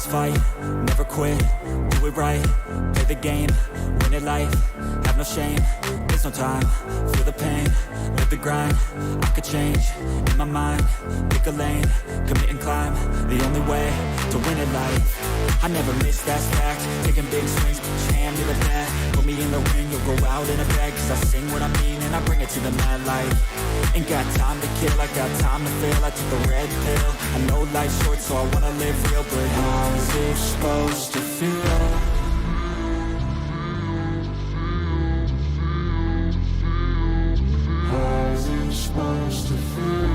fight, never quit, do it right, play the game, win it life, have no shame, there's no time, feel the pain, live the grind, I could change, in my mind, pick a lane, commit and climb, the only way to win it life, I never miss, that's fact, taking big swings, put your hand to the bat, put me in the ring, you'll go out in a bag, cause I sing what I mean and I bring it to the mad light, ain't got time to kill, I got time to feel, I took the red pill, I know life's short so I wanna live real, but how's it supposed to feel? How's it supposed to feel?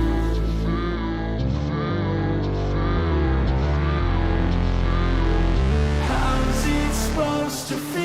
How's it supposed to feel?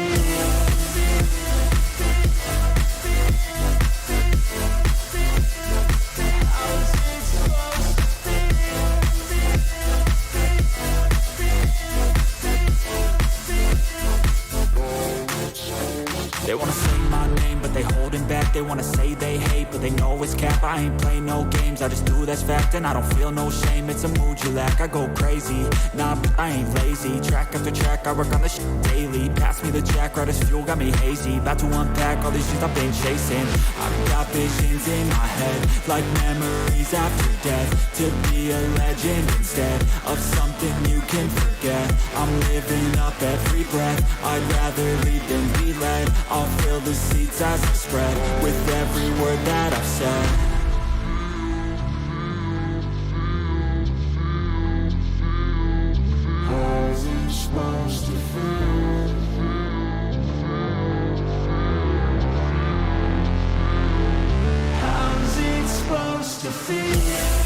They wanna say my name, but they holding back. They wanna say they hate, but they know it's cap. I ain't play no games, I just do that's fact. And I don't feel no shame, it's a mood you lack. I go crazy, nah, but I ain't lazy. Track after track, I work on this shit daily. Pass me the jack, right as fuel, got me hazy. About to unpack all these shit I've been chasing. I've got visions in my head, like memories after death. To be a legend instead of something you can forget. I'm living up every breath, I'd rather lead than be led. I'll fill the seats as I spread with every word that I've said. How's it supposed to feel? How's it supposed to feel?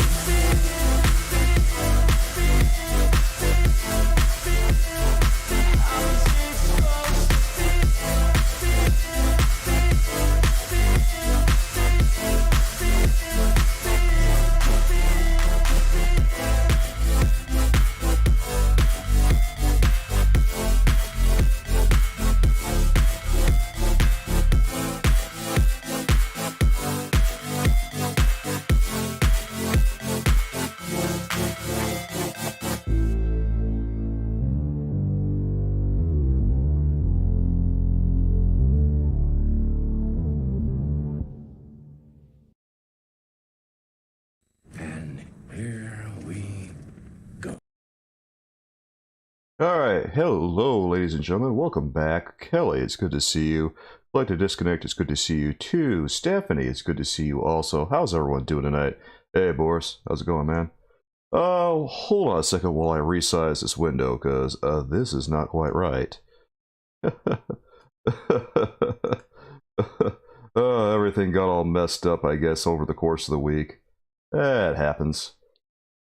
Alright, hello ladies and gentlemen, welcome back. Kelly, it's good to see you. Like to disconnect, it's good to see you too. Stephanie, it's good to see you also. How's everyone doing tonight? Hey Boris, how's it going, man? Hold on a second while I resize this window, because this is not quite right. Everything got all messed up, I guess, over the course of the week. It happens.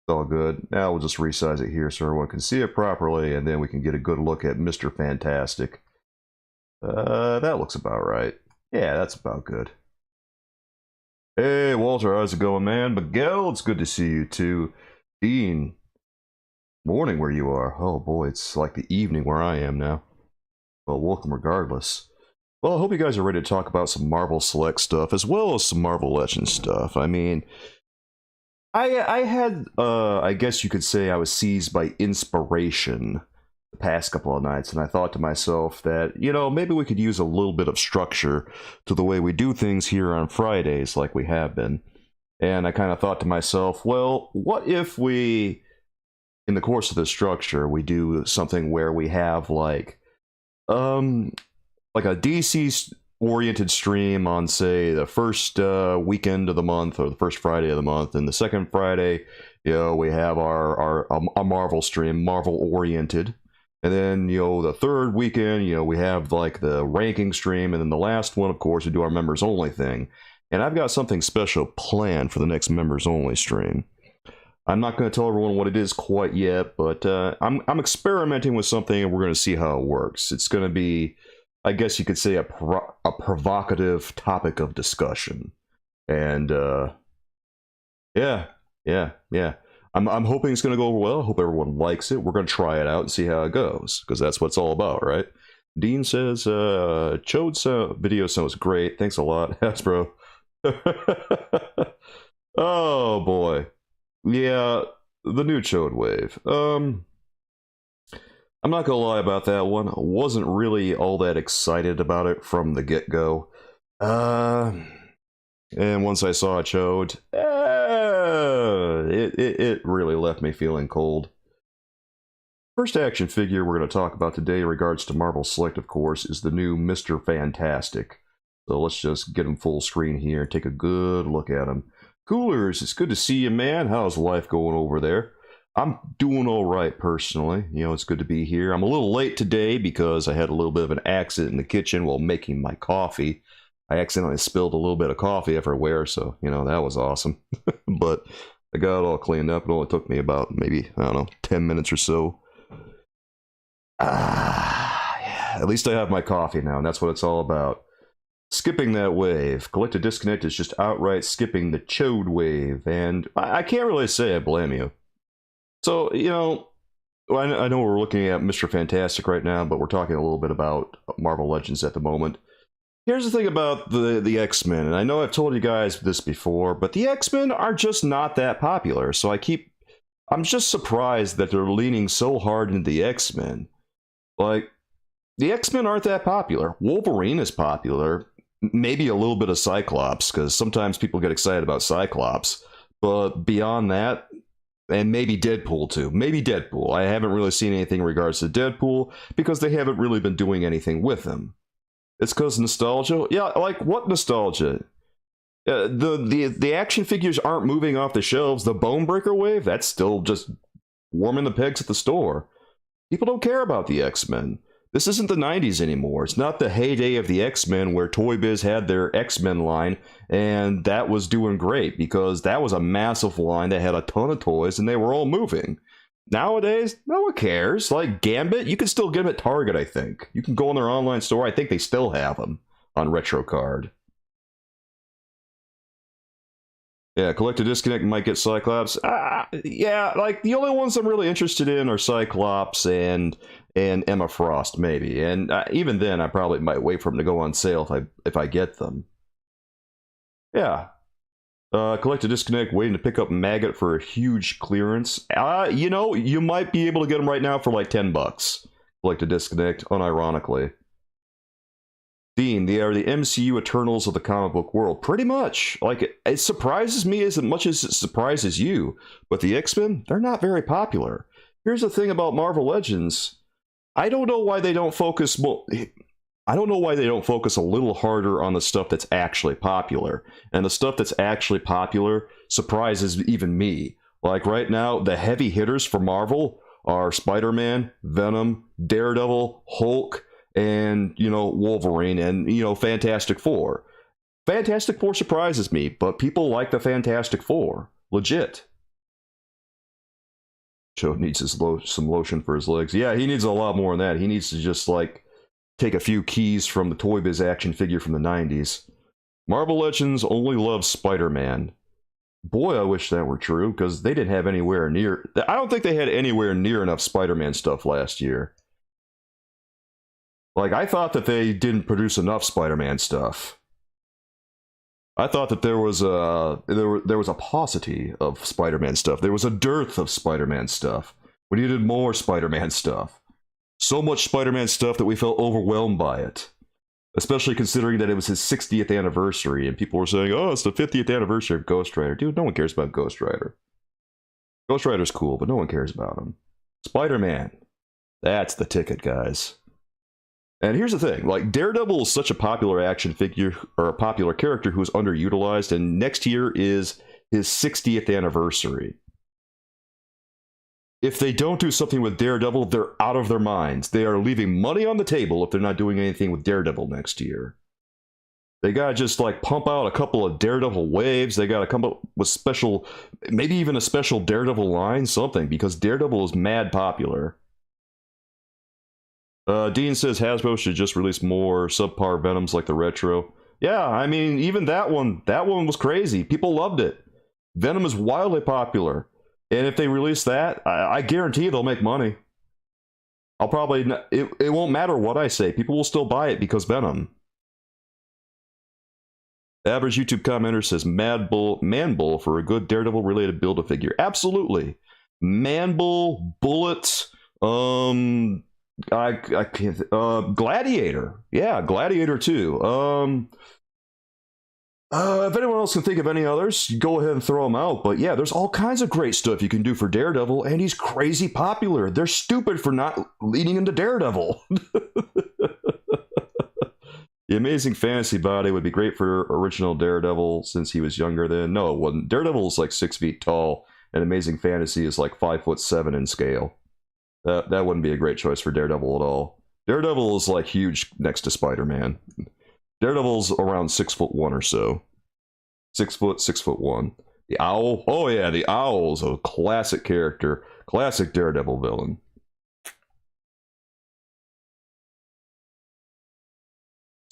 It's all good. Now we'll just resize it here so everyone can see it properly, and then we can get a good look at Mr. Fantastic. That looks about right. Yeah, that's about good. Hey, Walter, how's it going, man? Miguel, it's good to see you too. Dean, morning where you are. Oh boy, it's like the evening where I am now. Well, welcome regardless. Well, I hope you guys are ready to talk about some Marvel Select stuff, as well as some Marvel Legends stuff. I mean, I had, I guess you could say I was seized by inspiration the past couple of nights, and I thought to myself that, you know, maybe we could use a little bit of structure to the way we do things here on Fridays, like we have been. And I kind of thought to myself, well, what if we, in the course of the structure, we do something where we have like a DC oriented stream on, say, the first weekend of the month, or the first Friday of the month, and the second Friday, you know, we have our Marvel stream, Marvel oriented, and then, you know, the third weekend, you know, we have like the ranking stream, and then the last one, of course, we do our members only thing. And I've got something special planned for the next members only stream. I'm not going to tell everyone what it is quite yet, but I'm experimenting with something, and we're going to see how it works. It's going to be, I guess you could say, a provocative topic of discussion. And yeah. I'm hoping it's going to go over well. I hope everyone likes it. We're going to try it out and see how it goes, because that's what it's all about, right? Dean says, Chode's video sounds great. Thanks a lot, Hasbro. Oh boy. Yeah, the new Chode wave. I'm not gonna lie about that one. I wasn't really all that excited about it from the get-go. And once I saw Chode, it really left me feeling cold. First action figure we're going to talk about today in regards to Marvel Select, of course, is the new Mr. Fantastic. So let's just get him full screen here and take a good look at him. Coolers, it's good to see you, man. How's life going over there? I'm doing all right, personally. You know, it's good to be here. I'm a little late today because I had a little bit of an accident in the kitchen while making my coffee. I accidentally spilled a little bit of coffee everywhere, so, you know, that was awesome. But I got it all cleaned up. It only took me about, maybe, I don't know, 10 minutes or so. Yeah, at least I have my coffee now, and that's what it's all about. Skipping that wave. Collect to Disconnect is just outright skipping the Chode wave, and I can't really say I blame you. So, you know, I know we're looking at Mr. Fantastic right now, but we're talking a little bit about Marvel Legends at the moment. Here's the thing about the X-Men, and I know I've told you guys this before, but the X-Men are just not that popular, so I'm just surprised that they're leaning so hard into the X-Men. Like, the X-Men aren't that popular. Wolverine is popular, maybe a little bit of Cyclops, because sometimes people get excited about Cyclops, but beyond that, and maybe Deadpool too. Maybe Deadpool. I haven't really seen anything in regards to Deadpool, because they haven't really been doing anything with him. It's because nostalgia? Yeah, like what nostalgia? The action figures aren't moving off the shelves. The Bonebreaker wave, that's still just warming the pegs at the store. People don't care about the X-Men. This isn't the 90s anymore. It's not the heyday of the X-Men where Toy Biz had their X-Men line, and that was doing great because that was a massive line that had a ton of toys and they were all moving. Nowadays, no one cares. Like Gambit, you can still get them at Target, I think. You can go on their online store. I think they still have them on RetroCard. Yeah, Collect to Disconnect might get Cyclops. Yeah, like the only ones I'm really interested in are Cyclops and Emma Frost, maybe. And even then, I probably might wait for them to go on sale if I get them. Yeah. Collect to Disconnect, waiting to pick up Maggot for a huge clearance. You know, you might be able to get them right now for like $10. Collect to Disconnect, unironically. Dean, they are the MCU Eternals of the comic book world. Pretty much. Like, it surprises me as much as it surprises you. But the X-Men, they're not very popular. Here's the thing about Marvel Legends. I don't know why they don't focus more... I don't know why they don't focus a little harder on the stuff that's actually popular. And the stuff that's actually popular surprises even me. Like right now, the heavy hitters for Marvel are Spider-Man, Venom, Daredevil, Hulk, and, you know, Wolverine, and, you know, Fantastic Four. Fantastic Four surprises me, but people like the Fantastic Four. Legit. Chode needs some lotion for his legs. Yeah, he needs a lot more than that. He needs to just, like, take a few keys from the Toy Biz action figure from the 90s. Marvel Legends only loves Spider-Man. Boy, I wish that were true, because they didn't have anywhere near... I don't think they had anywhere near enough Spider-Man stuff last year. Like, I thought that they didn't produce enough Spider-Man stuff. I thought that there was a paucity of Spider-Man stuff. There was a dearth of Spider-Man stuff. We needed more Spider-Man stuff. So much Spider-Man stuff that we felt overwhelmed by it. Especially considering that it was his 60th anniversary, and people were saying, oh, it's the 50th anniversary of Ghost Rider. Dude, no one cares about Ghost Rider. Ghost Rider's cool, but no one cares about him. Spider-Man. That's the ticket, guys. And here's the thing, like, Daredevil is such a popular action figure, or a popular character who's underutilized, and next year is his 60th anniversary. If they don't do something with Daredevil, they're out of their minds. They are leaving money on the table if they're not doing anything with Daredevil next year. They gotta just, like, pump out a couple of Daredevil waves. They gotta come up with special, maybe even a special Daredevil line, something, because Daredevil is mad popular. Dean says Hasbro should just release more subpar Venoms like the Retro. Yeah, I mean, even that one was crazy. People loved it. Venom is wildly popular. And if they release that, I guarantee they'll make money. I'll probably... It won't matter what I say. People will still buy it because Venom. The average YouTube commenter says Man Bull for a good Daredevil-related Build-A-Figure. Absolutely. Man Bull, Bullet, I can't. Gladiator. Yeah, Gladiator too. If anyone else can think of any others, go ahead and throw them out. But yeah, there's all kinds of great stuff you can do for Daredevil, and he's crazy popular. They're stupid for not leading into Daredevil. The Amazing Fantasy body would be great for original Daredevil since he was younger then. No, it wouldn't. Daredevil is like 6 feet tall, and Amazing Fantasy is like 5'7" in scale. That wouldn't be a great choice for Daredevil at all. Daredevil is like huge next to Spider-Man. Daredevil's around 6'1" or so. 6 foot, 6'1". The Owl. Oh yeah, the Owl's a classic character. Classic Daredevil villain.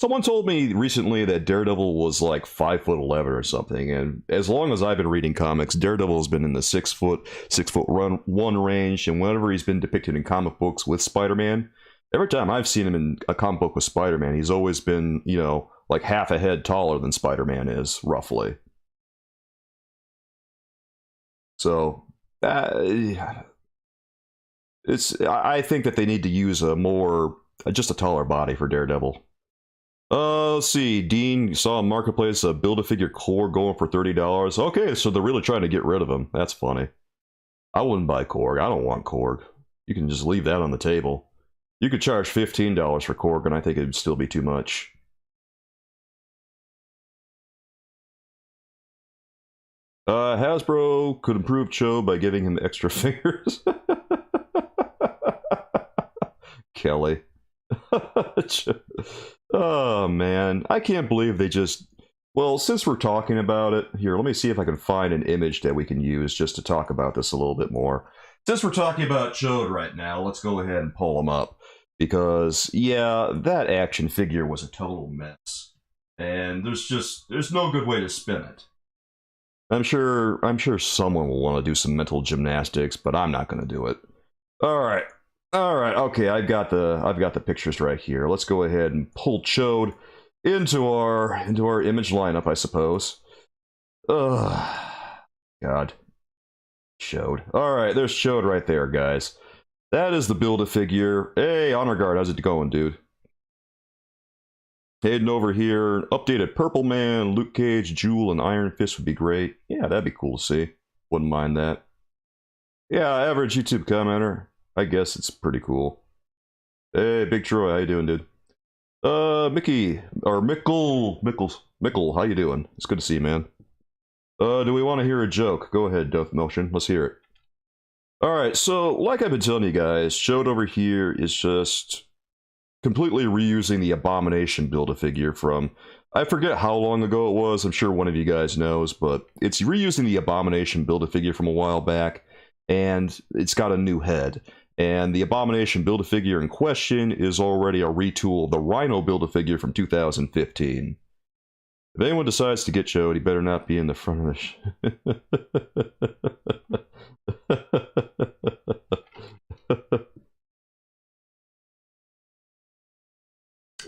Someone told me recently that Daredevil was like 5'11" or something, and as long as I've been reading comics, Daredevil has been in the 6 foot, 6'1" range, and whenever he's been depicted in comic books with Spider-Man, every time I've seen him in a comic book with Spider-Man, he's always been, you know, like half a head taller than Spider-Man is, roughly. So, I think that they need to use just a taller body for Daredevil. Let's see. Dean saw a marketplace a Build-A-Figure Korg going for $30. Okay, so they're really trying to get rid of him. That's funny. I wouldn't buy Korg. I don't want Korg. You can just leave that on the table. You could charge $15 for Korg, and I think it'd still be too much. Hasbro could improve Chode by giving him extra fingers. Kelly. Oh man, I can't believe they just... Well, since we're talking about it, here, let me see if I can find an image that we can use just to talk about this a little bit more. Since we're talking about Chode right now, let's go ahead and pull him up. Because, yeah, that action figure was a total mess. And there's no good way to spin it. I'm sure someone will want to do some mental gymnastics, but I'm not going to do it. All right, okay, I've got the pictures right here. Let's go ahead and pull Chode into our image lineup, I suppose. Ugh, God, Chode. All right, there's Chode right there, guys. That is the Build-A-Figure. Hey, Honor Guard, how's it going, dude? Heading over here, updated Purple Man, Luke Cage, Jewel, and Iron Fist would be great. Yeah, that'd be cool to see. Wouldn't mind that. Yeah, average YouTube commenter. I guess it's pretty cool. Hey, Big Troy, how you doing, dude? Mickey, or Mickle, how you doing? It's good to see you, man. Do we want to hear a joke? Go ahead, Death Motion, let's hear it. Alright, so, like I've been telling you guys, Chode over here is just completely reusing the Abomination Build-A-Figure from, I forget how long ago it was, I'm sure one of you guys knows, but it's reusing the Abomination Build-A-Figure from a while back, and it's got a new head. And the Abomination Build-A-Figure in question is already a retool of the Rhino Build-A-Figure from 2015. If anyone decides to get Chode, he better not be in the front of the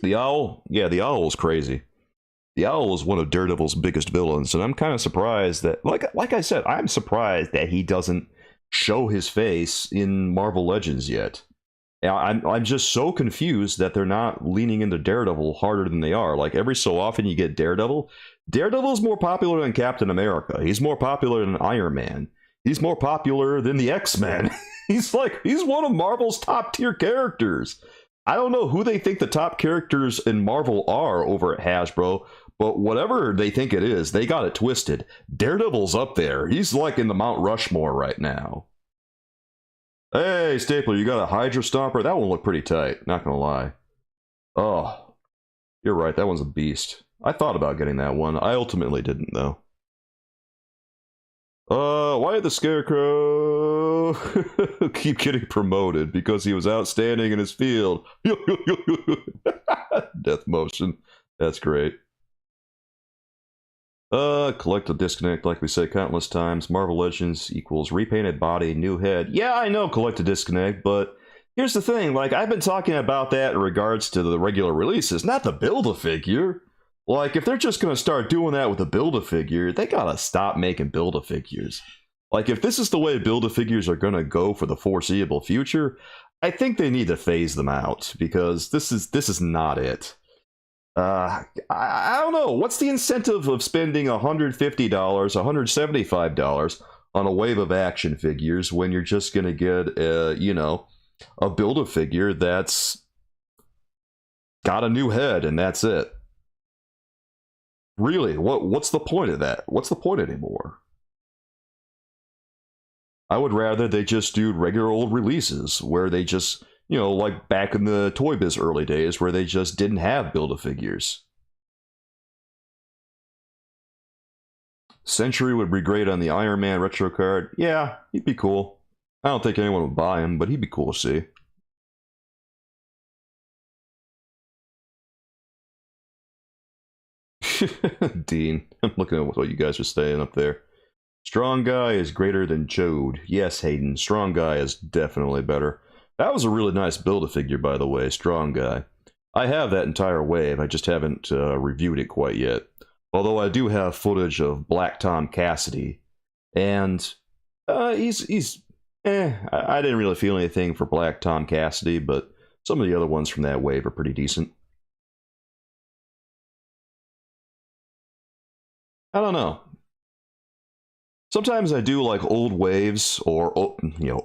The Owl? Yeah, the Owl is crazy. The Owl is one of Daredevil's biggest villains, and I'm kind of surprised that, like I said, I'm surprised that he doesn't show his face in Marvel Legends yet. I'm just so confused that they're not leaning into Daredevil harder than they are. Like, every so often you get Daredevil. Daredevil's more popular than Captain America. He's more popular than Iron Man. He's more popular than the X-Men. he's one of Marvel's top tier characters. I don't know who they think the top characters in Marvel are over at Hasbro, but whatever they think it is, they got it twisted. Daredevil's up there. He's like in the Mount Rushmore right now. Hey, Stapler, you got a Hydra Stomper? That one looked pretty tight, not gonna lie. Oh, you're right, that one's a beast. I thought about getting that one. I ultimately didn't, though. Why did the Scarecrow keep getting promoted? Because he was outstanding in his field. Death Motion. That's great. Collect a disconnect, like we said countless times. Marvel Legends equals repainted body, new head. Yeah, I know collect a disconnect, but here's the thing. Like, I've been talking about that in regards to the regular releases, not the Build-A-Figure. Like, if they're just going to start doing that with the Build-A-Figure, they gotta stop making Build-A-Figures. Like, if this is the way Build-A-Figures are going to go for the foreseeable future, I think they need to phase them out, because this is not it. I don't know. What's the incentive of spending $150, $175 on a wave of action figures when you're just going to get, a Build-A-Figure that's got a new head and that's it? Really, what's the point of that? What's the point anymore? I would rather they just do regular old releases where they just, like back in the Toy Biz early days where they just didn't have Build-A-Figures. Century would be great on the Iron Man retro card. Yeah, he'd be cool. I don't think anyone would buy him, but he'd be cool to see. Dean, I'm looking at what you guys are saying up there. Strong Guy is greater than Chode. Yes, Hayden, Strong Guy is definitely better. That was a really nice Build-A-Figure, by the way, Strong Guy. I have that entire wave, I just haven't reviewed it quite yet. Although I do have footage of Black Tom Cassidy. And I didn't really feel anything for Black Tom Cassidy, but some of the other ones from that wave are pretty decent. I don't know. Sometimes I do like old waves or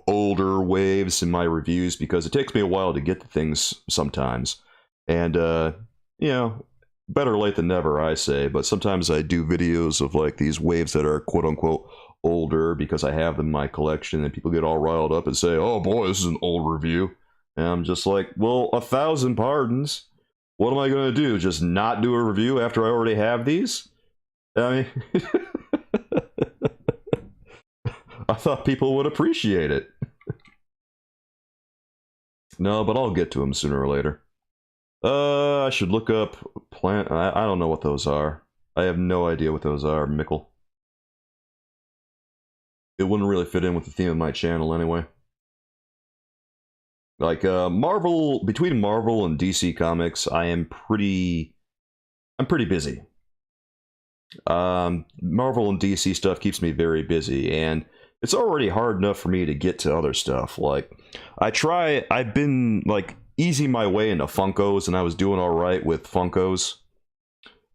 older waves in my reviews because it takes me a while to get to things sometimes. And better late than never, I say, but sometimes I do videos of like these waves that are quote unquote older because I have them in my collection and people get all riled up and say, "Oh boy, this is an old review." And I'm just like, well, 1,000 pardons. What am I going to do? Just not do a review after I already have these? I mean, I thought people would appreciate it. No, but I'll get to them sooner or later. I should look up plant. I don't know what those are. I have no idea what those are, Mickle. It wouldn't really fit in with the theme of my channel anyway. Like Marvel, between Marvel and DC Comics, I'm pretty busy. Marvel and DC stuff keeps me very busy, and it's already hard enough for me to get to other stuff. Like, I've been like easing my way into Funkos, and I was doing all right with Funkos.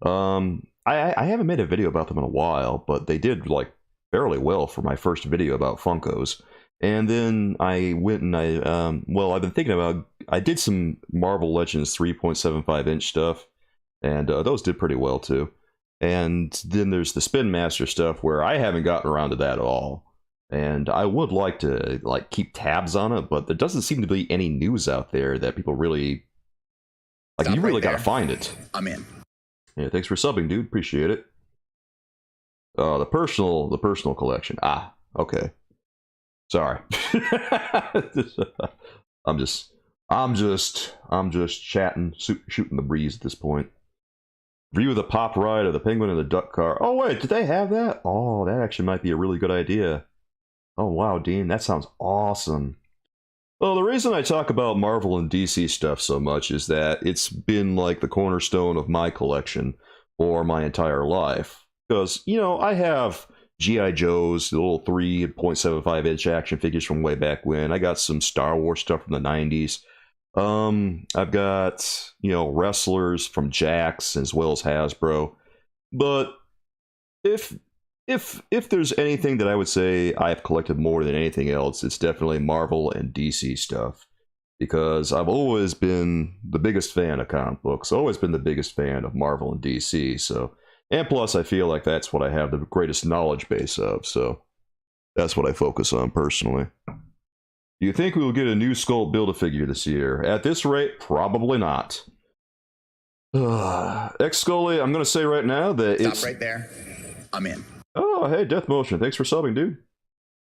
I haven't made a video about them in a while, but they did like fairly well for my first video about Funkos. And then I went and I've been thinking about, I did some Marvel Legends 3.75 inch stuff, and those did pretty well too. And then there's the Spin Master stuff where I haven't gotten around to that at all. And I would like to like keep tabs on it, but there doesn't seem to be any news out there that people really like. You really gotta find it. I'm in. Yeah, thanks for subbing, dude. Appreciate it. The personal collection. Ah, okay. Sorry. I'm just chatting, shooting the breeze at this point. View of the pop ride of the Penguin and the Duck car. Oh wait, did they have that? Oh, that actually might be a really good idea. Oh wow, Dean, that sounds awesome. Well, the reason I talk about Marvel and DC stuff so much is that it's been like the cornerstone of my collection for my entire life. Because, I have G.I. Joe's, the little 3.75 inch action figures from way back when. I got some Star Wars stuff from the 90s. I've got, wrestlers from Jax as well as Hasbro. But if there's anything that I would say I've collected more than anything else, it's definitely Marvel and DC stuff. Because I've always been the biggest fan of comic books, always been the biggest fan of Marvel and DC, so... And plus, I feel like that's what I have the greatest knowledge base of, so that's what I focus on personally. Do you think we will get a new Skrull Build-A-Figure this year? At this rate, probably not. X-Scully, I'm going to say right now that Stop right there. I'm in. Oh, hey, Death Motion, thanks for subbing, dude.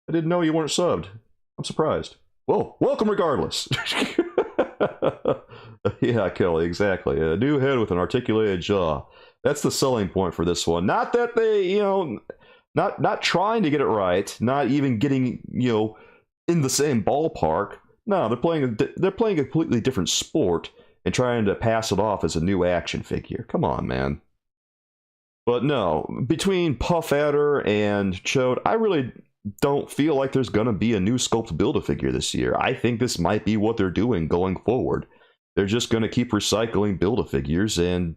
I didn't know you weren't subbed. I'm surprised. Well, welcome regardless. Yeah, Kelly, exactly. A new head with an articulated jaw. That's the selling point for this one. Not that they, not trying to get it right, not even getting, in the same ballpark. No, they're playing a completely different sport and trying to pass it off as a new action figure. Come on, man. But no, between Puff Adder and Chode, I really don't feel like there's gonna be a new sculpt Build-A-Figure this year. I think this might be what they're doing going forward. They're just gonna keep recycling Build-A-Figures and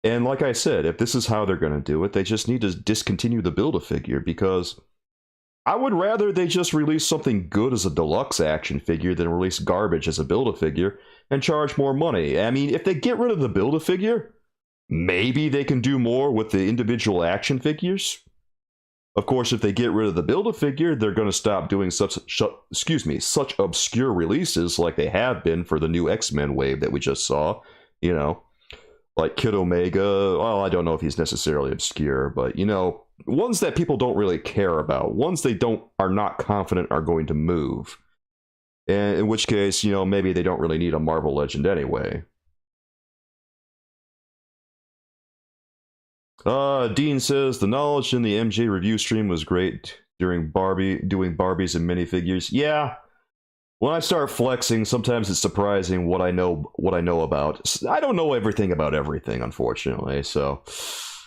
like I said, if this is how they're gonna do it, they just need to discontinue the Build-A-Figure, because I would rather they just release something good as a deluxe action figure than release garbage as a Build-A-Figure and charge more money. I mean, if they get rid of the Build-A-Figure, maybe they can do more with the individual action figures. Of course, if they get rid of the Build-A-Figure, they're going to stop doing such obscure releases like they have been for the new X-Men wave that we just saw. You know, like Kid Omega. Well, I don't know if he's necessarily obscure, but, you know, ones that people don't really care about. Ones they are not confident are going to move. And in which case, you know, maybe they don't really need a Marvel Legend anyway. Dean says, the knowledge in the MJ review stream was great during doing Barbies and minifigures. Yeah, when I start flexing, sometimes it's surprising what I know about. I don't know everything about everything, unfortunately, so,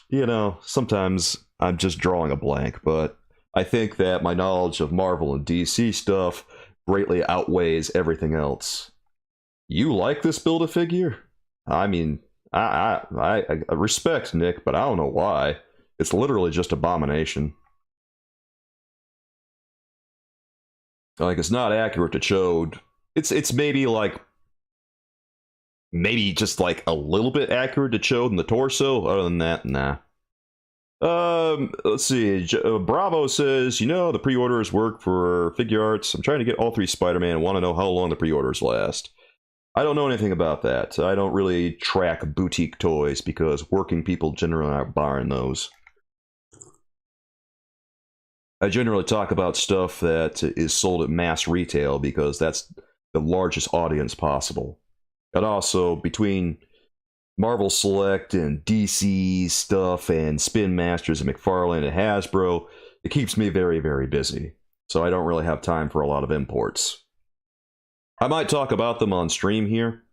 you know, sometimes I'm just drawing a blank, but I think that my knowledge of Marvel and DC stuff greatly outweighs everything else. You like this Build-A-Figure? I mean, I respect Nick, but I don't know why. It's literally just Abomination. Like, it's not accurate to Chode. It's maybe just like a little bit accurate to Chode in the torso. Other than that, nah. Let's see. Bravo says, you know, the pre-orders work for figure arts. I'm trying to get all 3 Spider-Man and want to know how long the pre-orders last. I don't know anything about that. I don't really track boutique toys because working people generally aren't buying those. I generally talk about stuff that is sold at mass retail because that's the largest audience possible. And also, between Marvel Select and DC stuff and Spin Masters and McFarlane and Hasbro, it keeps me very, very busy. So I don't really have time for a lot of imports. I might talk about them on stream here,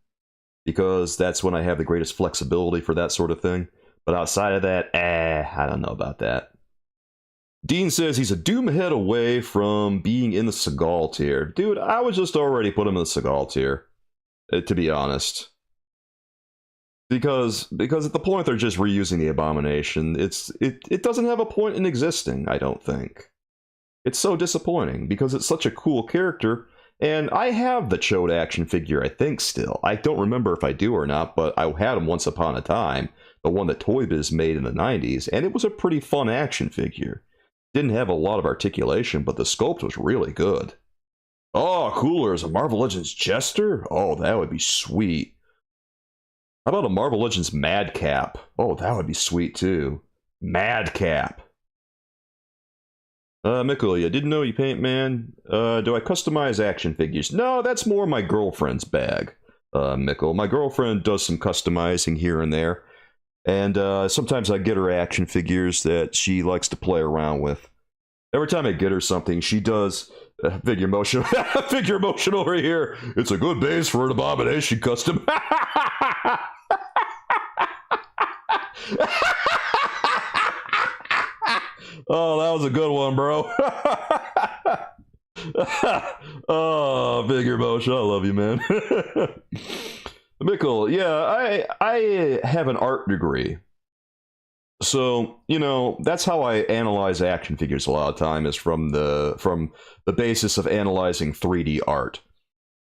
because that's when I have the greatest flexibility for that sort of thing. But outside of that, I don't know about that. Dean says he's a Doomhead away from being in the Seagal tier. Dude, I would just already put him in the Seagal tier, to be honest. Because at the point they're just reusing the Abomination, it doesn't have a point in existing, I don't think. It's so disappointing, because it's such a cool character. And I have the Chode action figure, I think, still. I don't remember if I do or not, but I had him once upon a time. The one that Toy Biz made in the 90s, and it was a pretty fun action figure. Didn't have a lot of articulation, but the sculpt was really good. Oh, cooler is a Marvel Legends Jester? Oh, that would be sweet. How about a Marvel Legends Madcap? Oh, that would be sweet, too. Madcap. Mikkel, you didn't know you paint, man? Do I customize action figures? No, that's more my girlfriend's bag, Mikkel. My girlfriend does some customizing here and there. And sometimes I get her action figures that she likes to play around with. Every time I get her something, she does figure motion. Figure motion over here. It's a good base for an Abomination custom. Oh, that was a good one, bro. Oh, figure motion. I love you, man. Mikkel, yeah, I have an art degree. So, you know, that's how I analyze action figures a lot of time, is from the basis of analyzing 3D art.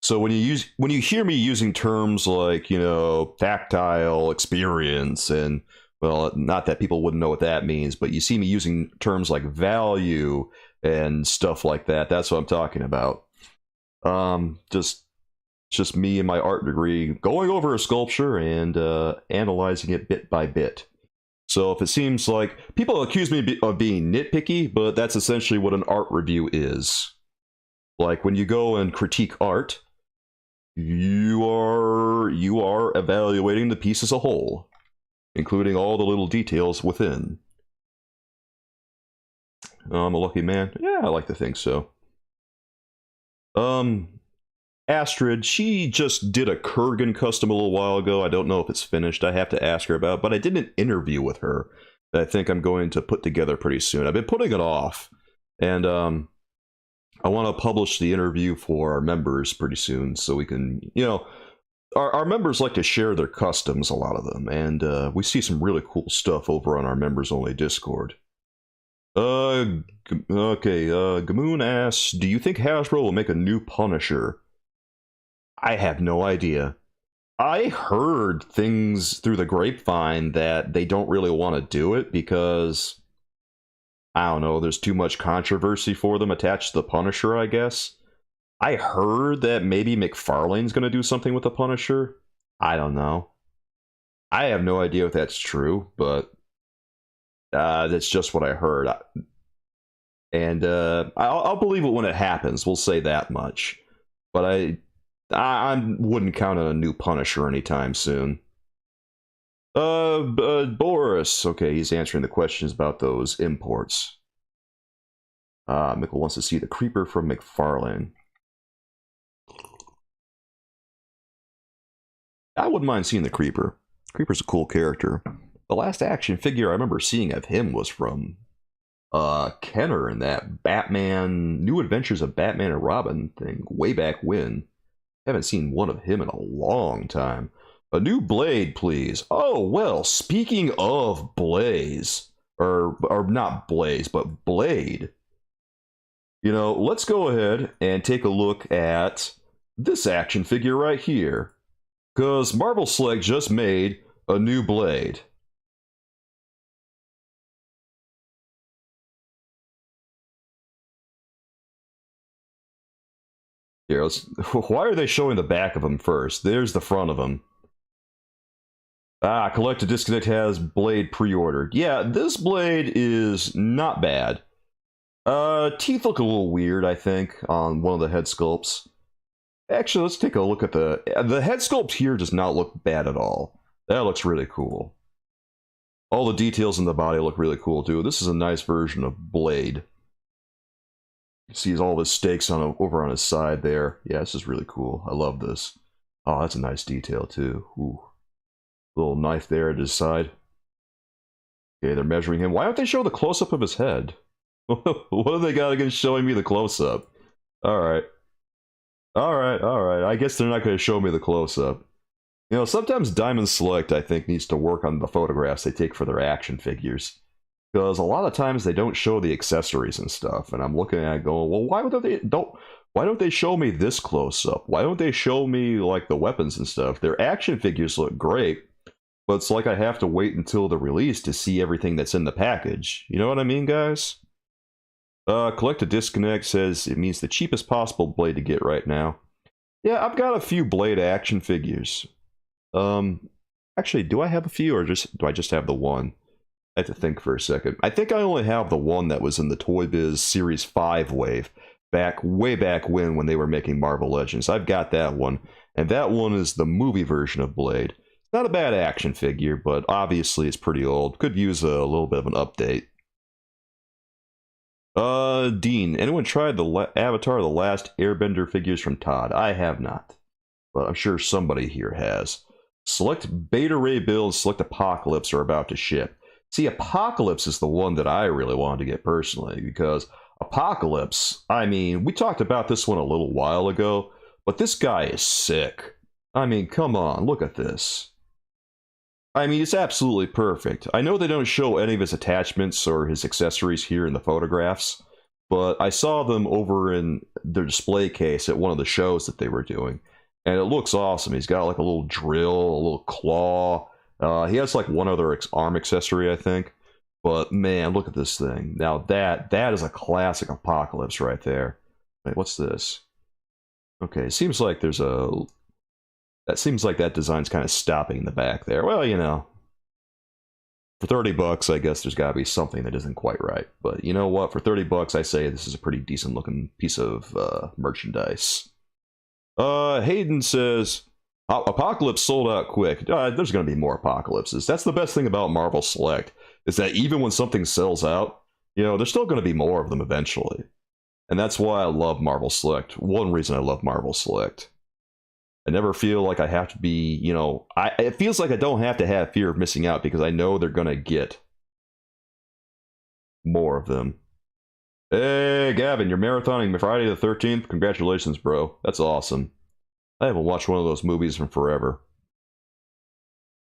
So when you hear me using terms like, you know, tactile experience, and, well, not that people wouldn't know what that means, but you see me using terms like value and stuff like that, that's what I'm talking about. Just me and my art degree going over a sculpture and analyzing it bit by bit. So if it seems like people accuse me of being nitpicky, but that's essentially what an art review is. Like when you go and critique art, you are evaluating the piece as a whole, including all the little details within. I'm a lucky man. Yeah, I like to think so. Astrid, she just did a Kurgan custom a little while ago. I don't know if it's finished. I have to ask her about it, but I did an interview with her that I think I'm going to put together pretty soon. I've been putting it off, and I want to publish the interview for our members pretty soon, so we can, you know, our members like to share their customs, a lot of them, and we see some really cool stuff over on our members-only Discord. Okay, Gamoon asks, do you think Hasbro will make a new Punisher? I have no idea. I heard things through the grapevine that they don't really want to do it because, I don't know, there's too much controversy for them attached to the Punisher, I guess. I heard that maybe McFarlane's going to do something with the Punisher. I don't know. I have no idea if that's true, but that's just what I heard. And I'll believe it when it happens, we'll say that much. But I wouldn't count on a new Punisher anytime soon. Boris. Okay, he's answering the questions about those imports. Mickle wants to see the Creeper from McFarlane. I wouldn't mind seeing the Creeper. Creeper's a cool character. The last action figure I remember seeing of him was from Kenner in that Batman, New Adventures of Batman and Robin thing way back when. Haven't seen one of him in a long time. A new Blade, please. Oh, well, speaking of Blaze, or not Blaze, but Blade. You know, let's go ahead and take a look at this action figure right here. Because Marvel Select just made a new Blade. Here, why are they showing the back of him first? There's the front of him. Collect to Disconnect has Blade pre-ordered. Yeah, this Blade is not bad. Teeth look a little weird, I think, on one of the head sculpts. Actually, let's take a look at the head sculpt here does not look bad at all. That looks really cool. All the details in the body look really cool, too. This is a nice version of Blade. You see all of his stakes over on his side there. Yeah, this is really cool. I love this. Oh, that's a nice detail, too. Ooh. Little knife there at his side. Okay, they're measuring him. Why don't they show the close-up of his head? What do they got against showing me the close-up? Alright. Alright. I guess they're not going to show me the close-up. You know, sometimes Diamond Select, I think, needs to work on the photographs they take for their action figures. Because a lot of times they don't show the accessories and stuff. And I'm looking at it going, well, why don't they show me this close-up? Why don't they show me, like, the weapons and stuff? Their action figures look great. But it's like I have to wait until the release to see everything that's in the package. You know what I mean, guys? Collect to Disconnect says it means the cheapest possible Blade to get right now. Yeah, I've got a few Blade action figures. Actually, do I have a few, or do I just have the one? I have to think for a second. I think I only have the one that was in the Toy Biz Series 5 wave, way back when they were making Marvel Legends. I've got that one, and that one is the movie version of Blade. It's not a bad action figure, but obviously it's pretty old. Could use a little bit of an update. Dean, anyone tried the Avatar: The Last Airbender figures from Todd? I have not, but I'm sure somebody here has. Select Beta Ray builds, select Apocalypse are about to ship. See, Apocalypse is the one that I really wanted to get personally, because Apocalypse, I mean, we talked about this one a little while ago, but this guy is sick. I mean, come on, look at this. I mean, it's absolutely perfect. I know they don't show any of his attachments or his accessories here in the photographs, but I saw them over in their display case at one of the shows that they were doing, and it looks awesome. He's got like a little drill, a little claw. He has like one other arm accessory, I think. But man, look at this thing. Now that is a classic Apocalypse right there. Wait, what's this? Okay, it seems like there's a... That seems like that design's kind of stopping in the back there. Well, you know, for 30 bucks, I guess there's got to be something that isn't quite right. But you know what? For 30 bucks, I say this is a pretty decent looking piece of merchandise. Hayden says, Apocalypse sold out quick. There's going to be more Apocalypses. That's the best thing about Marvel Select, is that even when something sells out, you know, there's still going to be more of them eventually. And that's why I love Marvel Select. One reason I love Marvel Select. I never feel like I have to be, you know, it feels like I don't have to have fear of missing out because I know they're going to get more of them. Hey, Gavin, you're marathoning Friday the 13th? Congratulations, bro. That's awesome. I haven't watched one of those movies in forever.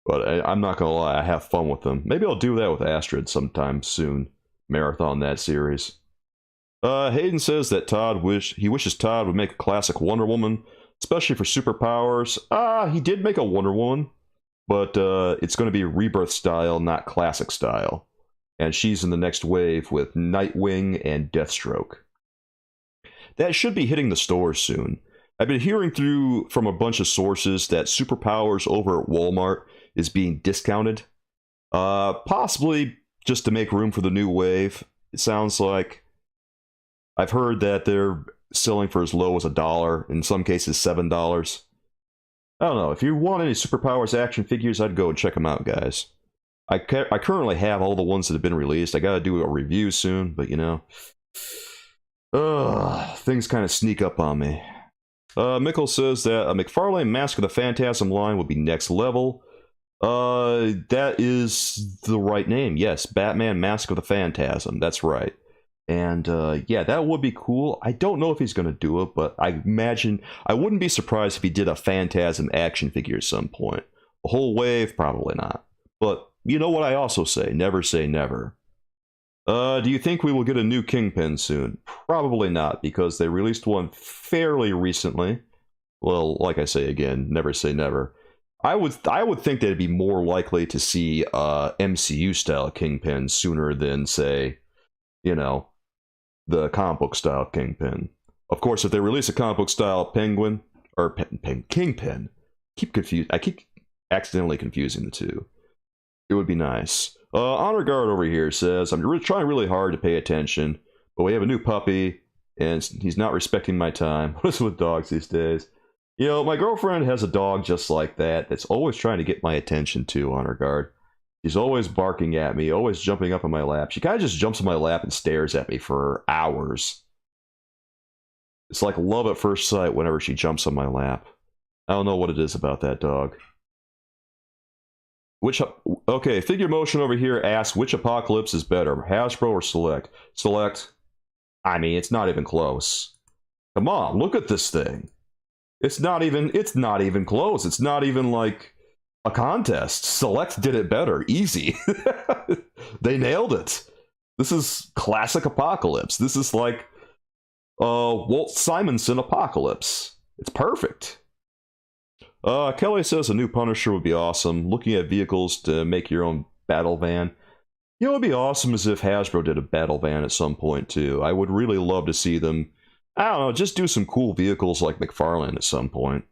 But I'm not gonna lie, I have fun with them. Maybe I'll do that with Astrid sometime soon. Marathon that series. Hayden says that he wishes Todd would make a classic Wonder Woman, especially for superpowers. He did make a Wonder Woman, but it's going to be Rebirth style, not classic style. And she's in the next wave with Nightwing and Deathstroke. That should be hitting the stores soon. I've been hearing from a bunch of sources that superpowers over at Walmart is being discounted. Possibly just to make room for the new wave. It sounds like. I've heard that they're selling for as low as $1, in some cases $7. I don't know. If you want any superpowers action figures, I'd go and check them out, guys. I currently have all the ones that have been released. I gotta do a review soon, but you know. Things kind of sneak up on me. Mickle says that a McFarlane Mask of the Phantasm line would be next level. That is the right name. Yes, Batman Mask of the Phantasm. That's right. And yeah, that would be cool. I don't know if he's going to do it, but I imagine I wouldn't be surprised if he did a Phantasm action figure at some point. A whole wave, probably not. But you know what I also say? Never say never. Do you think we will get a new Kingpin soon? Probably not, because they released one fairly recently. Well, like I say again, never say never. I would think that it'd be more likely to see MCU style Kingpin sooner than, say, you know, the comic book style Kingpin. Of course, if they release a comic book style Penguin or Kingpin, I keep accidentally confusing the two. It would be nice. Honor Guard over here says, I'm trying really hard to pay attention, but we have a new puppy, and he's not respecting my time. What is with dogs these days? You know, my girlfriend has a dog just like that that's always trying to get my attention too, Honor Guard. She's always barking at me, always jumping up in my lap. She kind of just jumps in my lap and stares at me for hours. It's like love at first sight whenever she jumps on my lap. I don't know what it is about that dog. Okay, Figure Motion over here asks, which Apocalypse is better, Hasbro or Select? Select. I mean, it's not even close. Come on, look at this thing. It's not even close. It's not even like a contest. Select did it better. Easy. They nailed it. This is classic Apocalypse. This is like Walt Simonson Apocalypse. It's perfect. Kelly says a new Punisher would be awesome. Looking at vehicles to make your own battle van. You know, it would be awesome as if Hasbro did a battle van at some point too. I would really love to see them, I don't know, just do some cool vehicles like McFarlane at some point.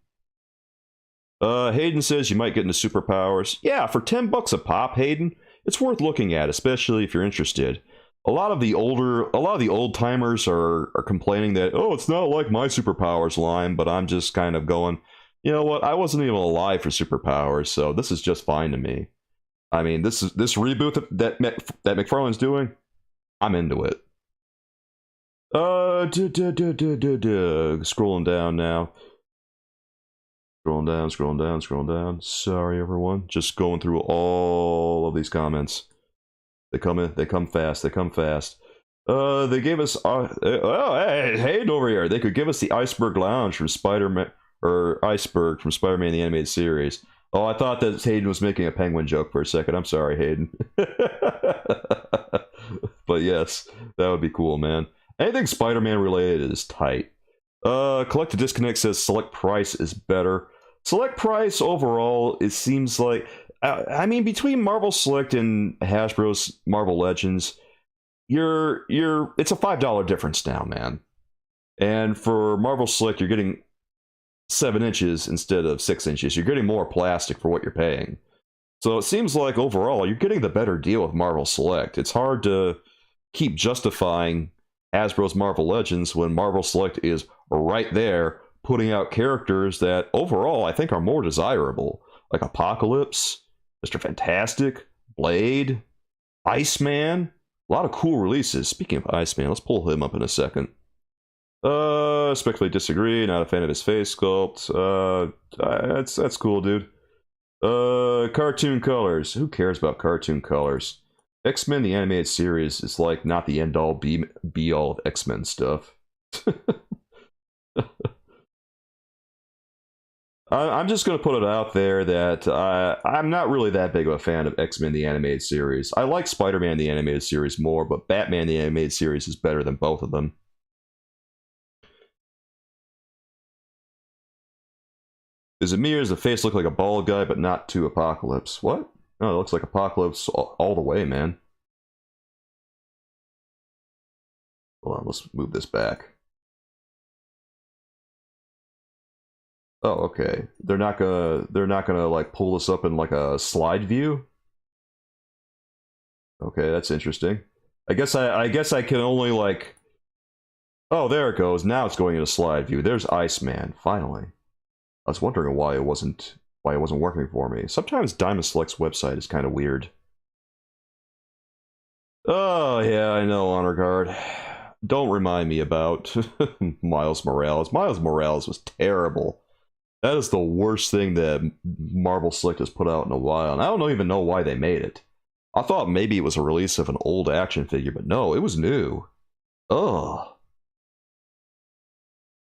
Hayden says you might get into superpowers. Yeah, for $10 a pop, Hayden, it's worth looking at, especially if you're interested. A lot of the old timers are complaining that, oh, it's not like my superpowers line, but I'm just kind of going, you know what? I wasn't even alive for superpowers, so this is just fine to me. I mean, this reboot that McFarlane's doing, I'm into it. Scrolling down now. Scrolling down. Sorry, everyone. Just going through all of these comments. They come fast. They gave us, hey, Hayden over here. They could give us the Iceberg Lounge from Spider-Man, or Iceberg from Spider-Man the Animated Series. Oh, I thought that Hayden was making a Penguin joke for a second. I'm sorry, Hayden. But yes, that would be cool, man. Anything Spider-Man related is tight. Collect to Disconnect says Select Price is better. Select Price overall, it seems like, I mean, between Marvel Select and Hasbro's Marvel Legends, it's a $5 difference now, man. And for Marvel Select, you're getting 7 inches instead of 6 inches. You're getting more plastic for what you're paying. So it seems like overall, you're getting the better deal with Marvel Select. It's hard to keep justifying Hasbro's Marvel Legends when Marvel Select is right there putting out characters that overall I think are more desirable. Like Apocalypse, Mr. Fantastic, Blade, Iceman. A lot of cool releases. Speaking of Iceman, let's pull him up in a second. Respectfully disagree. Not a fan of his face sculpt. That's cool, dude. Cartoon colors. Who cares about cartoon colors? X-Men the animated series is like not the end all be all of X-Men stuff. I'm just going to put it out there that I'm not really that big of a fan of X-Men the animated series. I like Spider-Man the animated series more, but Batman the animated series is better than both of them. Is it me or does the face look like a bald guy but not to Apocalypse? What? No, it looks like Apocalypse all the way, man. Hold on, let's move this back. Oh, okay. They're not gonna like pull this up in like a slide view. Okay, that's interesting. I guess I can only like. Oh, there it goes. Now it's going into slide view. There's Iceman. Finally. I was wondering why it wasn't working for me. Sometimes Diamond Select's website is kind of weird. Oh yeah, I know, Honor Guard. Don't remind me about Miles Morales. Miles Morales was terrible. That is the worst thing that Marvel Select has put out in a while, and I don't even know why they made it. I thought maybe it was a release of an old action figure, but no, it was new. Ugh.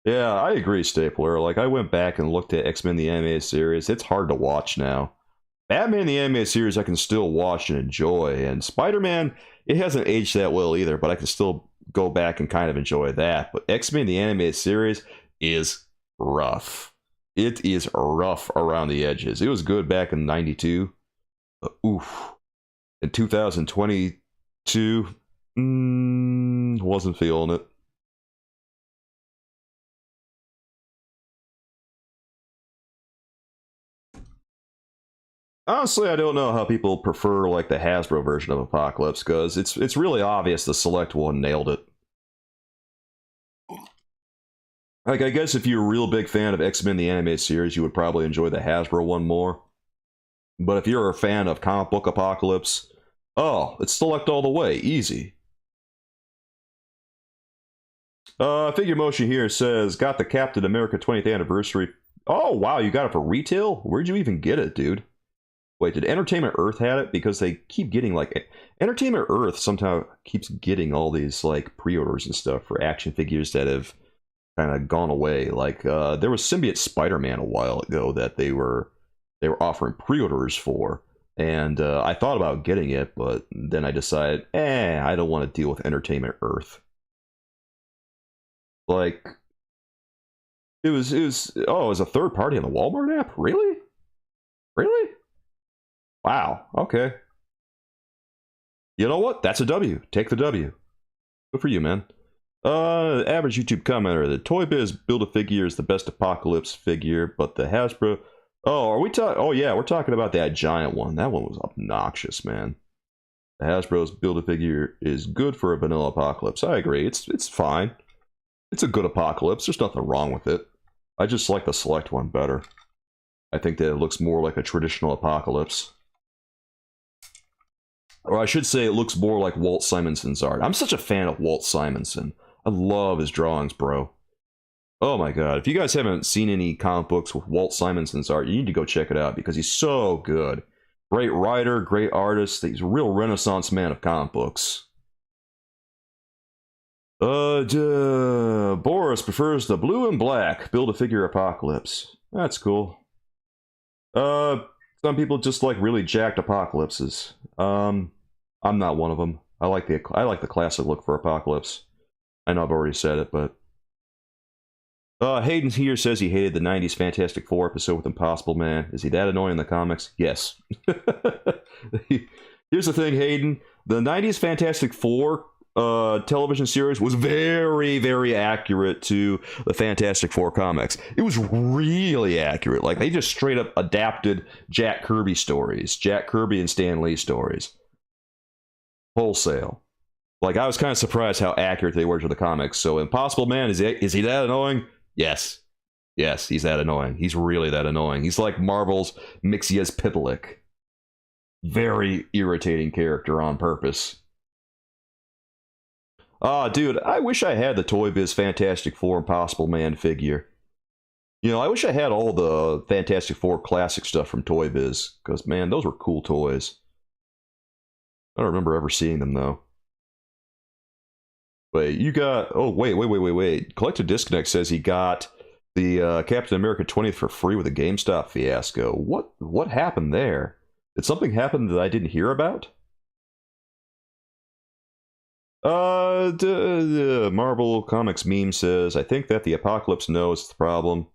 Yeah, I agree, Stapler. Like, I went back and looked at X-Men the Animated Series. It's hard to watch now. Batman the Animated Series I can still watch and enjoy, and Spider-Man, it hasn't aged that well either, but I can still go back and kind of enjoy that. But X-Men the Animated Series is rough. It is rough around the edges. It was good back in 92. Oof. In 2022, wasn't feeling it. Honestly, I don't know how people prefer like the Hasbro version of Apocalypse, because it's really obvious the Select one nailed it. Like, I guess if you're a real big fan of X-Men the Animated Series, you would probably enjoy the Hasbro one more. But if you're a fan of comic book Apocalypse, oh, it's Select all the way, easy. Figure Motion here says, got the Captain America 20th anniversary. Oh, wow, you got it for retail? Where'd you even get it, dude? Wait, did Entertainment Earth have it? Because they keep getting, like... Entertainment Earth sometimes keeps getting all these, like, pre-orders and stuff for action figures that have kind of gone away. Like, there was Symbiote Spider-Man a while ago that they were offering pre-orders for. And I thought about getting it, but then I decided, I don't want to deal with Entertainment Earth. Like... It was a third party on the Walmart app? Really? Really? Wow, okay. You know what? That's a W. Take the W. Good for you, man. Average YouTube commenter. The Toy Biz Build-A-Figure is the best Apocalypse figure, but the Hasbro... Oh, are we talking... Oh, yeah, we're talking about that giant one. That one was obnoxious, man. The Hasbro's Build-A-Figure is good for a vanilla Apocalypse. I agree. It's fine. It's a good Apocalypse. There's nothing wrong with it. I just like the Select one better. I think that it looks more like a traditional Apocalypse. Or I should say it looks more like Walt Simonson's art. I'm such a fan of Walt Simonson. I love his drawings, bro. Oh my god. If you guys haven't seen any comic books with Walt Simonson's art, you need to go check it out because he's so good. Great writer, great artist. He's a real renaissance man of comic books. Boris prefers the blue and black Build-A-Figure Apocalypse. That's cool. Some people just like really jacked Apocalypses. I'm not one of them. I like the classic look for Apocalypse. I know I've already said it, but Hayden here says he hated the 90s Fantastic Four episode with Impossible Man. Is he that annoying in the comics? Yes. Here's the thing, Hayden. The 90s Fantastic Four television series was very, very accurate to the Fantastic Four comics. It was really accurate. Like, they just straight up adapted Jack Kirby stories. Jack Kirby and Stan Lee stories. Wholesale. Like, I was kind of surprised how accurate they were to the comics. So, Impossible Man, is he that annoying? Yes. Yes, he's that annoying. He's really that annoying. He's like Marvel's Mixias Pipalik. Very irritating character on purpose. Dude, I wish I had the Toy Biz Fantastic Four Impossible Man figure. You know, I wish I had all the Fantastic Four classic stuff from Toy Biz. Because, man, those were cool toys. I don't remember ever seeing them, though. Wait, you got... Oh, wait. Collective Disconnect says he got the Captain America 20th for free with a GameStop fiasco. What happened there? Did something happen that I didn't hear about? The Marvel Comics meme says, I think that the Apocalypse knows the problem.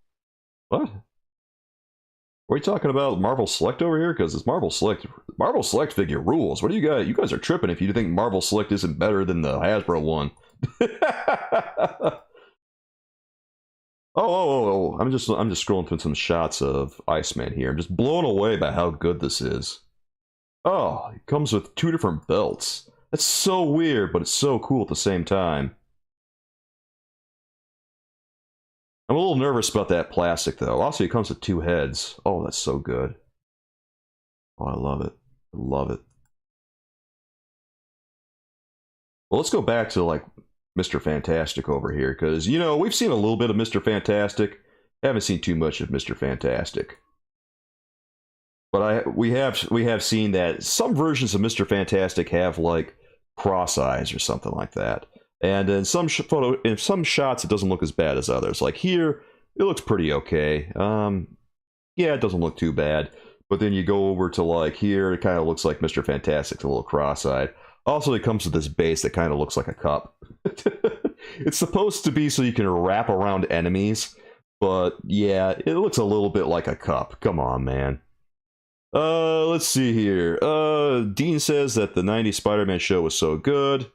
What? What are you talking about? Marvel Select over here? Because it's Marvel Select figure rules. What do you guys? You guys are tripping if you think Marvel Select isn't better than the Hasbro one. Oh! I'm just scrolling through some shots of Iceman here. I'm just blown away by how good this is. Oh, it comes with 2 different belts. That's so weird, but it's so cool at the same time. I'm a little nervous about that plastic, though. Also, it comes with 2 heads. Oh, that's so good. Oh, I love it. I love it. Well, let's go back to, like, Mr. Fantastic over here, because, you know, we've seen a little bit of Mr. Fantastic. Haven't seen too much of Mr. Fantastic. But we have seen that some versions of Mr. Fantastic have, like, cross eyes or something like that. And in some shots, it doesn't look as bad as others. Like here, it looks pretty okay. Yeah, it doesn't look too bad. But then you go over to like here, it kind of looks like Mr. Fantastic's a little cross-eyed. Also, it comes with this base that kind of looks like a cup. It's supposed to be so you can wrap around enemies. But yeah, it looks a little bit like a cup. Come on, man. Let's see here. Dean says that the 90s Spider-Man show was so good.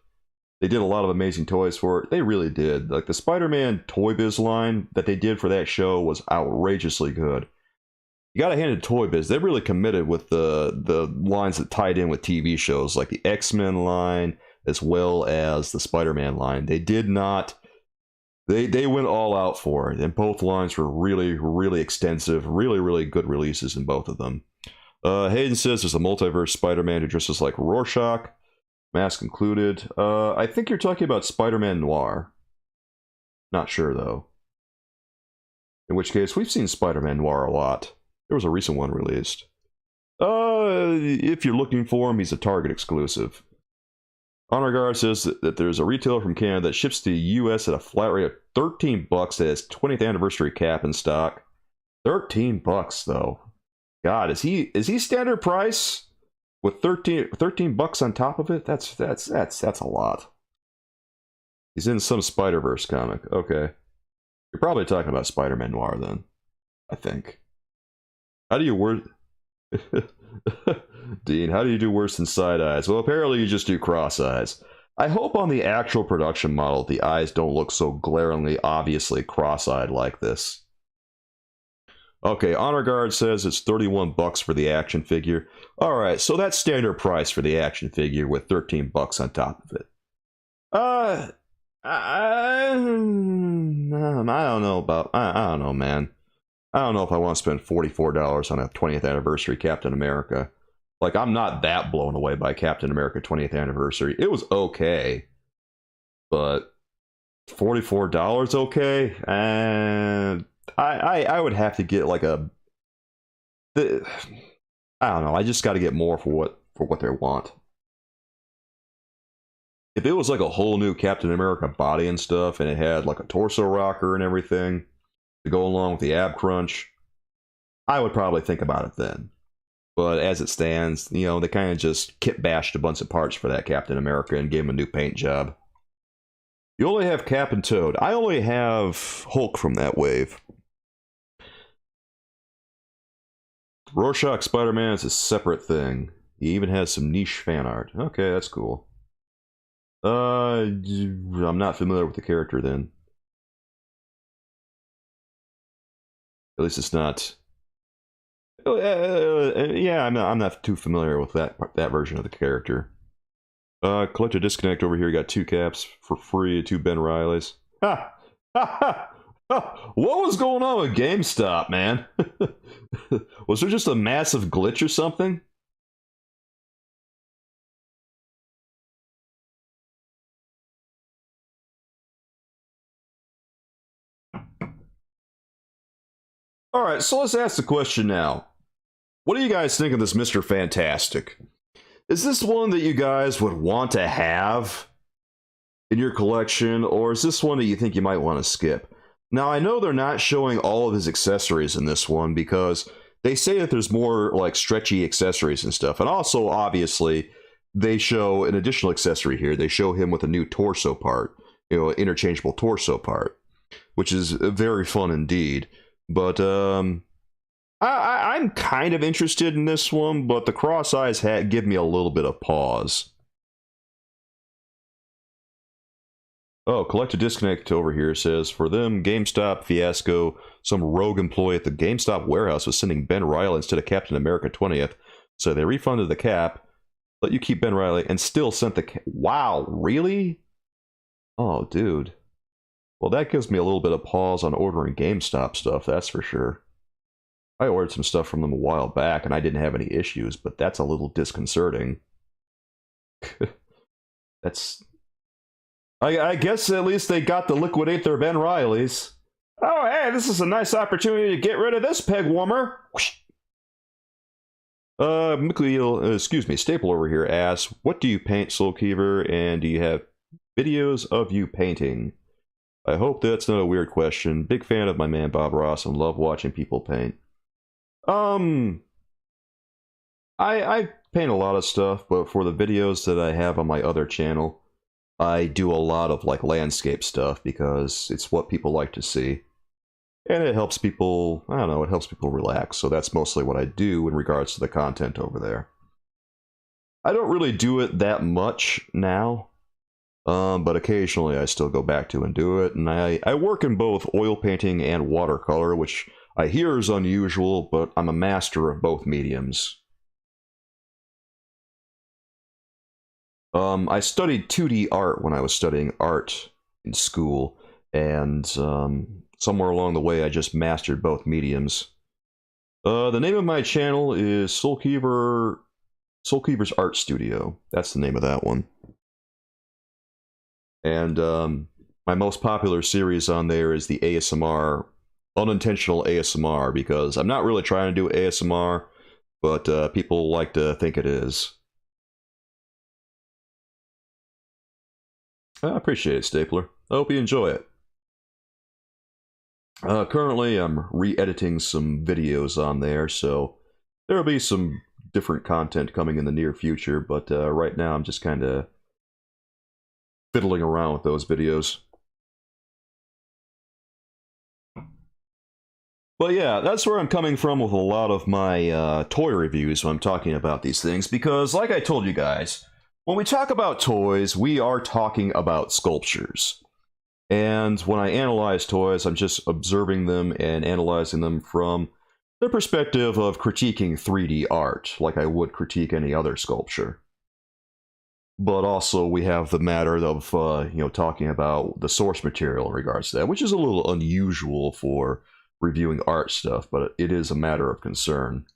They did a lot of amazing toys for it. They really did. Like the Spider-Man Toy Biz line that they did for that show was outrageously good. You gotta hand it to Toy Biz. They really committed with the lines that tied in with TV shows, like the X-Men line as well as the Spider-Man line. They did not. They went all out for it, and both lines were really extensive, really good releases in both of them. Hayden says there's a multiverse Spider-Man who dresses like Rorschach, mask included. I think you're talking about Spider-Man Noir. Not sure, though. In which case, we've seen Spider-Man Noir a lot. There was a recent one released. If you're looking for him, he's a Target exclusive. Honor Guard says that there's a retailer from Canada that ships to the US at a flat rate of $13 that has 20th anniversary cap in stock. $13 though. God, is he standard price with $13 on top of it? That's a lot. He's in some Spider-Verse comic. Okay. You're probably talking about Spider-Man Noir then, I think. How do you word Dean, how do you do worse than side eyes? Well, apparently you just do cross eyes. I hope on the actual production model the eyes don't look so glaringly obviously cross-eyed like this. Okay, Honor Guard says it's $31 for the action figure. Alright, so that's standard price for the action figure with $13 on top of it. I don't know, man. I don't know if I want to spend $44 on a 20th anniversary Captain America. Like, I'm not that blown away by Captain America 20th anniversary. It was okay. But $44 okay? And I would have to get like I don't know. I just got to get more for what they want. If it was like a whole new Captain America body and stuff, and it had like a torso rocker and everything to go along with the ab crunch, I would probably think about it then. But as it stands, you know, they kind of just kit bashed a bunch of parts for that Captain America and gave him a new paint job. You only have Cap and Toad. I only have Hulk from that wave. Rorschach Spider-Man is a separate thing. He even has some niche fan art. Okay, that's cool. I'm not familiar with the character then. At least it's not. Yeah, I'm not too familiar with that version of the character. Collector Disconnect over here got 2 caps for free, 2 Ben Rileys. Ha! Ha ha! What was going on with GameStop, man? Was there just a massive glitch or something? Alright, so let's ask the question now. What do you guys think of this Mr. Fantastic? Is this one that you guys would want to have in your collection, or is this one that you think you might want to skip? Now, I know they're not showing all of his accessories in this one because they say that there's more like stretchy accessories and stuff. And also, obviously, they show an additional accessory here. They show him with a new torso part, you know, an interchangeable torso part, which is very fun indeed. But I'm kind of interested in this one, but the cross eyes give me a little bit of pause. Oh, Collect a Disconnect over here says, for them, GameStop fiasco, some rogue employee at the GameStop warehouse was sending Ben Riley instead of Captain America 20th, so they refunded the cap, let you keep Ben Riley, and still sent the cap. Wow, really? Oh, dude. Well, that gives me a little bit of pause on ordering GameStop stuff, that's for sure. I ordered some stuff from them a while back, and I didn't have any issues, but that's a little disconcerting. That's... I guess at least they got to liquidate their Ben Rileys. Oh, hey, this is a nice opportunity to get rid of this peg warmer. Excuse me, Staple over here asks, what do you paint, Soulkeeper, and do you have videos of you painting? I hope that's not a weird question. Big fan of my man Bob Ross and love watching people paint. I paint a lot of stuff, but for the videos that I have on my other channel, I do a lot of like landscape stuff because it's what people like to see. And it helps people, I don't know, it helps people relax. So that's mostly what I do in regards to the content over there. I don't really do it that much now, but occasionally I still go back to and do it. And I work in both oil painting and watercolor, which I hear is unusual, but I'm a master of both mediums. I studied 2D art when I was studying art in school, and somewhere along the way I just mastered both mediums. The name of my channel is Soulkeeper's Art Studio. That's the name of that one. And my most popular series on there is the ASMR, unintentional ASMR, because I'm not really trying to do ASMR, but people like to think it is. I appreciate it, Stapler. I hope you enjoy it. Currently, I'm re-editing some videos on there, so there will be some different content coming in the near future, but right now I'm just kind of fiddling around with those videos. But yeah, that's where I'm coming from with a lot of my toy reviews when I'm talking about these things, because like I told you guys, when we talk about toys, we are talking about sculptures. And when I analyze toys, I'm just observing them and analyzing them from the perspective of critiquing 3D art, like I would critique any other sculpture. But also we have the matter of, talking about the source material in regards to that, which is a little unusual for reviewing art stuff, but it is a matter of concern.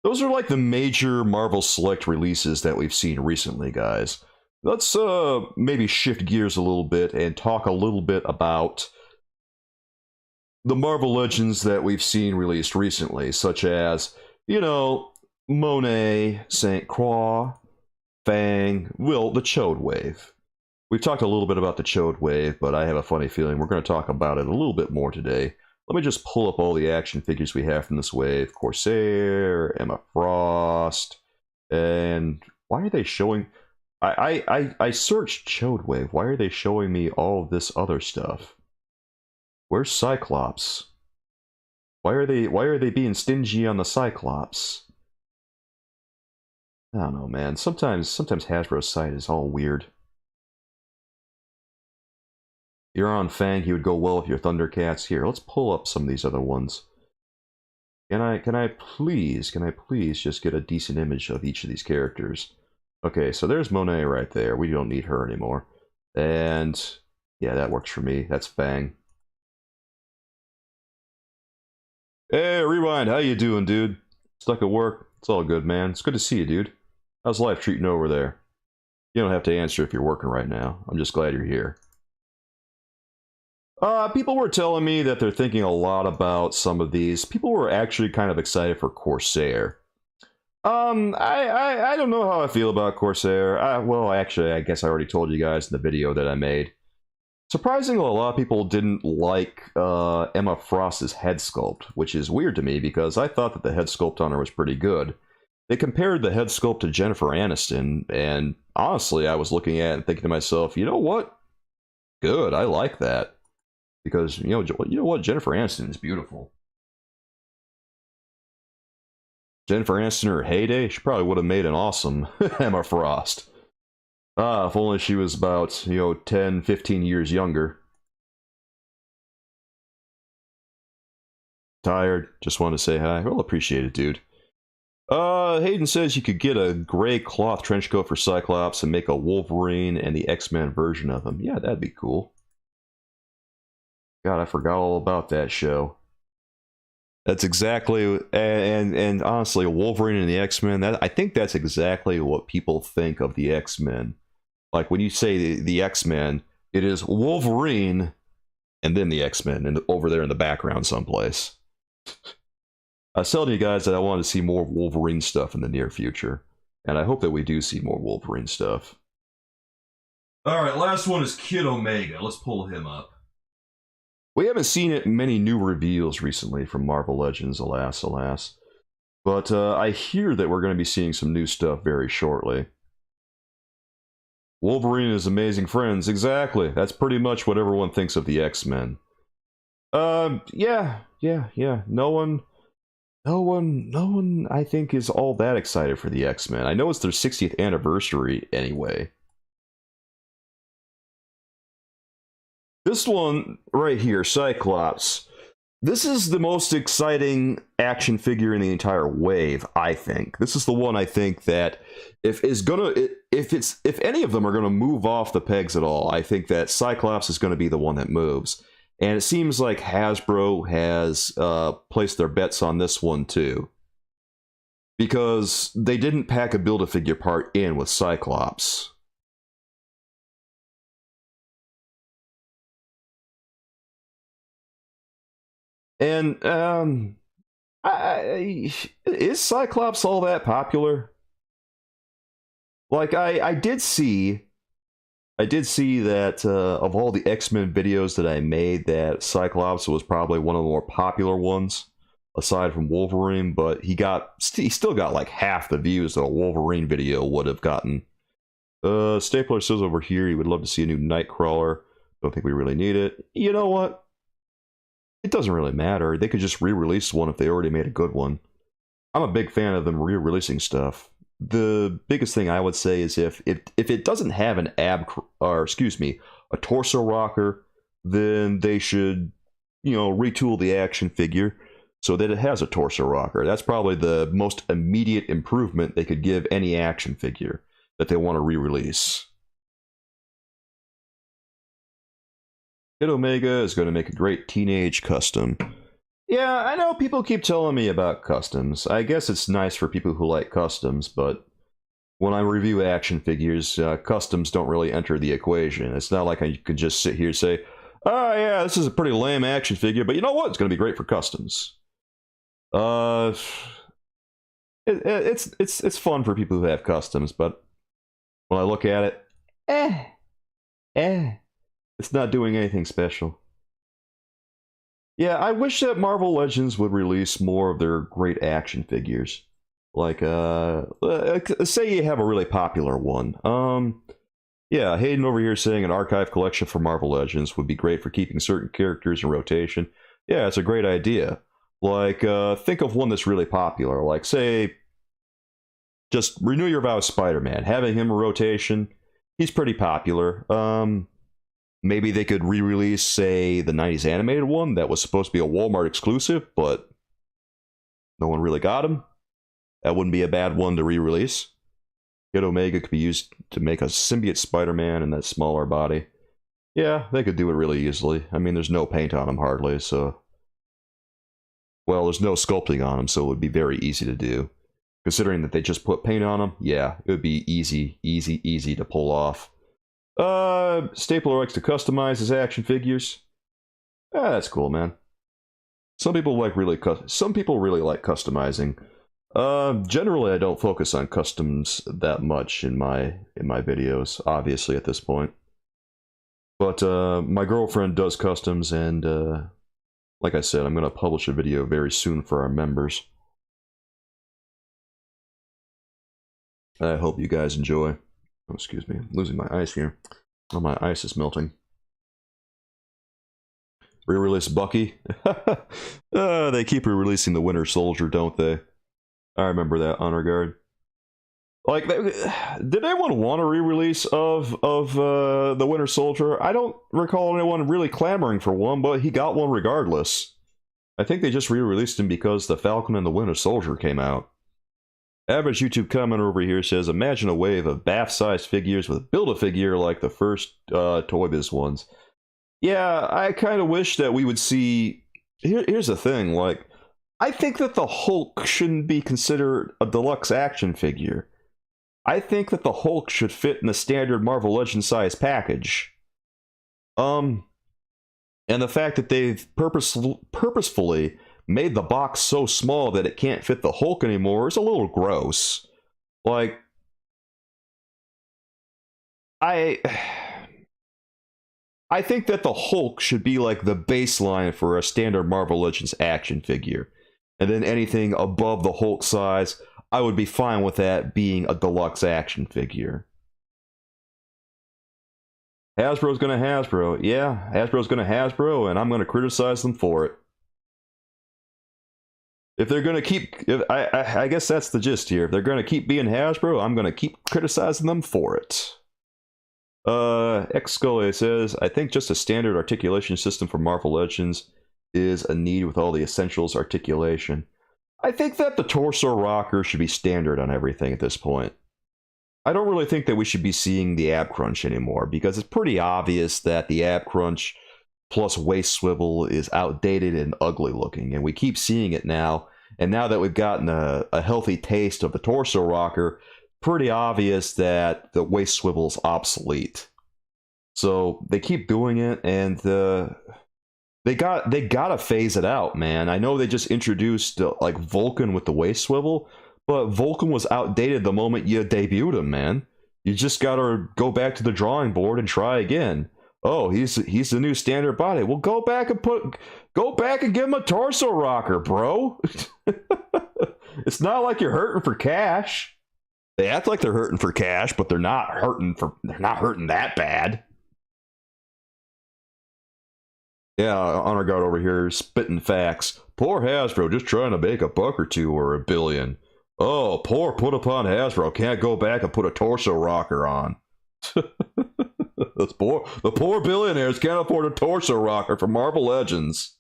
Those are like the major Marvel Select releases that we've seen recently, guys. Let's maybe shift gears a little bit and talk a little bit about the Marvel Legends that we've seen released recently, such as, Monet St. Croix, Fang, the Chode wave. We've talked a little bit about the Chode wave, but I have a funny feeling we're going to talk about it a little bit more today. Let me just pull up all the action figures we have from this wave. Corsair, Emma Frost, and why are they showing... I searched Chode wave. Why are they showing me all this other stuff? Where's Cyclops? Why are they being stingy on the Cyclops? I don't know, man. Sometimes Hasbro's site is all weird. You're on Fang, he would go well with your Thundercats. Here, let's pull up some of these other ones. Can I please just get a decent image of each of these characters? Okay, so there's Monet right there. We don't need her anymore. And yeah, that works for me. That's Fang. Hey, Rewind, how you doing, dude? Stuck at work? It's all good, man. It's good to see you, dude. How's life treating over there? You don't have to answer if you're working right now. I'm just glad you're here. People were telling me that they're thinking a lot about some of these. People were actually kind of excited for Corsair. I don't know how I feel about Corsair. Well, actually, I guess I already told you guys in the video that I made. Surprisingly, a lot of people didn't like Emma Frost's head sculpt, which is weird to me because I thought that the head sculpt on her was pretty good. They compared the head sculpt to Jennifer Aniston, and honestly, I was looking at it and thinking to myself, you know what? Good, I like that. Because, you know what? Jennifer Aniston is beautiful. Jennifer Aniston in her heyday, she probably would have made an awesome Emma Frost. If only she was about, 10, 15 years younger. Tired, just want to say hi. Well, appreciate it, dude. Hayden says you could get a gray cloth trench coat for Cyclops and make a Wolverine and the X-Men version of him. Yeah, that'd be cool. God, I forgot all about that show. That's exactly, and honestly, Wolverine and the X-Men, I think that's exactly what people think of the X-Men. Like, when you say the X-Men, it is Wolverine and then the X-Men and over there in the background someplace. I was telling you guys that I wanted to see more Wolverine stuff in the near future, and I hope that we do see more Wolverine stuff. Alright, last one is Kid Omega. Let's pull him up. We haven't seen many new reveals recently from Marvel Legends, alas. But I hear that we're going to be seeing some new stuff very shortly. Wolverine and his amazing friends, exactly. That's pretty much what everyone thinks of the X-Men. Yeah. No one, I think, is all that excited for the X-Men. I know it's their 60th anniversary anyway. This one right here, Cyclops. This is the most exciting action figure in the entire wave, I think. This is the one I think that if any of them are gonna move off the pegs at all, I think that Cyclops is gonna be the one that moves. And it seems like Hasbro has placed their bets on this one too. Because they didn't pack a Build-A-Figure part in with Cyclops. And, is Cyclops all that popular? Like, I did see that, of all the X-Men videos that I made, that Cyclops was probably one of the more popular ones, aside from Wolverine, but he still got like half the views that a Wolverine video would have gotten. Stapler says over here he would love to see a new Nightcrawler. Don't think we really need it. You know what? It doesn't really matter. They could just re-release one if they already made a good one. I'm a big fan of them re-releasing stuff. The biggest thing I would say is if it doesn't have an a torso rocker, then they should, retool the action figure so that it has a torso rocker. That's probably the most immediate improvement they could give any action figure that they want to re-release. Kid Omega is going to make a great teenage custom. Yeah, I know people keep telling me about customs. I guess it's nice for people who like customs, but when I review action figures, customs don't really enter the equation. It's not like I could just sit here and say, oh yeah, this is a pretty lame action figure, but you know what? It's going to be great for customs. It's fun for people who have customs, but when I look at it, it's not doing anything special. Yeah, I wish that Marvel Legends would release more of their great action figures. Like, say you have a really popular one. Yeah, Hayden over here saying an archive collection for Marvel Legends would be great for keeping certain characters in rotation. Yeah, it's a great idea. Like, think of one that's really popular. Like, say, just Renew Your Vows Spider-Man. Having him in rotation, he's pretty popular. Maybe they could re-release, say, the 90s animated one that was supposed to be a Walmart exclusive, but no one really got him. That wouldn't be a bad one to re-release. Kid Omega could be used to make a symbiote Spider-Man in that smaller body. Yeah, they could do it really easily. I mean, there's no paint on him hardly, so... Well, there's no sculpting on him, so it would be very easy to do. Considering that they just put paint on him, yeah, it would be easy to pull off. Stapler likes to customize his action figures. That's cool, man. Some people really like customizing Generally I don't focus on customs that much in my videos, obviously at this point. But my girlfriend does customs, and like I said, I'm going to publish a video very soon for our members. I hope you guys enjoy. Oh, excuse me, I'm losing my ice here. Oh, my ice is melting. Re-release Bucky. They keep re-releasing the Winter Soldier, don't they? I remember that, Honor Guard. Like, did anyone want a re-release of the Winter Soldier? I don't recall anyone really clamoring for one, but he got one regardless. I think they just re-released him because the Falcon and the Winter Soldier came out. Average YouTube commenter over here says, imagine a wave of BAF-sized figures with Build-A-Figure like the first Toy Biz ones. Yeah, I kind of wish that we would see... Here's the thing, like, I think that the Hulk shouldn't be considered a deluxe action figure. I think that the Hulk should fit in the standard Marvel Legends size package. And the fact that they've purposefully made the box so small that it can't fit the Hulk anymore is a little gross. Like, I think that the Hulk should be like the baseline for a standard Marvel Legends action figure. And then anything above the Hulk size, I would be fine with that being a deluxe action figure. Hasbro's gonna Hasbro. Yeah, Hasbro's gonna Hasbro, and I'm gonna criticize them for it. If they're gonna keep... I guess that's the gist here. If they're gonna keep being Hasbro, I'm gonna keep criticizing them for it. Xscully says, I think just a standard articulation system for Marvel Legends is a need with all the essentials articulation. I think that the torso rocker should be standard on everything at this point. I don't really think that we should be seeing the ab crunch anymore, because it's pretty obvious that the ab crunch plus waist swivel is outdated and ugly looking, and we keep seeing it now. And now that we've gotten a healthy taste of the torso rocker, pretty obvious that the waist swivel is obsolete. So they keep doing it, and they gotta phase it out, man. I know they just introduced like Vulcan with the waist swivel, but Vulcan was outdated the moment you debuted him, man. You just gotta go back to the drawing board and try again. Oh, he's the new standard body. Well, go back and give him a torso rocker, bro. It's not like you're hurting for cash. They act like they're hurting for cash, but they're not hurting that bad. Yeah, Honor Guard over here spitting facts. Poor Hasbro, just trying to make a buck or two or $1 billion. Oh, poor put upon Hasbro, can't go back and put a torso rocker on. The poor billionaires can't afford a torso rocker for Marvel Legends.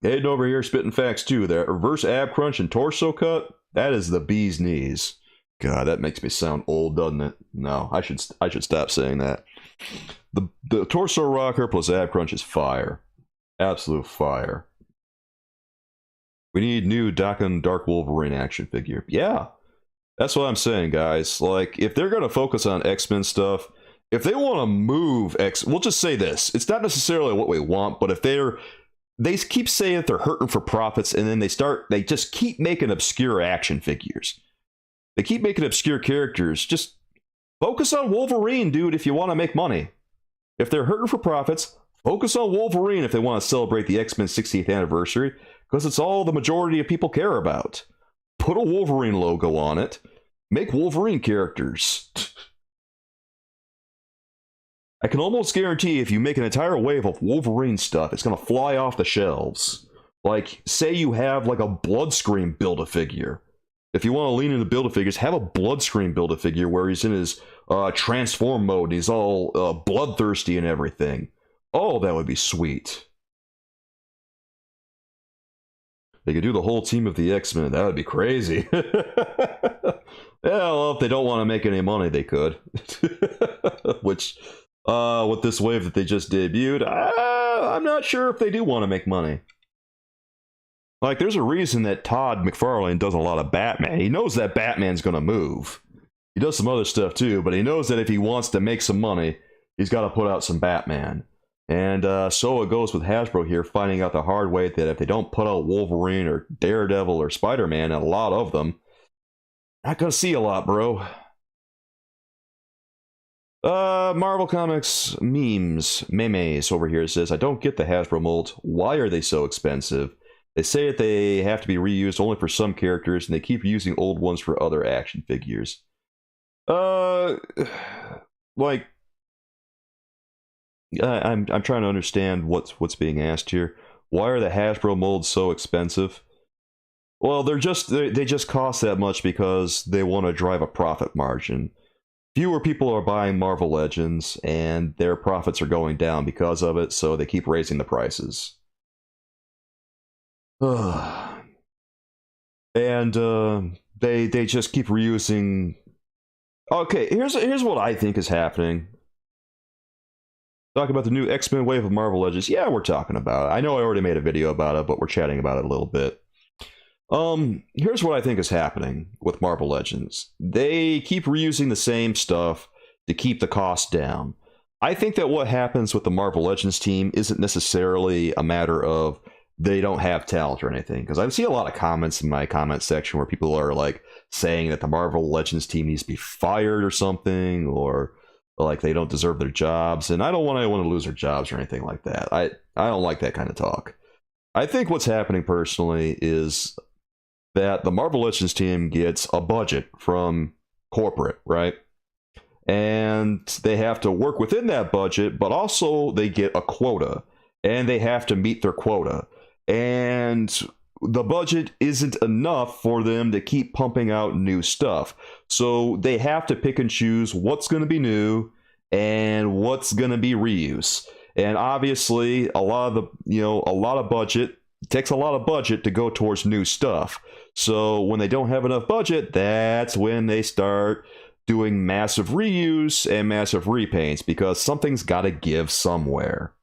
Hayden over here spitting facts too. That reverse ab crunch and torso cut, that is the bee's knees. God, that makes me sound old, doesn't it? No, I should stop saying that. The torso rocker plus ab crunch is fire. Absolute fire. We need new Dark Wolverine action figure. Yeah, that's what I'm saying, guys. Like, if they're going to focus on X-Men stuff, if they want to move we'll just say this. It's not necessarily what we want, but if they keep saying that they're hurting for profits, and then they just keep making obscure action figures. They keep making obscure characters. Just focus on Wolverine, dude, if you want to make money. If they're hurting for profits, focus on Wolverine if they want to celebrate the X-Men 60th anniversary, because it's all the majority of people care about. Put a Wolverine logo on it. Make Wolverine characters. I can almost guarantee if you make an entire wave of Wolverine stuff, it's going to fly off the shelves. Like, say you have like a Bloodscream Build-A-Figure. If you want to lean into Build-A-Figures, have a Bloodscream Build-A-Figure where he's in his transform mode and he's all bloodthirsty and everything. Oh, that would be sweet. They could do the whole team of the X-Men. That would be crazy. Yeah, well, if they don't want to make any money, they could. Which, with this wave that they just debuted, I'm not sure if they do want to make money. Like, there's a reason that Todd McFarlane does a lot of Batman. He knows that Batman's going to move. He does some other stuff too, but he knows that if he wants to make some money, he's got to put out some Batman. And so it goes with Hasbro here, finding out the hard way that if they don't put out Wolverine or Daredevil or Spider-Man, and a lot of them, not gonna see a lot, bro. Marvel Comics memes over here says, I don't get the Hasbro molds. Why are they so expensive? They say that they have to be reused only for some characters, and they keep using old ones for other action figures. Like, I'm trying to understand what's being asked here. Why are the Hasbro molds so expensive? Well, they just cost that much because they want to drive a profit margin. Fewer people are buying Marvel Legends, and their profits are going down because of it, so they keep raising the prices. And they just keep reusing. Okay, here's what I think is happening. Talk about the new X-Men wave of Marvel Legends. Yeah, we're talking about it. I know I already made a video about it, but we're chatting about it a little bit. Here's what I think is happening with Marvel Legends. They keep reusing the same stuff to keep the cost down. I think that what happens with the Marvel Legends team isn't necessarily a matter of they don't have talent or anything, because I see a lot of comments in my comment section where people are like saying that the Marvel Legends team needs to be fired or something, or like they don't deserve their jobs, and I don't want anyone to lose their jobs or anything like that. I don't like that kind of talk. I think what's happening personally is that the Marvel Legends team gets a budget from corporate, right? And they have to work within that budget, but also they get a quota, and they have to meet their quota. And the budget isn't enough for them to keep pumping out new stuff. So they have to pick and choose what's going to be new and what's going to be reuse. And obviously, a lot of budget, it takes a lot of budget to go towards new stuff. So when they don't have enough budget, that's when they start doing massive reuse and massive repaints, because something's got to give somewhere.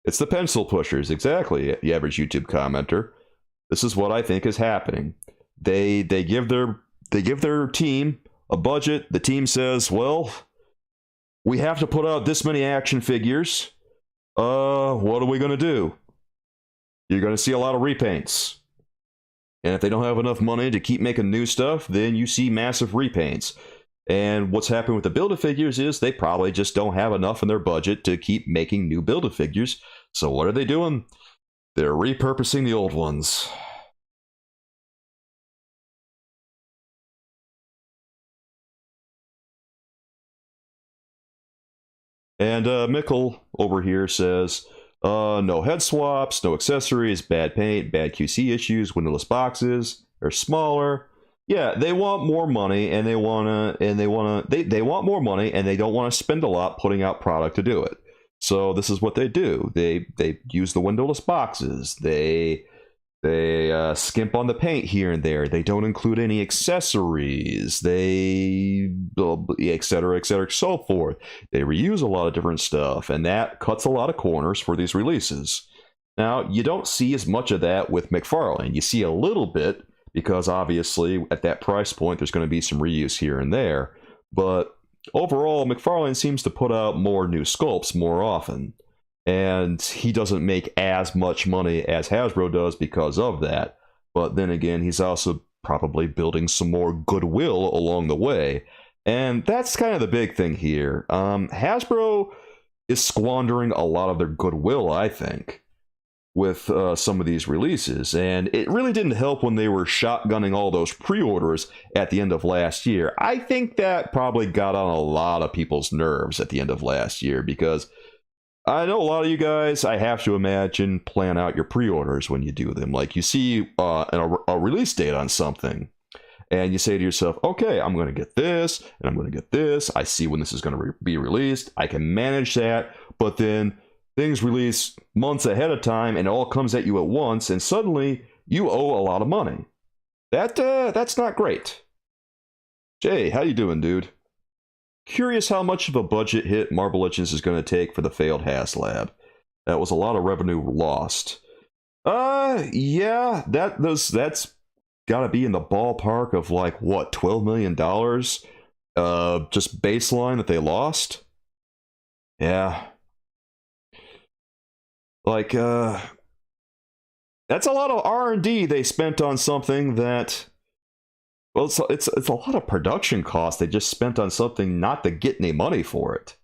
It's the pencil pushers, exactly, the average YouTube commenter. This is what I think is happening. They give their team a budget. The team says, well, we have to put out this many action figures. What are we going to do? You're going to see a lot of repaints. And if they don't have enough money to keep making new stuff, then you see massive repaints. And what's happening with the Build-A-Figures is they probably just don't have enough in their budget to keep making new Build-A-Figures. So what are they doing? They're repurposing the old ones. And Mickle over here says, no head swaps, no accessories, bad paint, bad QC issues, windowless boxes, they're smaller. Yeah, they want more money, and they want more money, and they don't want to spend a lot putting out product to do it. So this is what they do. They use the windowless boxes. They skimp on the paint here and there. They don't include any accessories. They et cetera, so forth. They reuse a lot of different stuff, and that cuts a lot of corners for these releases. Now, you don't see as much of that with McFarlane. You see a little bit, because obviously at that price point there's going to be some reuse here and there. But overall, McFarlane seems to put out more new sculpts more often. And he doesn't make as much money as Hasbro does because of that. But then again, he's also probably building some more goodwill along the way. And that's kind of the big thing here. Hasbro is squandering a lot of their goodwill, I think, with some of these releases. And it really didn't help when they were shotgunning all those pre-orders at the end of last year. I think that probably got on a lot of people's nerves at the end of last year, because I know a lot of you guys, I have to imagine, plan out your pre-orders when you do them. Like, you see a release date on something, and you say to yourself, okay, I'm going to get this, and I'm going to get this. I see when this is going to be released. I can manage that, but then things release months ahead of time, and it all comes at you at once, and suddenly you owe a lot of money. That's not great. Jay, how you doing, dude? Curious how much of a budget hit Marvel Legends is going to take for the failed HasLab. That was a lot of revenue lost. Yeah, that's got to be in the ballpark of like, what, $12 million? Just baseline that they lost? Yeah. Like, that's a lot of R&D they spent on something that, well, it's a lot of production costs they just spent on something not to get any money for it.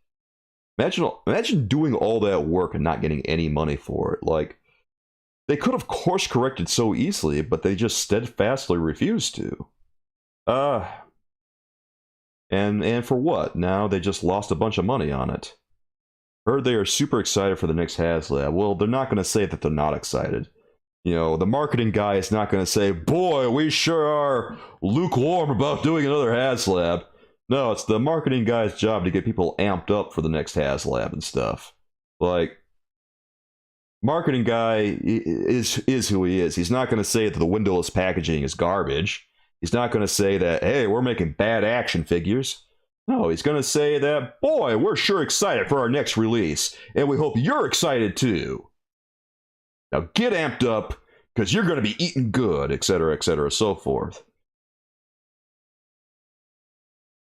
Imagine doing all that work and not getting any money for it. Like, they could have course corrected so easily, but they just steadfastly refused to. And for what? Now they just lost a bunch of money on it. Heard they are super excited for the next HasLab. Well, they're not going to say that they're not excited. You know, the marketing guy is not going to say, boy, we sure are lukewarm about doing another HasLab. No, it's the marketing guy's job to get people amped up for the next HasLab and stuff. Like, marketing guy is who he is. He's not going to say that the windowless packaging is garbage. He's not going to say that, hey, we're making bad action figures. No, he's going to say that, boy, we're sure excited for our next release, and we hope you're excited too. Now get amped up, because you're going to be eating good, etc., so forth.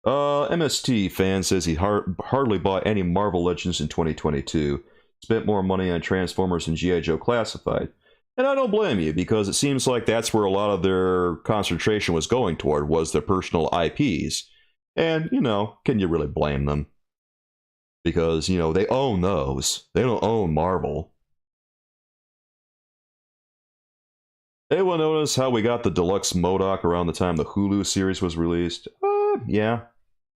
MST fan says he hardly bought any Marvel Legends in 2022. Spent more money on Transformers and G.I. Joe Classified. And I don't blame you, because it seems like that's where a lot of their concentration was going toward, was their personal IPs. And, you know, can you really blame them? Because, you know, they own those. They don't own Marvel. Anyone notice how we got the deluxe MODOK around the time the Hulu series was released? Yeah.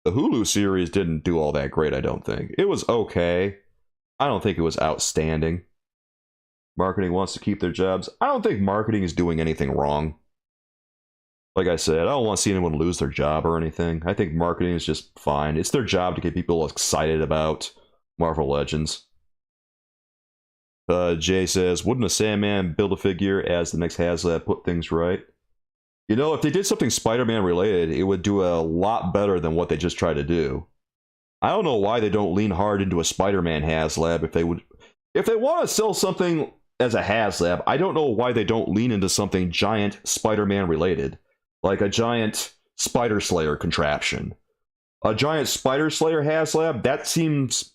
The Hulu series didn't do all that great, I don't think. It was okay. I don't think it was outstanding. Marketing wants to keep their jobs. I don't think marketing is doing anything wrong. Like I said, I don't want to see anyone lose their job or anything. I think marketing is just fine. It's their job to get people excited about Marvel Legends. Jay says, wouldn't a Sandman Build-A-Figure as the next HasLab put things right? You know, if they did something Spider-Man related, it would do a lot better than what they just tried to do. I don't know why they don't lean hard into a Spider-Man HasLab if they would. If they want to sell something as a HasLab, I don't know why they don't lean into something giant Spider-Man related. Like a giant Spider Slayer contraption. A giant Spider Slayer HasLab, that seems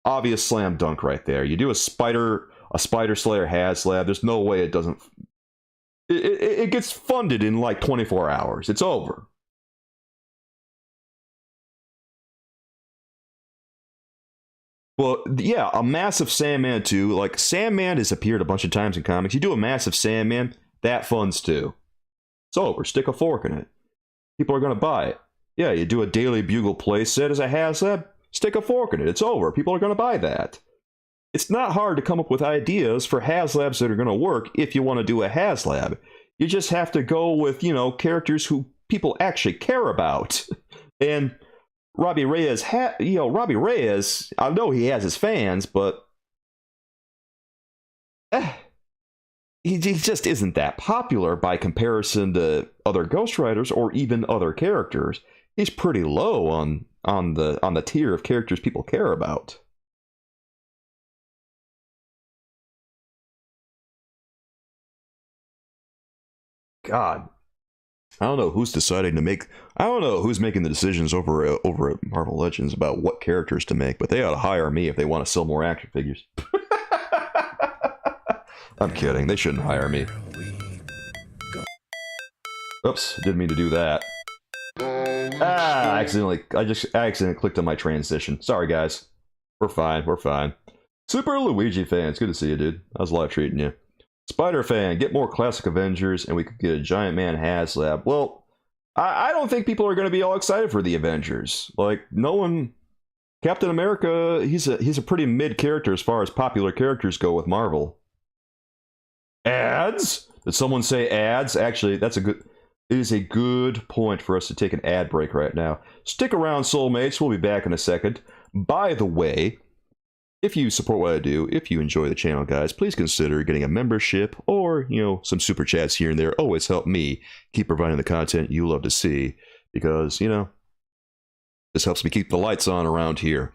obvious slam dunk right there. You do a Spider Slayer HasLab, there's no way it doesn't. It gets funded in like 24 hours. It's over. Well, yeah, a massive Sandman too. Like, Sandman has appeared a bunch of times in comics. You do a massive Sandman, that funds too. It's over. Stick a fork in it. People are going to buy it. Yeah, you do a Daily Bugle playset as a HasLab, stick a fork in it. It's over. People are going to buy that. It's not hard to come up with ideas for HasLabs that are going to work if you want to do a HasLab. You just have to go with, you know, characters who people actually care about. And Robbie Reyes, Robbie Reyes, I know he has his fans, but he just isn't that popular by comparison to other Ghost Riders or even other characters. He's pretty low on the tier of characters people care about. God, I don't know who's deciding to make. I don't know who's making the decisions over at Marvel Legends about what characters to make, but they ought to hire me if they want to sell more action figures. I'm kidding. They shouldn't hire me. Oops, didn't mean to do that. I accidentally clicked on my transition. Sorry, guys. We're fine. We're fine. Super Luigi fans, good to see you, dude. I was live treating you. Spider fan, get more classic Avengers, and we could get a Giant Man HasLab. Well, I don't think people are going to be all excited for the Avengers. Like, no one. Captain America, he's a pretty mid character as far as popular characters go with Marvel. Ads? Did someone say ads? Actually, it is a good point for us to take an ad break right now. Stick around, soulmates. We'll be back in a second. By the way, if you support what I do, if you enjoy the channel, guys, please consider getting a membership or, you know, some super chats here and there. Always help me keep providing the content you love to see because, you know, this helps me keep the lights on around here.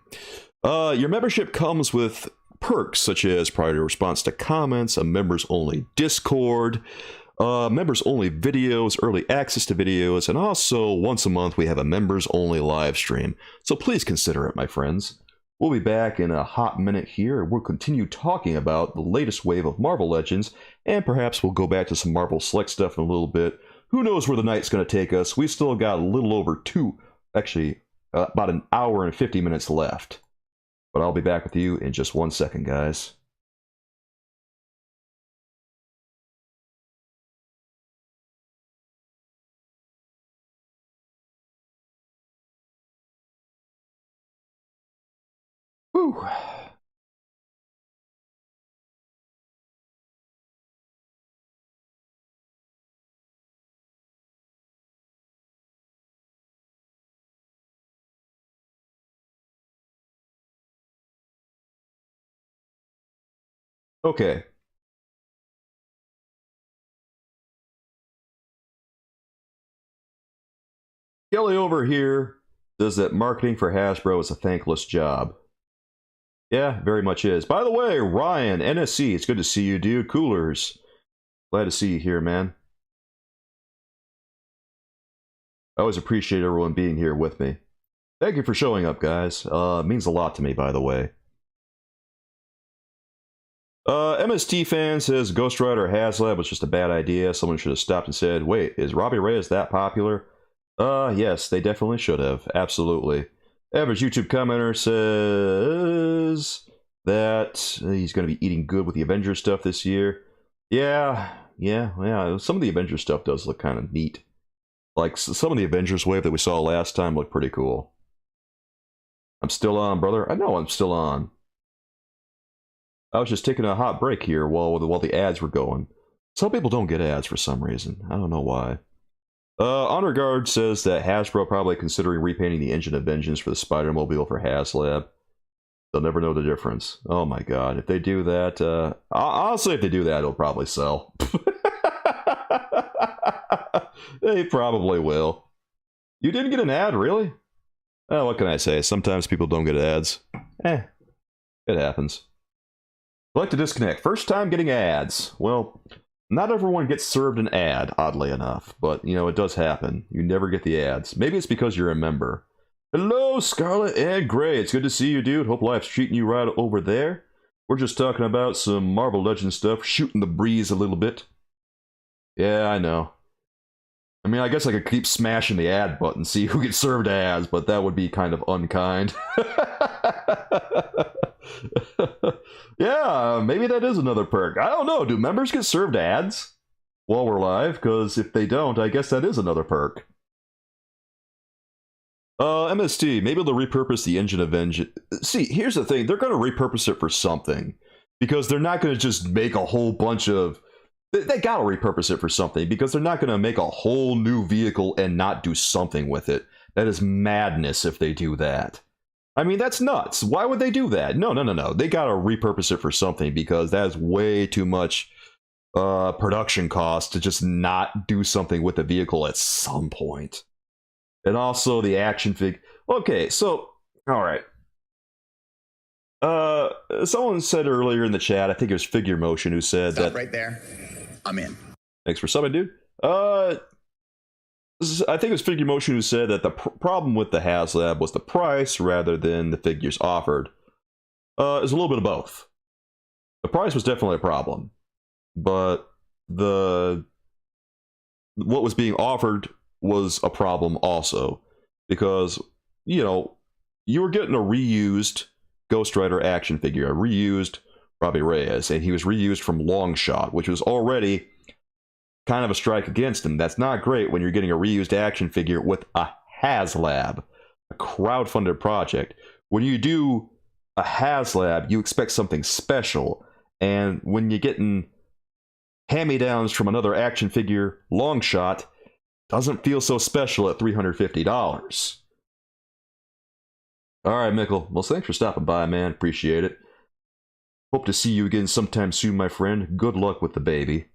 Your membership comes with perks such as priority response to comments, a members-only Discord, members-only videos, early access to videos, and also once a month we have a members-only live stream. So please consider it, my friends. We'll be back in a hot minute here. We'll continue talking about the latest wave of Marvel Legends, and perhaps we'll go back to some Marvel Select stuff in a little bit. Who knows where the night's going to take us? We still got a little over about an hour and 50 minutes left. But I'll be back with you in just 1 second, guys. Whew. Okay. Kelly over here says that marketing for Hasbro is a thankless job. Yeah, very much is. By the way, Ryan, NSC, it's good to see you, dude. Coolers. Glad to see you here, man. I always appreciate everyone being here with me. Thank you for showing up, guys. It means a lot to me, by the way. MST fan says Ghost Rider HasLab was just a bad idea. Someone should have stopped and said, wait, is Robbie Reyes that popular? Yes, they definitely should have. Absolutely. Average YouTube commenter says that he's going to be eating good with the Avengers stuff this year. Yeah. Some of the Avengers stuff does look kind of neat. Like, some of the Avengers wave that we saw last time looked pretty cool. I'm still on, brother. I know I'm still on. I was just taking a hot break here while the ads were going. Some people don't get ads for some reason. I don't know why. Honor Guard says that Hasbro probably considering repainting the engine of Vengeance for the Spider-Mobile for HasLab. They'll never know the difference. Oh my god, if they do that, honestly, if they do that, it'll probably sell. They probably will. You didn't get an ad, really? Oh, what can I say? Sometimes people don't get ads. It happens. I'd like to disconnect. First time getting ads. Well, not everyone gets served an ad, oddly enough. But, you know, it does happen. You never get the ads. Maybe it's because you're a member. Hello, Scarlet and Gray. It's good to see you, dude. Hope life's treating you right over there. We're just talking about some Marvel Legends stuff. Shooting the breeze a little bit. Yeah, I know. I mean, I guess I could keep smashing the ad button, see who gets served ads, but that would be kind of unkind. Yeah, maybe that is another perk. I don't know. Do members get served ads while we're live? Because if they don't, I guess that is another perk. MST, maybe they'll repurpose the engine of Vengeance. See, here's the thing. They're going to repurpose it for something. Because they're not going to just make a whole bunch of... They got to repurpose it for something. Because they're not going to make a whole new vehicle and not do something with it. That is madness if they do that. I mean, that's nuts. Why would they do that? No. They got to repurpose it for something because that is way too much production cost to just not do something with the vehicle at some point. And also the action figure. Okay, so, all right. Someone said earlier in the chat, I think it was Figure Motion, who said Stop that... right there. I'm in. Thanks for subbing, dude. I think it was Figure Motion who said that the problem with the HasLab was the price rather than the figures offered. It's a little bit of both. The price was definitely a problem, but what was being offered was a problem also, because, you know, you were getting a reused Ghost Rider action figure, a reused Robbie Reyes, and he was reused from Longshot, which was already kind of a strike against him. That's not great when you're getting a reused action figure with a HasLab, a crowdfunded project. When you do a HasLab, you expect something special, and when you're getting hand-me-downs from another action figure, Longshot, doesn't feel so special at $350. Alright, Mickle. Well, thanks for stopping by, man. Appreciate it. Hope to see you again sometime soon, my friend. Good luck with the baby.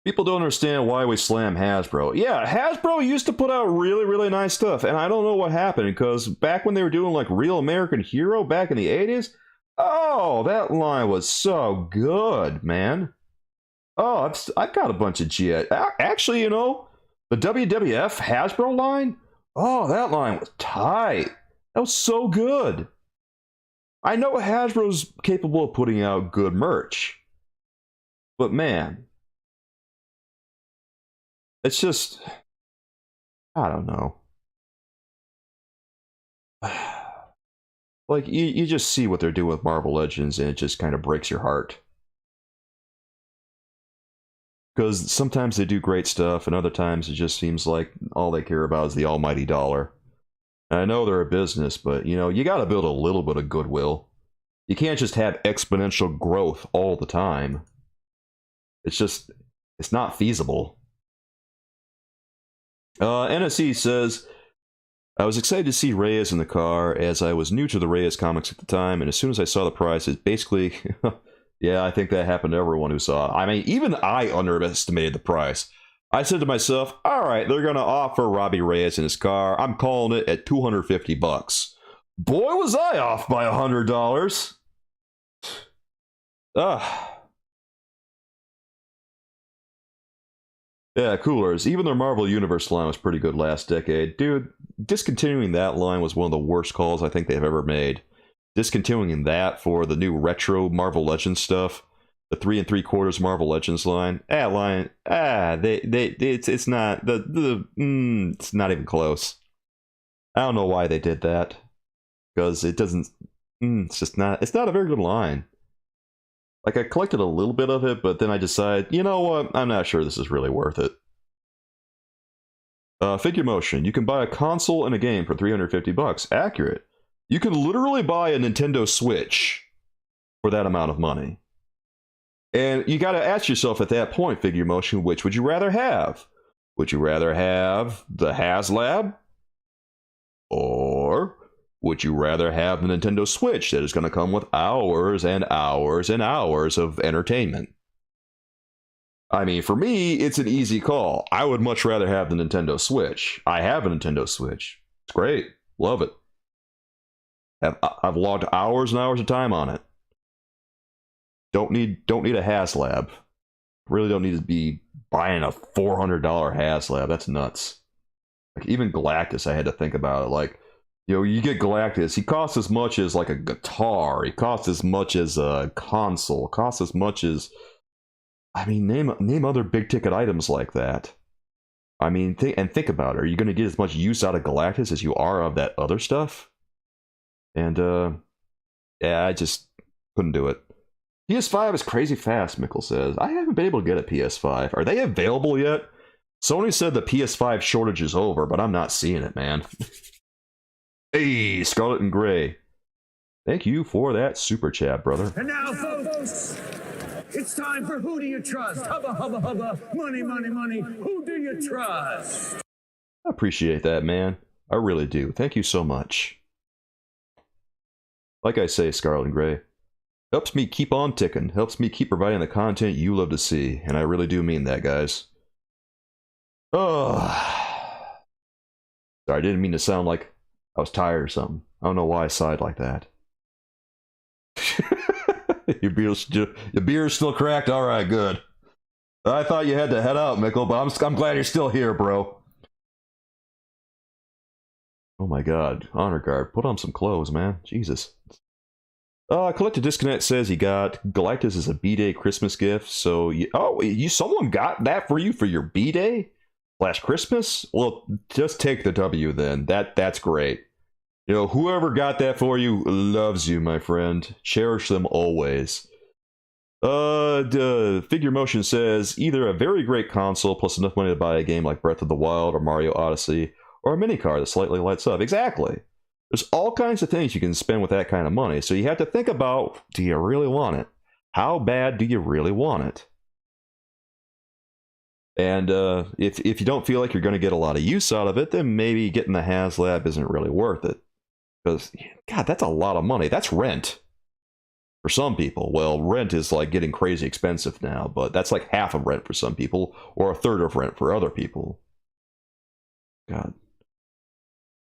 People don't understand why we slam Hasbro. Yeah, Hasbro used to put out really, really nice stuff, and I don't know what happened, because back when they were doing, like, Real American Hero back in the 80s, oh, that line was so good, man. Oh, I've got a bunch of GI. Actually, you know, the WWF Hasbro line Oh, that line was tight. That was so good. I know Hasbro's capable of putting out good merch. But man, it's just, I don't know. Like, you just see what they're doing with Marvel Legends, and it just kind of breaks your heart. Because sometimes they do great stuff, and other times it just seems like all they care about is the almighty dollar. And I know they're a business, but, you know, you gotta build a little bit of goodwill. You can't just have exponential growth all the time. It's just, it's not feasible. NSE says, I was excited to see Reyes in the car, as I was new to the Reyes comics at the time, and as soon as I saw the price, it basically... yeah, I think that happened to everyone who saw it. I mean, even I underestimated the price. I said to myself, alright, they're going to offer Robbie Reyes in his car. I'm calling it at $250. Boy, was I off by $100. Yeah, Coolers. Even their Marvel Universe line was pretty good last decade. Dude, discontinuing that line was one of the worst calls I think they've ever made. Discontinuing that for the new retro Marvel Legends stuff, the 3 3/4 Marvel Legends line, it's not it's not even close. I don't know why they did that, because it doesn't. It's not a very good line. Like, I collected a little bit of it, but then I decided, you know what, I'm not sure this is really worth it. Figure Motion. You can buy a console and a game for $350. Accurate. You can literally buy a Nintendo Switch for that amount of money. And you got to ask yourself at that point, Figure Motion, which would you rather have? Would you rather have the HasLab? Or would you rather have the Nintendo Switch that is going to come with hours and hours and hours of entertainment? I mean, for me, it's an easy call. I would much rather have the Nintendo Switch. I have a Nintendo Switch. It's great. Love it. I've logged hours and hours of time on it. Don't need a HasLab. Really don't need to be buying a $400 HasLab. That's nuts. Like, even Galactus, I had to think about it. Like, you know, you get Galactus, he costs as much as like a guitar. He costs as much as a console. Costs as much as, I mean, name other big ticket items like that. I mean, think about it. Are you going to get as much use out of Galactus as you are of that other stuff? And yeah, I just couldn't do it. PS5 is crazy fast, Mickle says. I haven't been able to get a PS5. Are they available yet? Sony said the PS5 shortage is over, but I'm not seeing it, man. Hey, Scarlet and Gray. Thank you for that super chat, brother. And now, folks, it's time for Who Do You Trust? Hubba, hubba, hubba. Money, money, money. Who do you trust? I appreciate that, man. I really do. Thank you so much. Like I say, Scarlet and Gray, helps me keep on ticking. Helps me keep providing the content you love to see. And I really do mean that, guys. Oh. Sorry, I didn't mean to sound like I was tired or something. I don't know why I sighed like that. Your beer's still cracked? Alright, good. I thought you had to head out, Mickle, but I'm glad you're still here, bro. Oh my god. Honor Guard, put on some clothes, man. Jesus. Collector Disconnect says he got Galactus as a B-Day Christmas gift, so someone got that for you for your B-Day? / Christmas? Well, just take the W then. That's great. You know, whoever got that for you loves you, my friend. Cherish them always. Figure Motion says either a very great console plus enough money to buy a game like Breath of the Wild or Mario Odyssey, or a mini car that slightly lights up. Exactly. There's all kinds of things you can spend with that kind of money. So you have to think about, do you really want it? How bad do you really want it? And if you don't feel like you're going to get a lot of use out of it, then maybe getting the HasLab isn't really worth it. Because, God, that's a lot of money. That's rent. For some people. Well, rent is like getting crazy expensive now, but that's like half of rent for some people, or a third of rent for other people. God.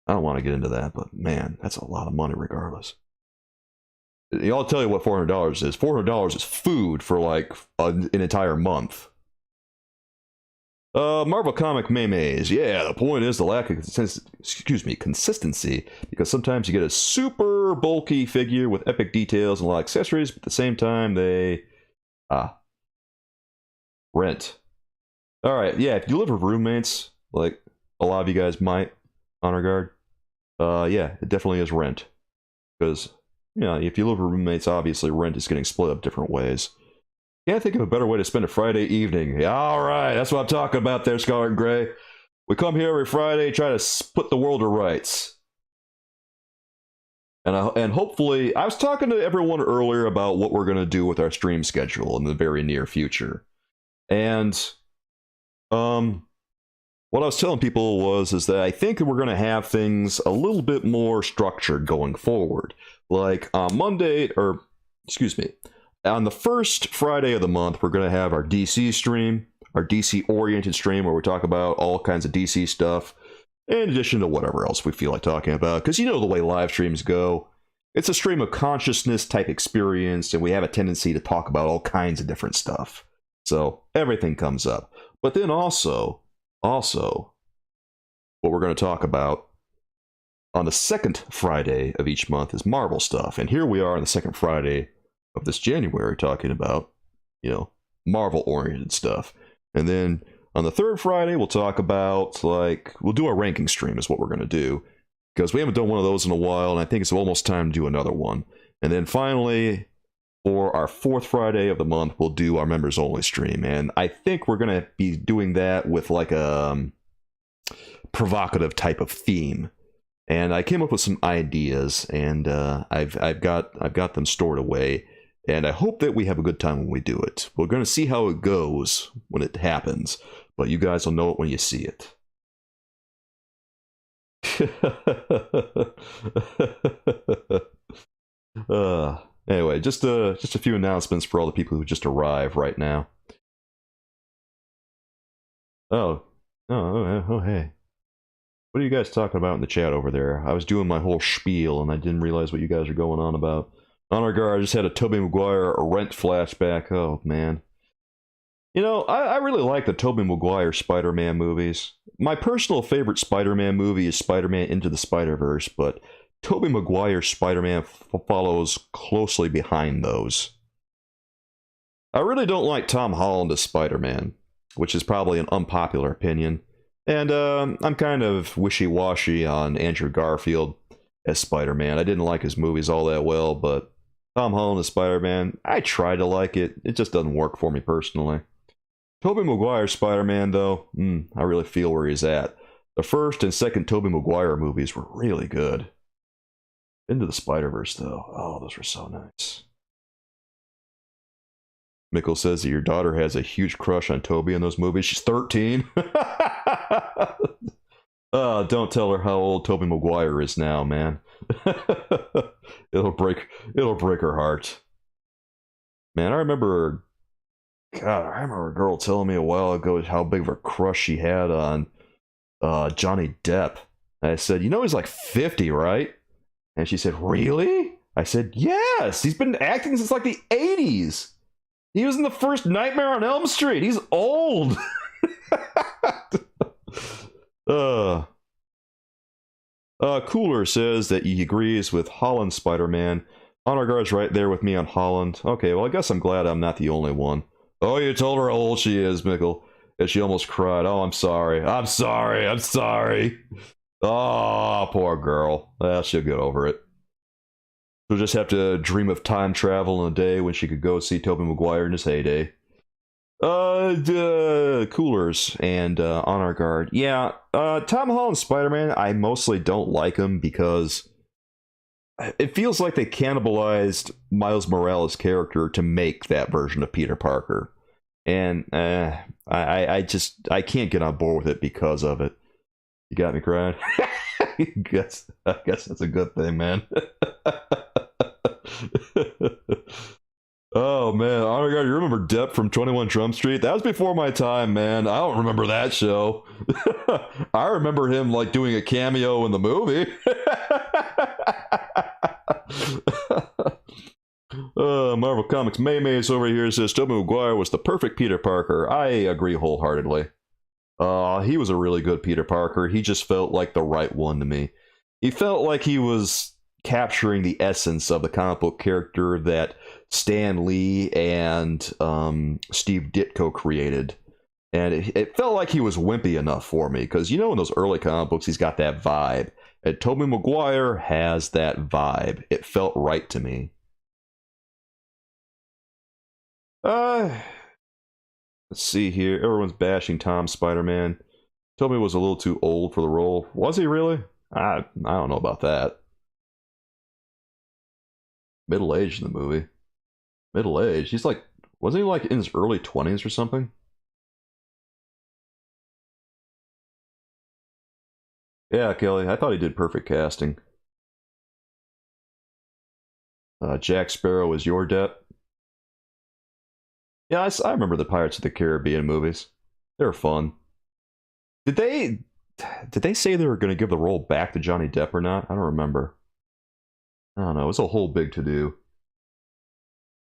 I don't want to get into that, but man, that's a lot of money regardless. I'll tell you what $400 is. $400 is food for like an entire month. Marvel comic memes. Yeah, the point is the lack of consistency, because sometimes you get a super bulky figure with epic details and a lot of accessories, but at the same time they rent. All right, yeah, if you live with roommates, like a lot of you guys might, honor guard, yeah, it definitely is rent, because if you live with roommates, obviously rent is getting split up different ways. Can't think of a better way to spend a Friday evening. Yeah, all right, that's what I'm talking about there, Scarlet and Gray. We come here every Friday, try to put the world to rights. And hopefully, I was talking to everyone earlier about what we're going to do with our stream schedule in the very near future. And what I was telling people is that I think that we're going to have things a little bit more structured going forward. Like Monday, or excuse me, on the first Friday of the month, we're going to have our DC stream, our DC-oriented stream, where we talk about all kinds of DC stuff, in addition to whatever else we feel like talking about. Because you know the way live streams go. It's a stream of consciousness type experience, and we have a tendency to talk about all kinds of different stuff. So everything comes up. But then also, what we're going to talk about on the second Friday of each month is Marvel stuff. And here we are on the second Friday of this January talking about, Marvel-oriented stuff. And then on the third Friday, we'll talk about, we'll do our ranking stream is what we're going to do. Because we haven't done one of those in a while, and I think it's almost time to do another one. And then finally, for our fourth Friday of the month, we'll do our members-only stream. And I think we're going to be doing that with, a provocative type of theme. And I came up with some ideas, and I've got them stored away. And I hope that we have a good time when we do it. We're going to see how it goes when it happens, but you guys will know it when you see it. Anyway, just a few announcements for all the people who just arrived right now. Oh, hey. What are you guys talking about in the chat over there? I was doing my whole spiel and I didn't realize what you guys are going on about. Honor guard, I just had a Tobey Maguire rent flashback. Oh, man. I really like the Tobey Maguire Spider-Man movies. My personal favorite Spider-Man movie is Spider-Man Into the Spider-Verse, but Tobey Maguire Spider-Man follows closely behind those. I really don't like Tom Holland as Spider-Man, which is probably an unpopular opinion. And I'm kind of wishy-washy on Andrew Garfield as Spider-Man. I didn't like his movies all that well, but Tom Holland as Spider-Man, I try to like it. It just doesn't work for me personally. Tobey Maguire Spider-Man, though, I really feel where he's at. The first and second Tobey Maguire movies were really good. Into the Spider-Verse, though, oh, those were so nice. Mickle says that your daughter has a huge crush on Tobey in those movies. She's 13. Don't tell her how old Tobey Maguire is now, man. It'll break her heart. Man, I remember a girl telling me a while ago how big of a crush she had on Johnny Depp. And I said, he's like 50, right? And she said, really? I said, yes. He's been acting since like the 80s. He was in the first Nightmare on Elm Street. He's old. Cooler says that he agrees with Holland Spider-Man. Honor Guard's right there with me on Holland. Okay, well, I guess I'm glad I'm not the only one. Oh, you told her how old she is, Mickle. And she almost cried. Oh, I'm sorry. I'm sorry. Oh, poor girl. Well, she'll get over it. She'll just have to dream of time travel in a day when she could go see Tobey Maguire in his heyday. Coolers and Honor Guard. Yeah, Tom Holland Spider-Man, I mostly don't like him because it feels like they cannibalized Miles Morales' character to make that version of Peter Parker. And I can't get on board with it because of it. You got me crying? I guess that's a good thing, man. Oh man, Honor Guard, you remember Depp from 21 Jump Street? That was before my time, man. I don't remember that show. I remember him like doing a cameo in the movie. Marvel Comics Maymay's over here says Tobey Maguire was the perfect Peter Parker. I agree wholeheartedly. He was a really good Peter Parker. He just felt like the right one to me. He felt like he was capturing the essence of the comic book character that Stan Lee and Steve Ditko created. And it felt like he was wimpy enough for me, because in those early comic books, he's got that vibe. And Tobey Maguire has that vibe. It felt right to me. Let's see here. Everyone's bashing Tom Spider-Man. Tobey was a little too old for the role. Was he really? I don't know about that. Middle-aged in the movie. Middle-aged? He's like, wasn't he like in his early 20s or something? Yeah, Kelly, I thought he did perfect casting. Jack Sparrow is your debt. Yeah, I remember the Pirates of the Caribbean movies. They were fun. Did they say they were going to give the role back to Johnny Depp or not? I don't remember. I don't know. It was a whole big to-do.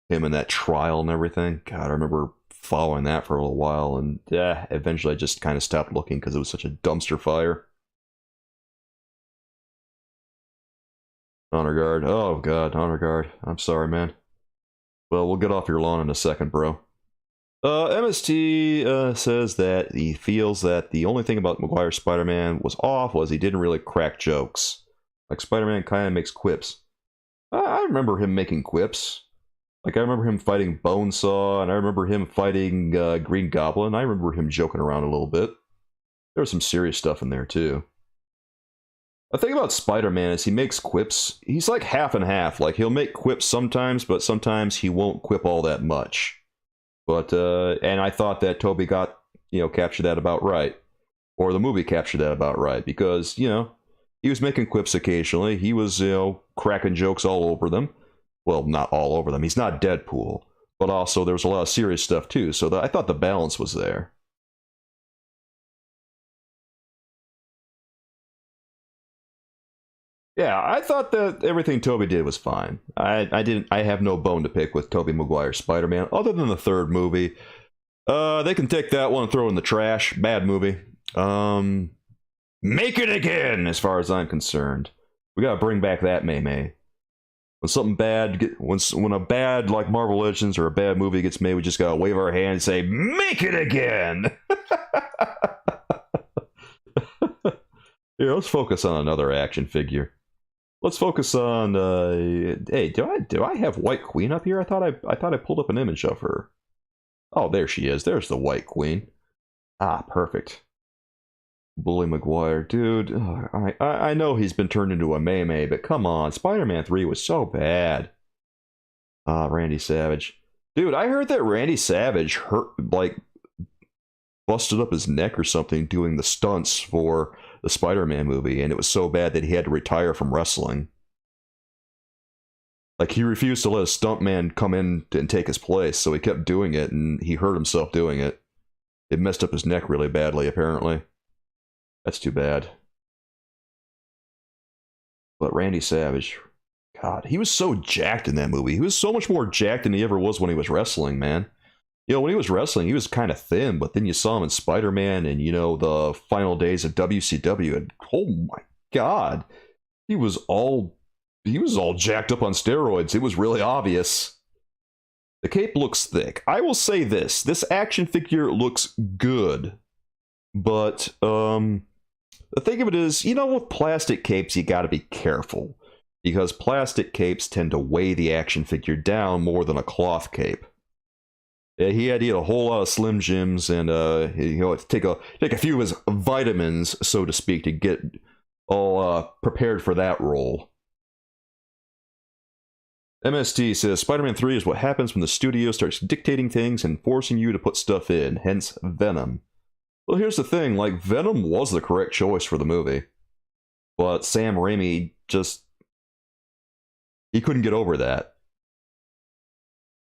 Him and that trial and everything. God, I remember following that for a little while, and eventually I just kind of stopped looking because it was such a dumpster fire. Honor Guard. Oh, God, Honor Guard. I'm sorry, man. Well, we'll get off your lawn in a second, bro. MST says that he feels that the only thing about Maguire's Spider-Man was off was he didn't really crack jokes. Like, Spider-Man kind of makes quips. I remember him making quips. Like, I remember him fighting Bonesaw, and I remember him fighting Green Goblin. I remember him joking around a little bit. There was some serious stuff in there, too. The thing about Spider-Man is he makes quips. He's like half and half. Like, he'll make quips sometimes, but sometimes he won't quip all that much. But, and I thought that Tobey got, captured that about right. Or the movie captured that about right. Because, he was making quips occasionally. He was, cracking jokes all over them. Well, not all over them. He's not Deadpool. But also, there was a lot of serious stuff, too. So I thought the balance was there. Yeah, I thought that everything Tobey did was fine. I have no bone to pick with Tobey Maguire's Spider-Man, other than the third movie. They can take that one and throw it in the trash. Bad movie. Make it again, as far as I'm concerned. We gotta bring back that May. When something bad, when a bad like Marvel Legends or a bad movie gets made, we just gotta wave our hand and say, "Make it again." Here, let's focus on another action figure. Let's focus on. Hey, do I have White Queen up here? I thought I pulled up an image of her. Oh, there she is. There's the White Queen. Ah, perfect. Bully Maguire, dude. I know he's been turned into a May, but come on, Spider-Man 3 was so bad. Randy Savage, dude. I heard that Randy Savage busted up his neck or something doing the stunts for the Spider-Man movie, and it was so bad that he had to retire from wrestling. Like, he refused to let a stuntman come in and take his place, so he kept doing it, and he hurt himself doing it. It messed up his neck really badly, apparently. That's too bad. But Randy Savage, God, he was so jacked in that movie. He was so much more jacked than he ever was when he was wrestling, man. When he was wrestling, he was kind of thin, but then you saw him in Spider-Man and, the final days of WCW, and oh my God, he was all jacked up on steroids. It was really obvious. The cape looks thick. I will say this action figure looks good, but, the thing of it is, with plastic capes, you gotta be careful, because plastic capes tend to weigh the action figure down more than a cloth cape. Yeah, he had to eat a whole lot of Slim Jims and take a few of his vitamins, so to speak, to get all prepared for that role. MST says Spider-Man 3 is what happens when the studio starts dictating things and forcing you to put stuff in, hence Venom. Well, here's the thing, like, Venom was the correct choice for the movie, but Sam Raimi he couldn't get over that.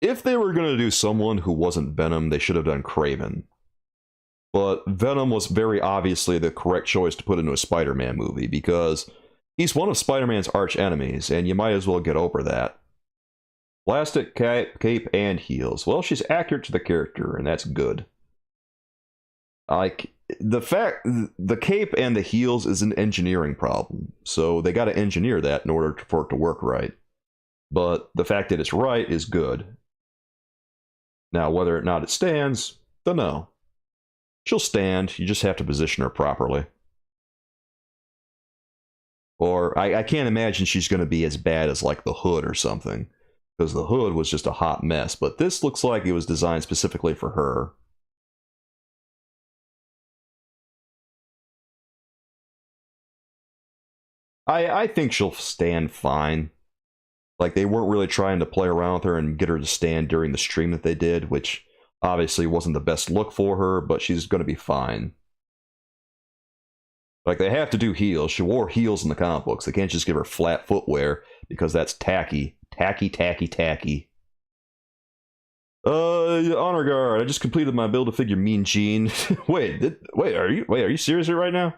If they were going to do someone who wasn't Venom, they should have done Kraven. But Venom was very obviously the correct choice to put into a Spider-Man movie, because he's one of Spider-Man's arch enemies, and you might as well get over that. Plastic cape and heels. Well, she's accurate to the character, and that's good. Like, the cape and the heels is an engineering problem, so they got to engineer that in order for it to work right. But the fact that it's right is good. Now, whether or not it stands, don't know. She'll stand, you just have to position her properly. Or, I can't imagine she's going to be as bad as, like, the hood or something. Because the hood was just a hot mess. But this looks like it was designed specifically for her. I think she'll stand fine. Like, they weren't really trying to play around with her and get her to stand during the stream that they did, which obviously wasn't the best look for her, but she's going to be fine. Like, they have to do heels. She wore heels in the comic books. They can't just give her flat footwear, because that's tacky. Tacky. Honor Guard, I just completed my Build-A-Figure Mean Gene. Wait, are you serious right now?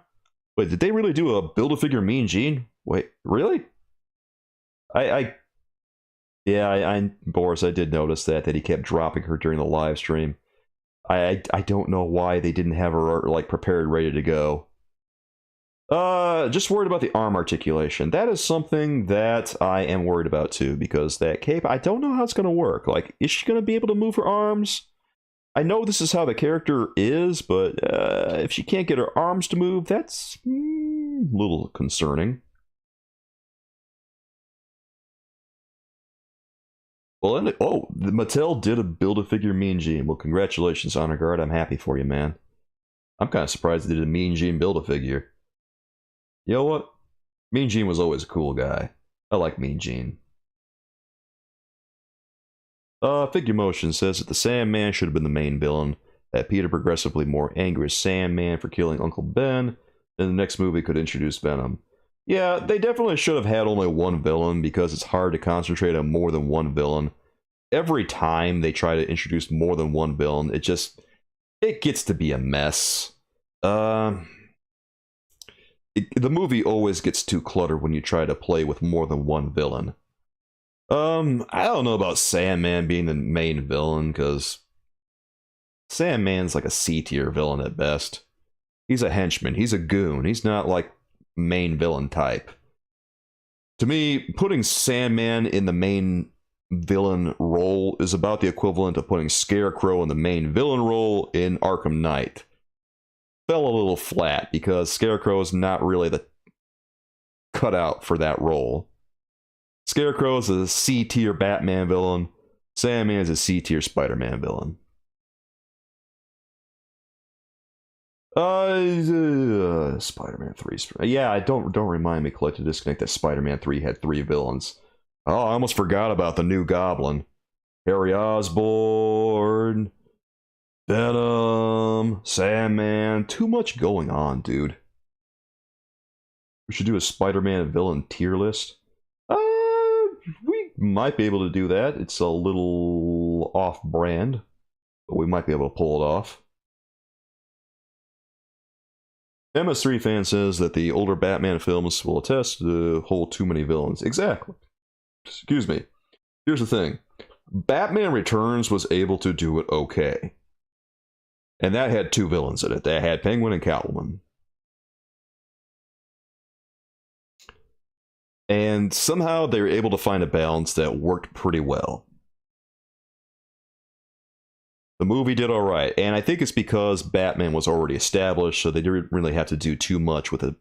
Wait, did they really do a Build-A-Figure Mean Gene? Wait, really? Boris, I did notice that he kept dropping her during the live stream. I don't know why they didn't have her, like, prepared, ready to go. Just worried about the arm articulation. That is something that I am worried about too, because that cape, I don't know how it's going to work. Like, is she going to be able to move her arms? I know this is how the character is, but if she can't get her arms to move, that's a little concerning. Well, Mattel did a Build-A-Figure Mean Gene. Well, congratulations, Honor Guard. I'm happy for you, man. I'm kind of surprised they did a Mean Gene Build-A-Figure. You know what? Mean Gene was always a cool guy. I like Mean Gene. Figure Motion says that the Sandman should have been the main villain. That Peter progressively more angry as Sandman for killing Uncle Ben. Then the next movie could introduce Venom. Yeah, they definitely should have had only one villain, because it's hard to concentrate on more than one villain. Every time they try to introduce more than one villain, it gets to be a mess. The movie always gets too cluttered when you try to play with more than one villain. I don't know about Sandman being the main villain, because Sandman's like a C-tier villain at best. He's a henchman, he's a goon, he's not like main villain type. To me, putting Sandman in the main villain role is about the equivalent of putting Scarecrow in the main villain role in Arkham Knight. Fell a little flat, because Scarecrow is not really the cutout for that role. Scarecrow is a C-tier Batman villain. Sandman is a C-tier Spider-Man villain. Spider-Man 3. Yeah, don't remind me, Collect to Disconnect, that Spider-Man 3 had 3 villains. Oh, I almost forgot about the new Goblin. Harry Osborn, Venom, Sandman. Too much going on, dude. We should do a Spider-Man villain tier list. We might be able to do that. It's a little off-brand, but we might be able to pull it off. MS3 fan says that the older Batman films will attest to hold too many villains. Exactly. Excuse me. Here's the thing. Batman Returns was able to do it okay. And that had 2 villains in it. That had Penguin and Catwoman. And somehow they were able to find a balance that worked pretty well. The movie did alright, and I think it's because Batman was already established, so they didn't really have to do too much with a,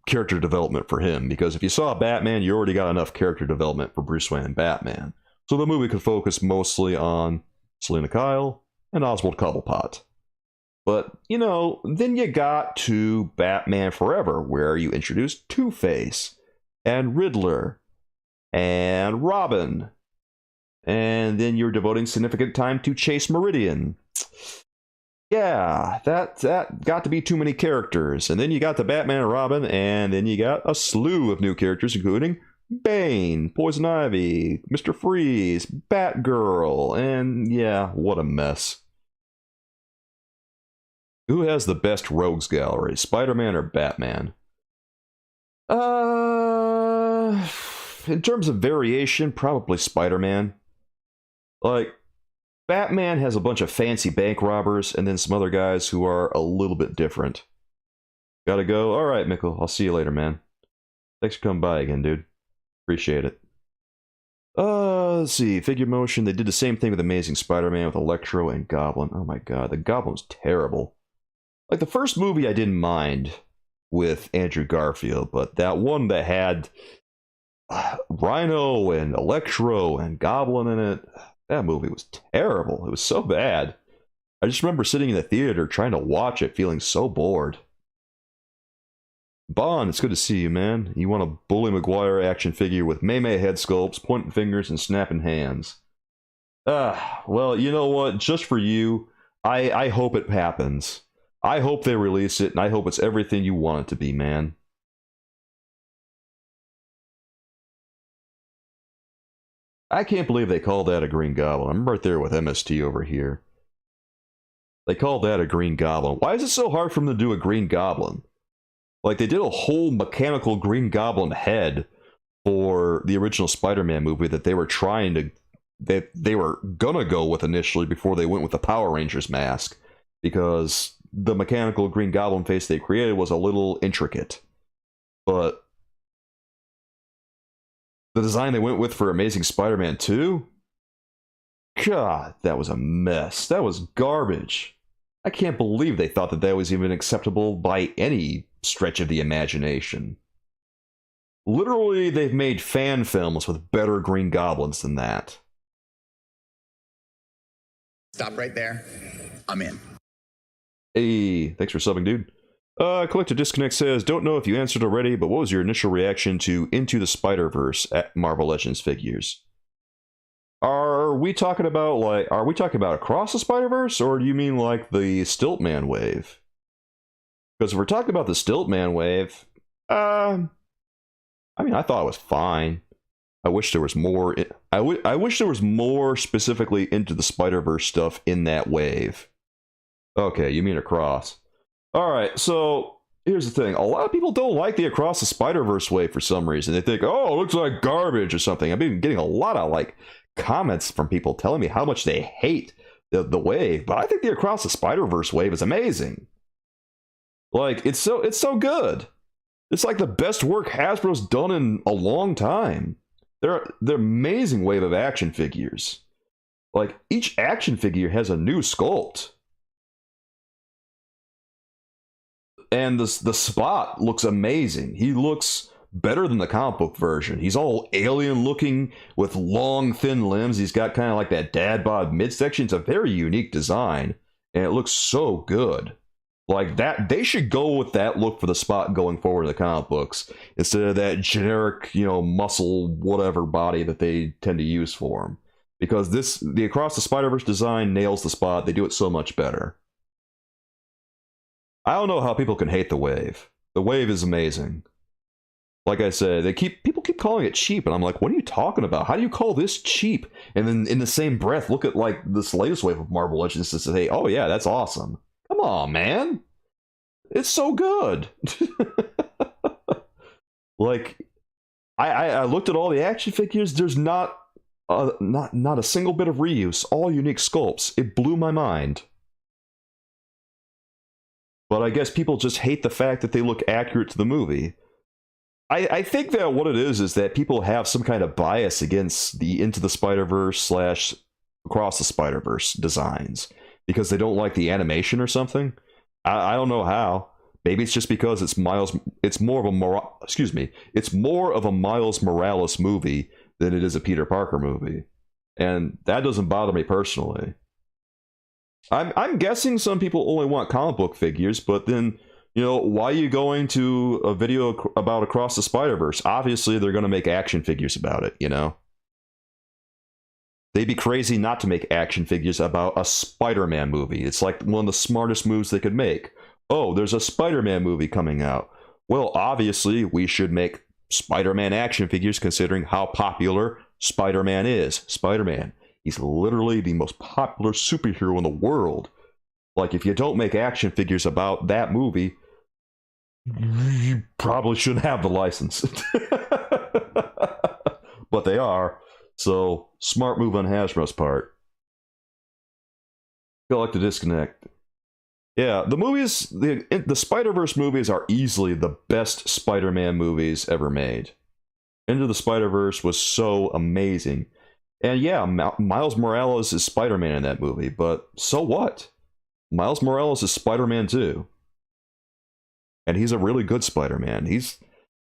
character development for him. Because if you saw Batman, you already got enough character development for Bruce Wayne and Batman. So the movie could focus mostly on Selina Kyle and Oswald Cobblepot. But, then you got to Batman Forever, where you introduced Two-Face, and Riddler, and Robin, and then you're devoting significant time to Chase Meridian. Yeah, that got to be too many characters. And then you got the Batman and Robin, and then you got a slew of new characters, including Bane, Poison Ivy, Mr. Freeze, Batgirl, and yeah, what a mess. Who has the best rogues gallery, Spider-Man or Batman? In terms of variation, probably Spider-Man. Like, Batman has a bunch of fancy bank robbers, and then some other guys who are a little bit different. Gotta go? Alright, Mikkel. I'll see you later, man. Thanks for coming by again, dude. Appreciate it. Let's see. Figure motion. They did the same thing with Amazing Spider-Man with Electro and Goblin. Oh my god, the Goblin's terrible. Like, the first movie I didn't mind with Andrew Garfield, but that one that had Rhino and Electro and Goblin in it, that movie was terrible. It was so bad. I just remember sitting in the theater trying to watch it, feeling so bored. Bond, it's good to see you, man. You want a Bully Maguire action figure with May head sculpts, pointing fingers, and snapping hands. Well, you know what? Just for you, I hope it happens. I hope they release it, and I hope it's everything you want it to be, man. I can't believe they called that a Green Goblin. I'm right there with MST over here. They called that a Green Goblin. Why is it so hard for them to do a Green Goblin? Like, they did a whole mechanical Green Goblin head for the original Spider-Man movie that they were trying to... they were gonna go with initially before they went with the Power Rangers mask. Because the mechanical Green Goblin face they created was a little intricate. But the design they went with for Amazing Spider-Man 2? God, that was a mess. That was garbage. I can't believe they thought that that was even acceptable by any stretch of the imagination. Literally, they've made fan films with better Green Goblins than that. Stop right there. I'm in. Hey, thanks for subbing, dude. Collector Disconnect says, don't know if you answered already, but what was your initial reaction to Into the Spider-Verse at Marvel Legends figures? Are we talking about Across the Spider-Verse, or do you mean like the Stiltman wave? Because if we're talking about the Stiltman wave, I mean, I thought it was fine. I wish there was more. I wish there was more specifically Into the Spider-Verse stuff in that wave. Okay, you mean Across. Alright, so here's the thing. A lot of people don't like the Across the Spider-Verse wave for some reason. They think, oh, it looks like garbage or something. I've been getting a lot of like comments from people telling me how much they hate the wave, but I think the Across the Spider-Verse wave is amazing. Like, it's so good. It's like the best work Hasbro's done in a long time. They're amazing wave of action figures. Like, each action figure has a new sculpt. And the Spot looks amazing. He looks better than the comic book version. He's all alien looking with long, thin limbs. He's got kind of like that dad bod midsection. It's a very unique design, and it looks so good. Like that, they should go with that look for the Spot going forward in the comic books instead of that generic, muscle whatever body that they tend to use for him. Because the Across the Spider-Verse design nails the Spot. They do it so much better. I don't know how people can hate the wave. The wave is amazing. Like I said, people keep calling it cheap, and I'm like, what are you talking about? How do you call this cheap? And then in the same breath, look at like this latest wave of Marvel Legends to say, oh yeah, that's awesome. Come on, man. It's so good. Like, I looked at all the action figures. There's not a single bit of reuse. All unique sculpts. It blew my mind. But I guess people just hate the fact that they look accurate to the movie. I think that what it is that people have some kind of bias against the Into the Spider-Verse / Across the Spider-Verse designs because they don't like the animation or something. I don't know how. Maybe it's just because it's more of a Miles Morales movie than it is a Peter Parker movie. And that doesn't bother me personally. I'm guessing some people only want comic book figures, but then, why are you going to a video about Across the Spider-Verse? Obviously, they're going to make action figures about it, They'd be crazy not to make action figures about a Spider-Man movie. It's like one of the smartest moves they could make. Oh, there's a Spider-Man movie coming out. Well, obviously, we should make Spider-Man action figures considering how popular Spider-Man is. Spider-Man. He's literally the most popular superhero in the world. Like, if you don't make action figures about that movie, you probably shouldn't have the license. But they are. So, smart move on Hasbro's part. feel like the disconnect. Yeah, the movies, the Spider-Verse movies are easily the best Spider-Man movies ever made. Into the Spider-Verse was so amazing. And yeah, Miles Morales is Spider-Man in that movie, but so what? Miles Morales is Spider-Man too. And he's a really good Spider-Man.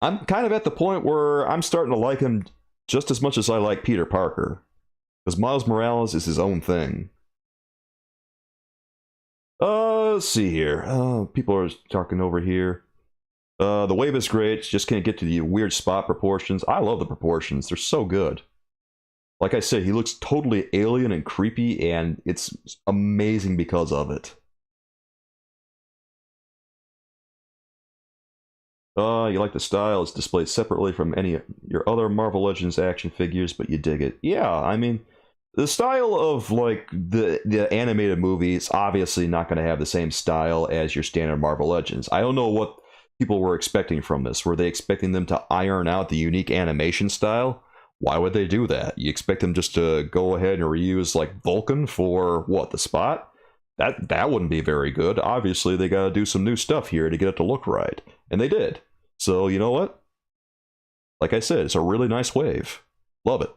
I'm kind of at the point where I'm starting to like him just as much as I like Peter Parker. Because Miles Morales is his own thing. Let's see here. People are talking over here. The wave is great. Just can't get to the weird spot proportions. I love the proportions. They're so good. Like I said, he looks totally alien and creepy, and it's amazing because of it. You like the style. It's displayed separately from any of your other Marvel Legends action figures, but you dig it. Yeah, I mean, the style of, like, the animated movie is obviously not going to have the same style as your standard Marvel Legends. I don't know what people were expecting from this. Were they expecting them to iron out the unique animation style? Why would they do that? You expect them just to go ahead and reuse, like, Vulcan for, what, the spot? That wouldn't be very good. Obviously, they got to do some new stuff here to get it to look right. And they did. So, you know what? Like I said, it's a really nice wave. Love it.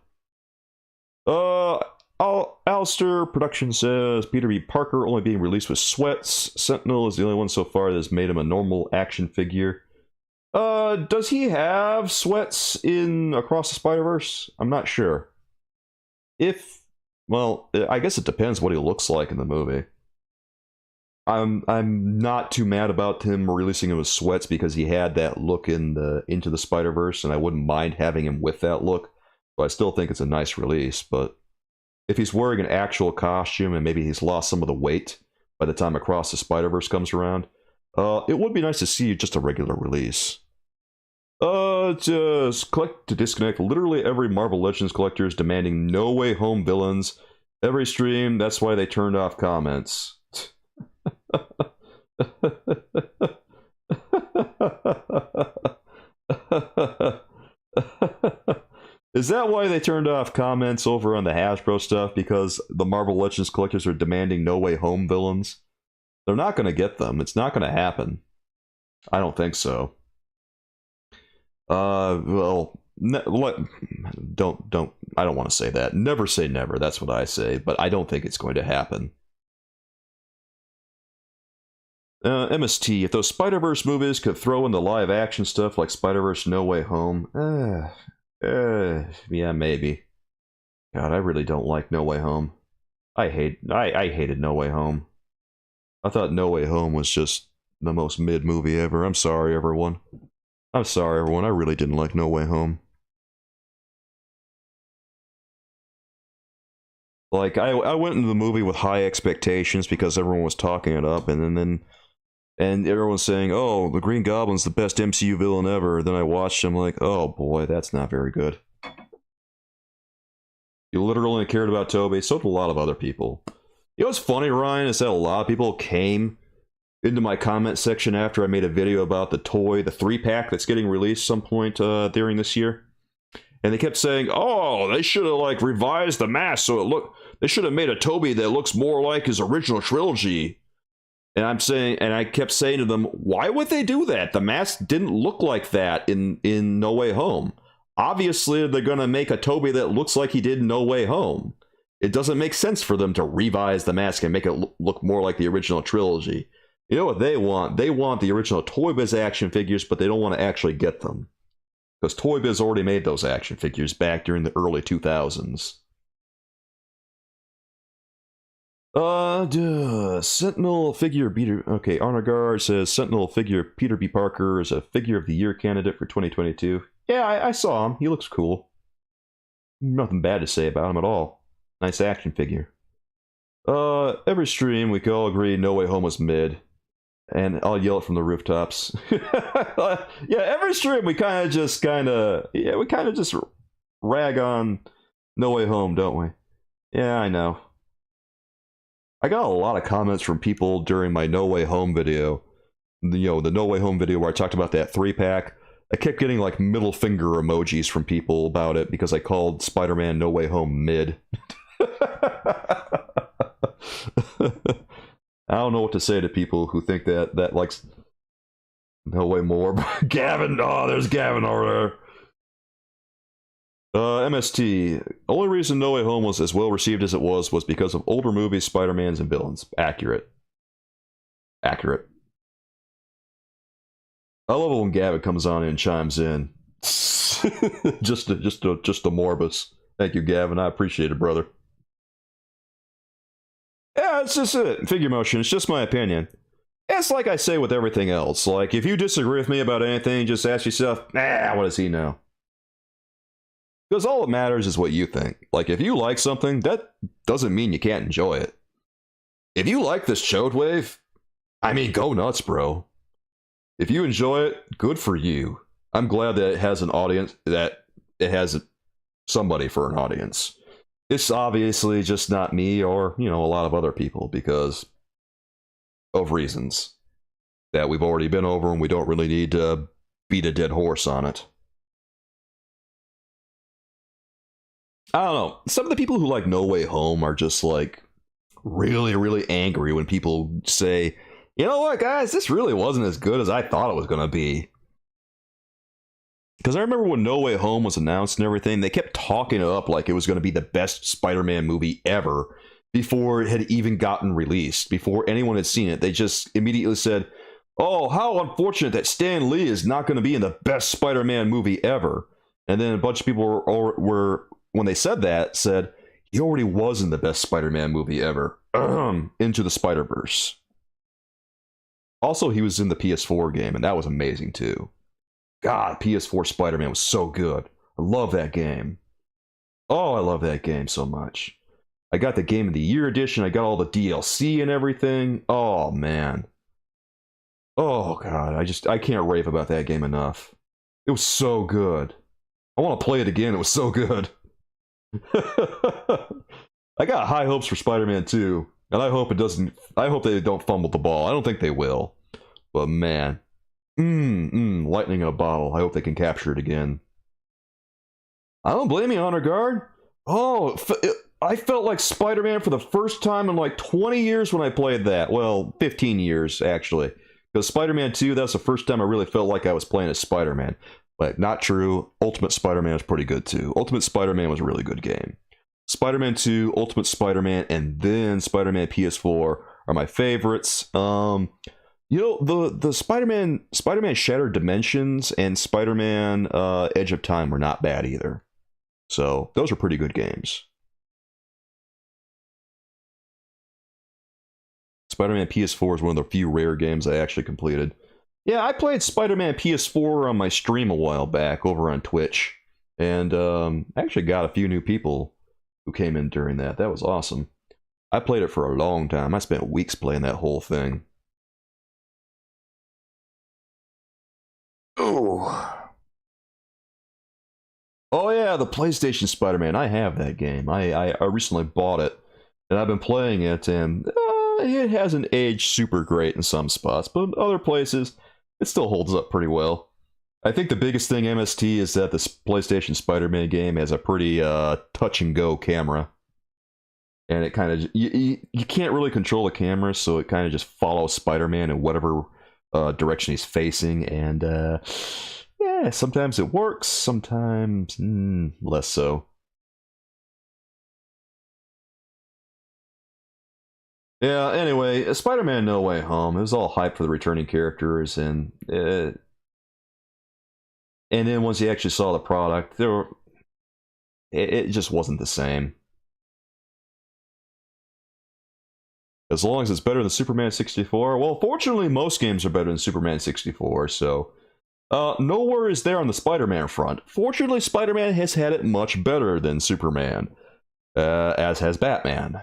Alistair Production says, Peter B. Parker only being released with sweats. Sentinel is the only one so far that's made him a normal action figure. Does he have sweats in Across the Spider-Verse? I'm not sure. Well, I guess it depends what he looks like in the movie. I'm not too mad about him releasing him with sweats because he had that look in Into the Spider-Verse, and I wouldn't mind having him with that look. So I still think it's a nice release, but if he's wearing an actual costume and maybe he's lost some of the weight by the time Across the Spider-Verse comes around, it would be nice to see just a regular release. Just collect to disconnect. Literally every Marvel Legends collector is demanding No Way Home villains. Every stream, that's why they turned off comments. Is that why they turned off comments over on the Hasbro stuff? Because the Marvel Legends collectors are demanding No Way Home villains? They're not going to get them. It's not going to happen. I don't think so. Well, I don't want to say that. Never say never. That's what I say. But I don't think it's going to happen. MST, if those Spider-Verse movies could throw in the live-action stuff like Spider-Verse No Way Home, yeah, maybe. God, I really don't like No Way Home. I hated No Way Home. I thought No Way Home was just the most mid movie ever. I'm sorry, everyone. I'm sorry, everyone. I really didn't like No Way Home. Like, I went into the movie with high expectations because everyone was talking it up, and everyone's saying, oh, the Green Goblin's the best MCU villain ever. Then I watched him like, oh boy, that's not very good. You literally only cared about Tobey, so did a lot of other people. You know what's funny, Ryan, is that a lot of people came into my comment section after I made a video about the toy, the 3-pack that's getting released some point during this year. And they kept saying, oh, they should have, like, revised the mask so they should have made a Tobey that looks more like his original trilogy. And I kept saying to them, why would they do that? The mask didn't look like that in No Way Home. Obviously, they're going to make a Tobey that looks like he did in No Way Home. It doesn't make sense for them to revise the mask and make it look more like the original trilogy. You know what they want? They want the original Toy Biz action figures, but they don't want to actually get them. Because Toy Biz already made those action figures back during the early 2000s. Sentinel figure Peter... Okay, Arnagard says Sentinel figure Peter B. Parker is a figure of the year candidate for 2022. Yeah, I saw him. He looks cool. Nothing bad to say about him at all. Nice action figure. Every stream we can all agree No Way Home was mid. And I'll yell it from the rooftops. Yeah, every stream we kind of just rag on No Way Home, don't we? Yeah, I know. I got a lot of comments from people during my No Way Home video. You know, the No Way Home video where I talked about that 3-pack. I kept getting like middle finger emojis from people about it because I called Spider-Man No Way Home mid. I don't know what to say to people who think that likes No Way More. Gavin, oh, there's Gavin over there. MST. Only reason No Way Home was as well received as it was because of older movies, Spider-Mans, and villains. Accurate. Accurate. I love it when Gavin comes on and chimes in. just a Morbus. Thank you, Gavin. I appreciate it, brother. Yeah, it's just it. Figure motion. It's just my opinion. It's like I say with everything else. Like, if you disagree with me about anything, just ask yourself, what does he know? Because all that matters is what you think. Like, if you like something, that doesn't mean you can't enjoy it. If you like this Chode wave, I mean, go nuts, bro. If you enjoy it, good for you. I'm glad that it has an audience, that it has somebody for an audience. It's obviously just not me or, a lot of other people because of reasons that we've already been over and we don't really need to beat a dead horse on it. I don't know. Some of the people who like No Way Home are just like really, really angry when people say, you know what, guys, this really wasn't as good as I thought it was going to be. Because I remember when No Way Home was announced and everything, they kept talking it up like it was going to be the best Spider-Man movie ever before it had even gotten released. Before anyone had seen it, they just immediately said, oh, how unfortunate that Stan Lee is not going to be in the best Spider-Man movie ever. And then a bunch of people were when they said that, said, he already was in the best Spider-Man movie ever. Into the Spider-Verse. Also, he was in the PS4 game, and that was amazing too. God, PS4 Spider-Man was so good. I love that game. Oh, I love that game so much. I got the Game of the Year edition. I got all the DLC and everything. Oh, man. Oh, God. I can't rave about that game enough. It was so good. I want to play it again. It was so good. I got high hopes for Spider-Man 2. And I hope they don't fumble the ball. I don't think they will. But, man. Lightning in a bottle. I hope they can capture it again. I don't blame you, Honor Guard. Oh, I felt like Spider-Man for the first time in like 20 years when I played that. Well, 15 years, actually. Because Spider-Man 2, that's the first time I really felt like I was playing as Spider-Man. But not true. Ultimate Spider-Man was pretty good, too. Ultimate Spider-Man was a really good game. Spider-Man 2, Ultimate Spider-Man, and then Spider-Man PS4 are my favorites. The Spider-Man Shattered Dimensions and Spider-Man Edge of Time were not bad either. So, those are pretty good games. Spider-Man PS4 is one of the few rare games I actually completed. Yeah, I played Spider-Man PS4 on my stream a while back over on Twitch. And I actually got a few new people who came in during that. That was awesome. I played it for a long time. I spent weeks playing that whole thing. Oh yeah, the PlayStation Spider-Man. I have that game. I recently bought it, and I've been playing it, and it hasn't aged super great in some spots, but other places, it still holds up pretty well. I think the biggest thing, MST, is that this PlayStation Spider-Man game has a pretty touch-and-go camera. And it kind of... You can't really control the camera, so it kind of just follows Spider-Man in whatever direction he's facing, and yeah, sometimes it works, sometimes less so. Yeah, anyway, Spider-Man No Way Home, it was all hype for the returning characters, and then once you actually saw the product, it just wasn't the same. As long as it's better than Superman 64, well, fortunately, most games are better than Superman 64, so no worries there on the Spider-Man front. Fortunately, Spider-Man has had it much better than Superman, as has Batman.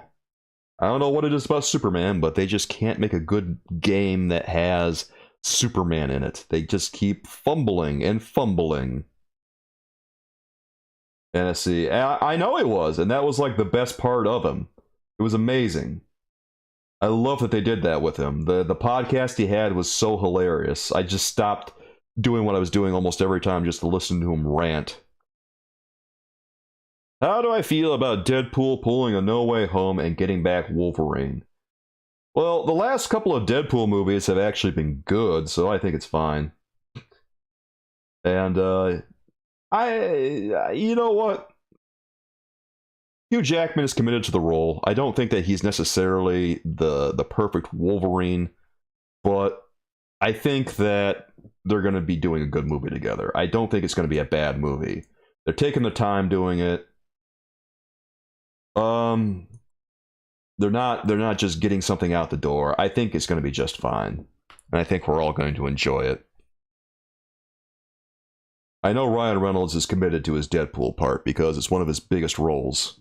I don't know what it is about Superman, but they just can't make a good game that has Superman in it. They just keep fumbling and fumbling. And I see, I know it was, and that was like the best part of him. It was amazing. I love that they did that with him. The podcast he had was so hilarious. I just stopped doing what I was doing almost every time just to listen to him rant. How do I feel about Deadpool pulling a No Way Home and getting back Wolverine? Well, the last couple of Deadpool movies have actually been good, so I think it's fine. And, you know what? Hugh Jackman is committed to the role. I don't think that he's necessarily the perfect Wolverine, but I think that they're going to be doing a good movie together. I don't think it's going to be a bad movie. They're taking their time doing it. They're not just getting something out the door. I think it's going to be just fine. And I think we're all going to enjoy it. I know Ryan Reynolds is committed to his Deadpool part because it's one of his biggest roles.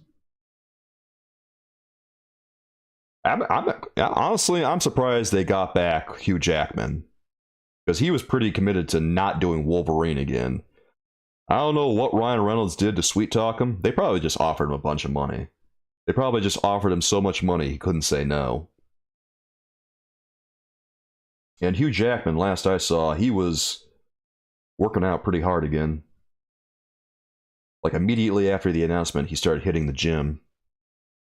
Honestly, I'm surprised they got back Hugh Jackman. Because he was pretty committed to not doing Wolverine again. I don't know what Ryan Reynolds did to sweet talk him. They probably just offered him a bunch of money. They probably just offered him so much money he couldn't say no. And Hugh Jackman, last I saw, he was working out pretty hard again. Like immediately after the announcement, he started hitting the gym.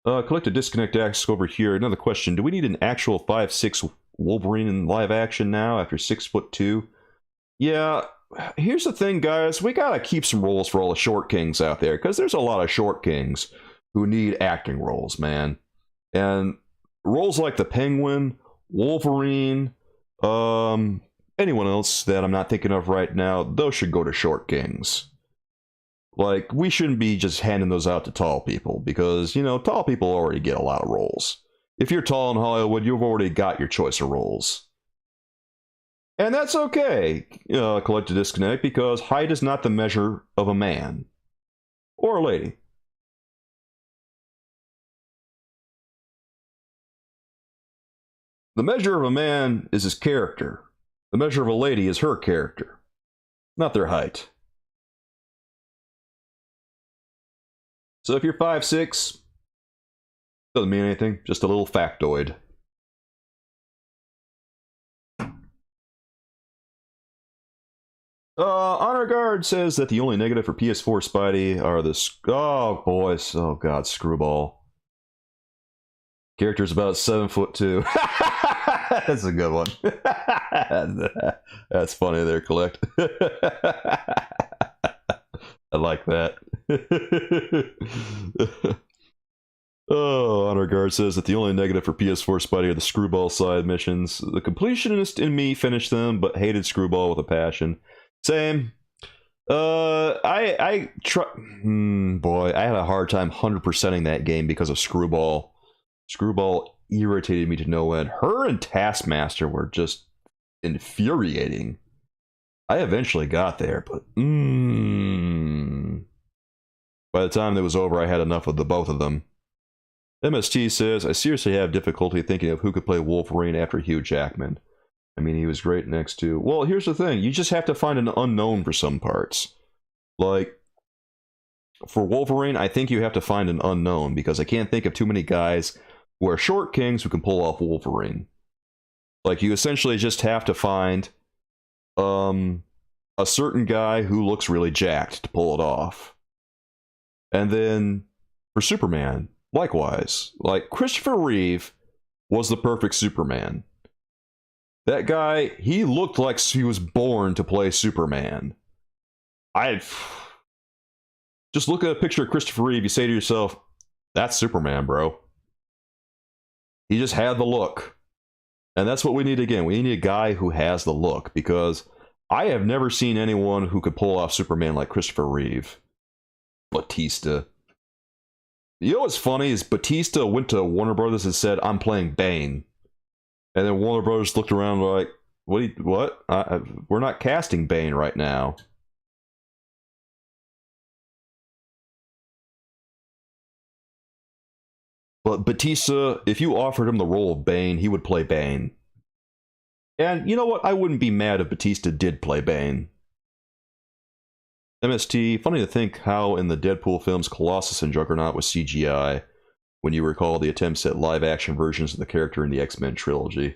Collect a disconnect asks over here. Another question. Do we need an actual 5'6" Wolverine in live action now after 6'2"? Yeah, here's the thing, guys. We gotta keep some roles for all the short kings out there, because there's a lot of short kings who need acting roles, man. And roles like the Penguin, Wolverine, anyone else that I'm not thinking of right now, those should go to short kings. Like, we shouldn't be just handing those out to tall people, because, you know, tall people already get a lot of roles. If you're tall in Hollywood, you've already got your choice of roles. And that's okay, collect a disconnect, because height is not the measure of a man. Or a lady. The measure of a man is his character. The measure of a lady is her character. Not their height. So if you're 5'6", doesn't mean anything, just a little factoid. Honor Guard says that the only negative for PS4 Spidey are the... Oh, boys. Oh, God, Screwball. Character's about 7'2". That's a good one. That's funny there, Collect. I like that. Oh, Honor Guard says that the only negative for PS4 Spidey are the Screwball side missions. The completionist in me finished them, but hated Screwball with a passion. Same. Boy, I had a hard time 100%ing that game because of Screwball. Screwball irritated me to no end. Her and Taskmaster were just infuriating. I eventually got there, but by the time it was over, I had enough of the both of them. MST says, I seriously have difficulty thinking of who could play Wolverine after Hugh Jackman. I mean, he was great next to... Well, here's the thing. You just have to find an unknown for some parts. Like, for Wolverine, I think you have to find an unknown, because I can't think of too many guys who are short kings who can pull off Wolverine. Like, you essentially just have to find a certain guy who looks really jacked to pull it off. And then, for Superman, likewise. Like, Christopher Reeve was the perfect Superman. That guy, he looked like he was born to play Superman. Just look at a picture of Christopher Reeve, you say to yourself, that's Superman, bro. He just had the look. And that's what we need again. We need a guy who has the look, because I have never seen anyone who could pull off Superman like Christopher Reeve. Batista. You know what's funny is Batista went to Warner Brothers and said, I'm playing Bane. And then Warner Brothers looked around like, what? We're not casting Bane right now. But Batista, if you offered him the role of Bane, he would play Bane. And you know what? I wouldn't be mad if Batista did play Bane. MST, funny to think how in the Deadpool films Colossus and Juggernaut was CGI, when you recall the attempts at live-action versions of the character in the X-Men trilogy.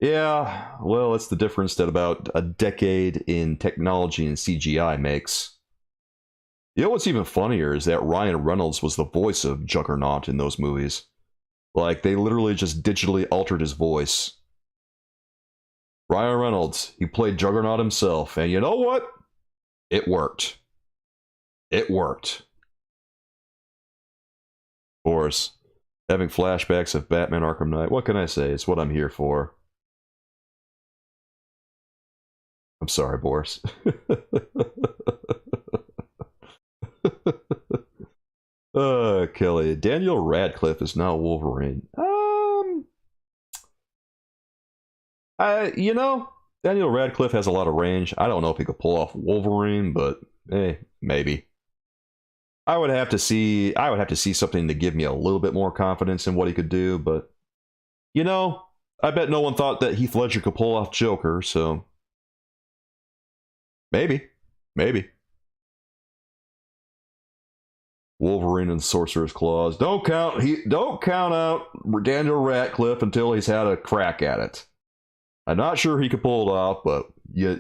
Yeah, well, it's the difference that about a decade in technology and CGI makes. You know what's even funnier is that Ryan Reynolds was the voice of Juggernaut in those movies. Like, they literally just digitally altered his voice. Ryan Reynolds, he played Juggernaut himself, and you know what? It worked. It worked. Of course, having flashbacks of Batman Arkham Knight, what can I say? It's what I'm here for. I'm sorry, Boris. Kelly. Daniel Radcliffe is now Wolverine. You know, Daniel Radcliffe has a lot of range. I don't know if he could pull off Wolverine, but maybe. I would have to see something to give me a little bit more confidence in what he could do, but you know, I bet no one thought that Heath Ledger could pull off Joker, so maybe. Wolverine and Sorcerer's Claws. Don't count out Daniel Radcliffe until he's had a crack at it. I'm not sure he could pull it off, but you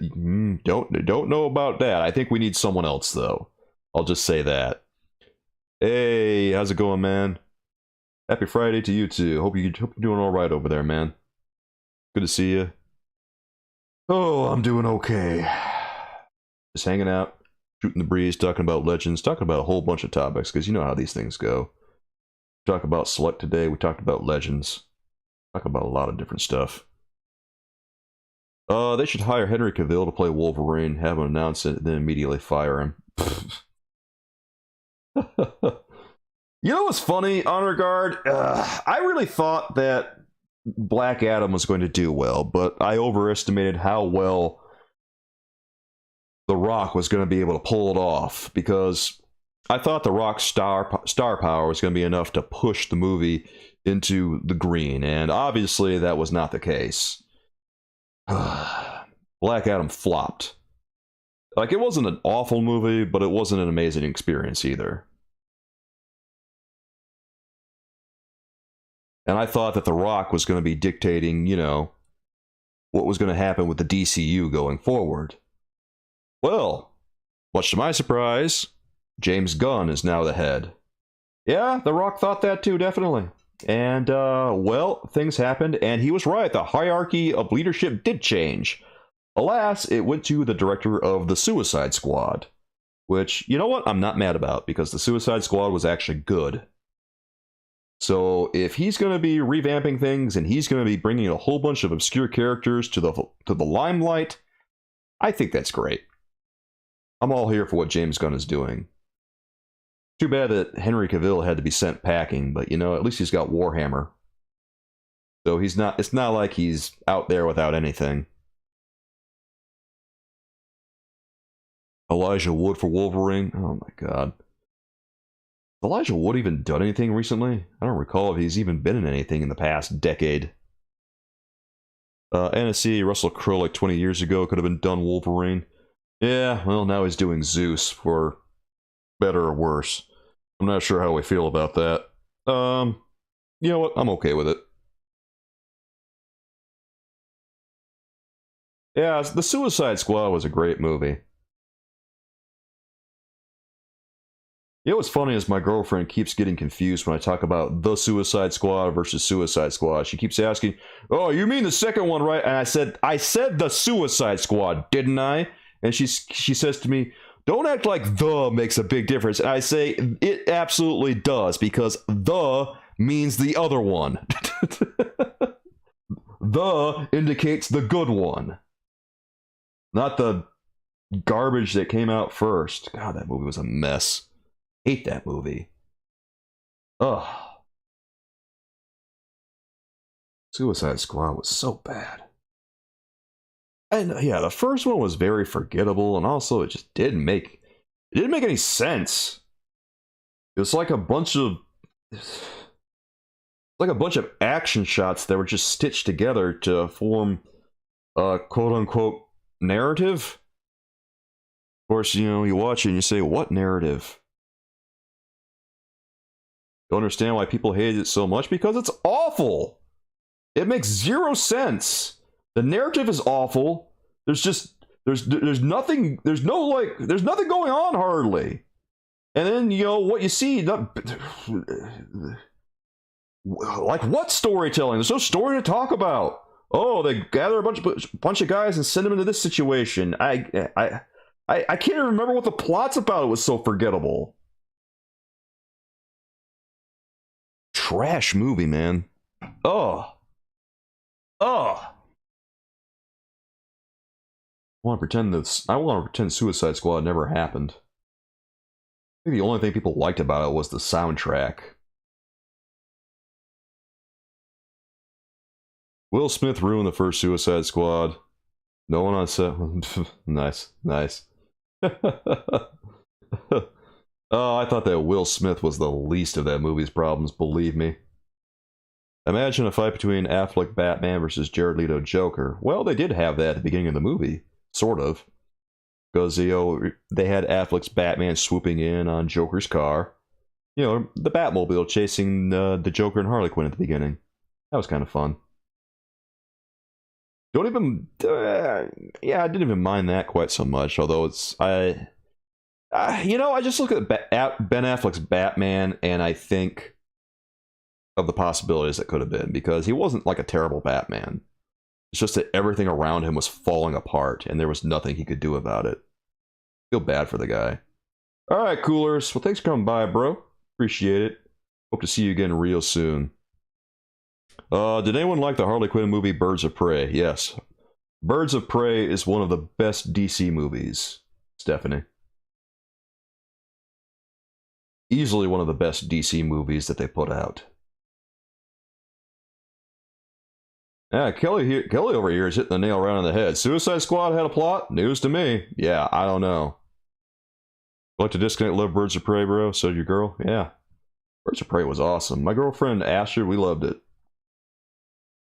don't know about that. I think we need someone else, though. I'll just say that. Hey, how's it going, man? Happy Friday to you too. Hope you're doing all right over there, man. Good to see you. Oh, I'm doing okay. Just hanging out, shooting the breeze, talking about Legends, talking about a whole bunch of topics, because you know how these things go. We talked about Select today, we talked about Legends. Talk about a lot of different stuff. They should hire Henry Cavill to play Wolverine, have him announce it, and then immediately fire him. You know what's funny, Honor Guard? I really thought that Black Adam was going to do well, but I overestimated how well The Rock was going to be able to pull it off, because I thought The Rock's star power was going to be enough to push the movie into the green, and obviously that was not the case. Black Adam flopped. Like, it wasn't an awful movie, but it wasn't an amazing experience either. And I thought that The Rock was going to be dictating, you know, what was going to happen with the DCU going forward. Well, much to my surprise, James Gunn is now the head. Yeah, The Rock thought that too, definitely. And, well, things happened, and he was right. The hierarchy of leadership did change. Alas, it went to the director of the Suicide Squad. Which, you know what, I'm not mad about, because the Suicide Squad was actually good. So, if he's going to be revamping things, and he's going to be bringing a whole bunch of obscure characters to the limelight, I think that's great. I'm all here for what James Gunn is doing. Too bad that Henry Cavill had to be sent packing, but you know, at least he's got Warhammer. So it's not like he's out there without anything. Elijah Wood for Wolverine? Oh my god. Has Elijah Wood even done anything recently? I don't recall if he's even been in anything in the past decade. NSC, Russell Crowe like 20 years ago could have been done Wolverine. Yeah, well, now he's doing Zeus, for better or worse. I'm not sure how we feel about that. You know what? I'm okay with it. Yeah, the Suicide Squad was a great movie. You know what's funny is my girlfriend keeps getting confused when I talk about the Suicide Squad versus Suicide Squad. She keeps asking, "Oh, you mean the second one, right?" And I said the Suicide Squad, didn't I? And she says to me, "Don't act like the makes a big difference." And I say, it absolutely does, because the means the other one. The indicates the good one, not the garbage that came out first. God, that movie was a mess. Hate that movie. Ugh. Suicide Squad was so bad. And yeah, the first one was very forgettable, and also it just didn't make any sense. It was like a bunch of action shots that were just stitched together to form a quote-unquote narrative. Of course, you know, you watch it and you say, what narrative? Don't understand why people hate it so much, because it's awful. It makes zero sense. The narrative is awful. There's nothing going on hardly. And then, you know, what you see, like, what storytelling? There's no story to talk about. Oh, they gather a bunch of guys and send them into this situation. I can't even remember what the plot's about. It was so forgettable. Trash movie, man. Oh. I want to pretend Suicide Squad never happened. I think the only thing people liked about it was the soundtrack. Will Smith ruined the first Suicide Squad. No one on set. Nice. Oh, I thought that Will Smith was the least of that movie's problems, believe me. Imagine a fight between Affleck Batman versus Jared Leto Joker. Well, they did have that at the beginning of the movie. Sort of. Because, you know, they had Affleck's Batman swooping in on Joker's car. You know, the Batmobile chasing the Joker and Harley Quinn at the beginning. That was kind of fun. Don't even... yeah, I didn't even mind that quite so much. Although it's... you know, I just look at Ben Affleck's Batman and I think of the possibilities that could have been. Because he wasn't like a terrible Batman. It's just that everything around him was falling apart and there was nothing he could do about it. Feel bad for the guy. Alright, coolers. Well, thanks for coming by, bro. Appreciate it. Hope to see you again real soon. Did anyone like the Harley Quinn movie Birds of Prey? Yes. Birds of Prey is one of the best DC movies, Stephanie. Easily one of the best DC movies that they put out. Yeah, Kelly over here is hitting the nail right on the head. Suicide Squad had a plot? News to me. Yeah, I don't know. Like to disconnect, love Birds of Prey, bro? So did your girl? Yeah. Birds of Prey was awesome. My girlfriend Asher, we loved it.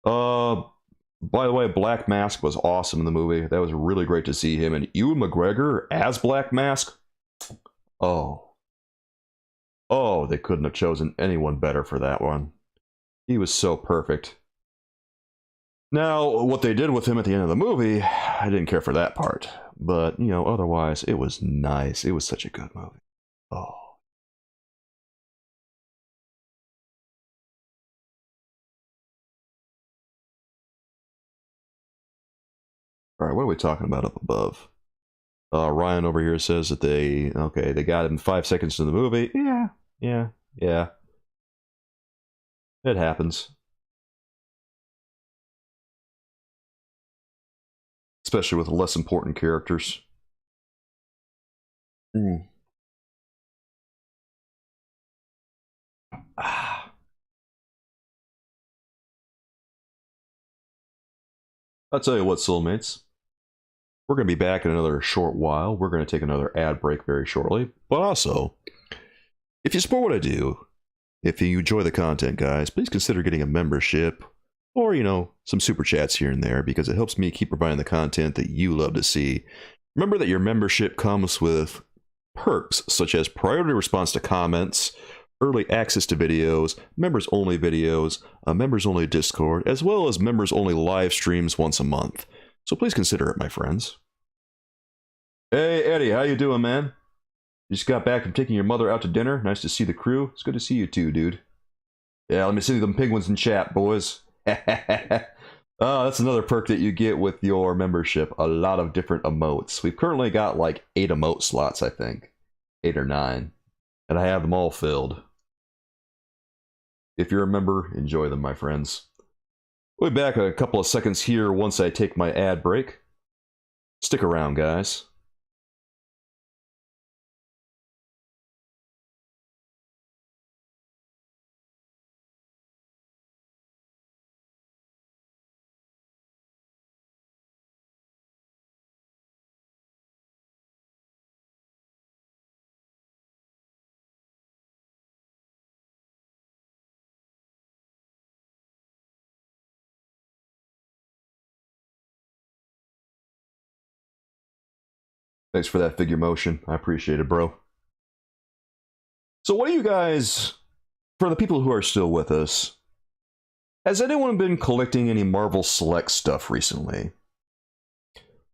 By the way, Black Mask was awesome in the movie. That was really great to see him. And Ewan McGregor as Black Mask? Oh, they couldn't have chosen anyone better for that one. He was so perfect. Now, what they did with him at the end of the movie, I didn't care for that part. But, you know, otherwise, it was nice. It was such a good movie. Oh. Alright, what are we talking about up above? Ryan over here says that they got him 5 seconds in the movie. Yeah. It happens. Especially with less important characters. I'll tell you what, soulmates. We're going to be back in another short while. We're going to take another ad break very shortly. But also, if you support what I do, if you enjoy the content, guys, please consider getting a membership or, you know, some super chats here and there because it helps me keep providing the content that you love to see. Remember that your membership comes with perks such as priority response to comments, early access to videos, members-only videos, members-only Discord, as well as members-only live streams once a month. So please consider it, my friends. Hey, Eddie, how you doing, man? You just got back from taking your mother out to dinner. Nice to see the crew. It's good to see you too, dude. Yeah, let me see them penguins in chat, boys. Oh, that's another perk that you get with your membership. A lot of different emotes. We've currently got like 8 emote slots, I think. 8 or 9. And I have them all filled. If you're a member, enjoy them, my friends. We'll be back a couple of seconds here once I take my ad break. Stick around, guys. Thanks for that figure motion. I appreciate it, bro. So what do you guys, for the people who are still with us, has anyone been collecting any Marvel Select stuff recently?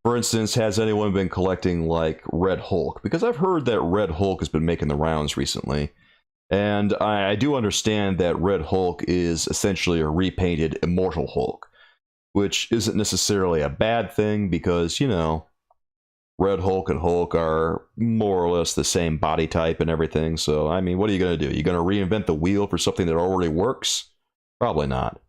For instance, has anyone been collecting, like, Red Hulk? Because I've heard that Red Hulk has been making the rounds recently. And I do understand that Red Hulk is essentially a repainted Immortal Hulk. Which isn't necessarily a bad thing because, you know, Red Hulk and Hulk are more or less the same body type and everything. So, I mean, what are you going to do? You're going to reinvent the wheel for something that already works? Probably not.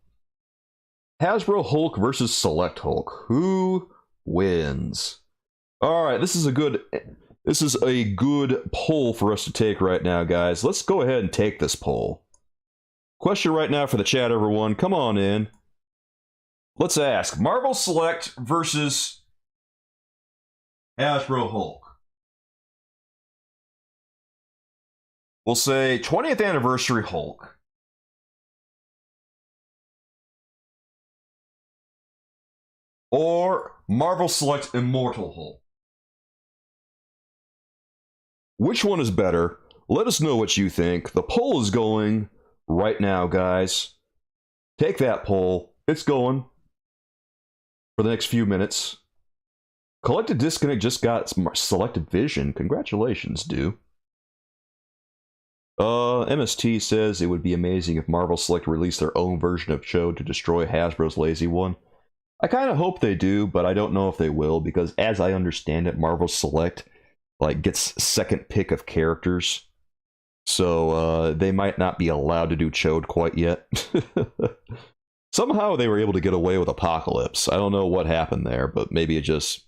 Hasbro Hulk versus Select Hulk. Who wins? All right, this is a good poll for us to take right now, guys. Let's go ahead and take this poll. Question right now for the chat, everyone. Come on in. Let's ask, Marvel Select versus Hasbro Hulk. We'll say 20th Anniversary Hulk. Or Marvel Select Immortal Hulk. Which one is better? Let us know what you think. The poll is going right now, guys. Take that poll. It's going for the next few minutes. Collected Disconnect just got Selected Vision. Congratulations, dude. MST says it would be amazing if Marvel Select released their own version of Chode to destroy Hasbro's lazy one. I kind of hope they do, but I don't know if they will, because as I understand it, Marvel Select like gets second pick of characters. So they might not be allowed to do Chode quite yet. Somehow they were able to get away with Apocalypse. I don't know what happened there, but maybe it just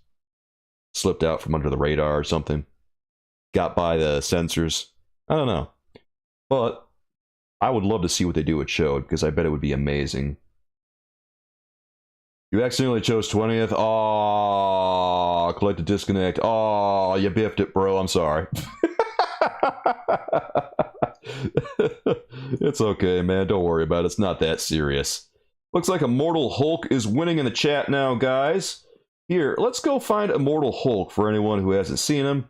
slipped out from under the radar or something. Got by the censors. I don't know. But I would love to see what they do with Chode, because I bet it would be amazing. You accidentally chose 20th. Aww, Collected Disconnect. Aww, you biffed it, bro. I'm sorry. It's okay, man. Don't worry about it. It's not that serious. Looks like Immortal Hulk is winning in the chat now, guys. Here, let's go find Immortal Hulk for anyone who hasn't seen him.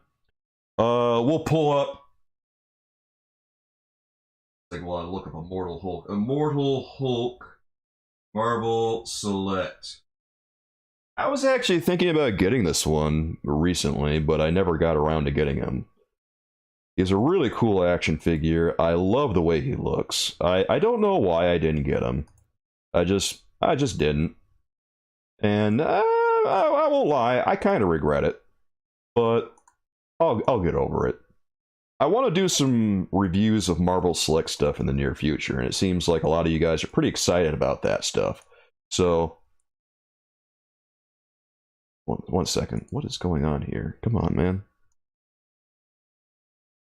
We'll pull up. Take a lot of look up Immortal Hulk. Immortal Hulk, Marvel Select. I was actually thinking about getting this one recently, but I never got around to getting him. He's a really cool action figure. I love the way he looks. I don't know why I didn't get him. I just didn't. And I won't lie, I kind of regret it. But I'll get over it. I want to do some reviews of Marvel Select stuff in the near future, and it seems like a lot of you guys are pretty excited about that stuff. So, one second. What is going on here? Come on, man.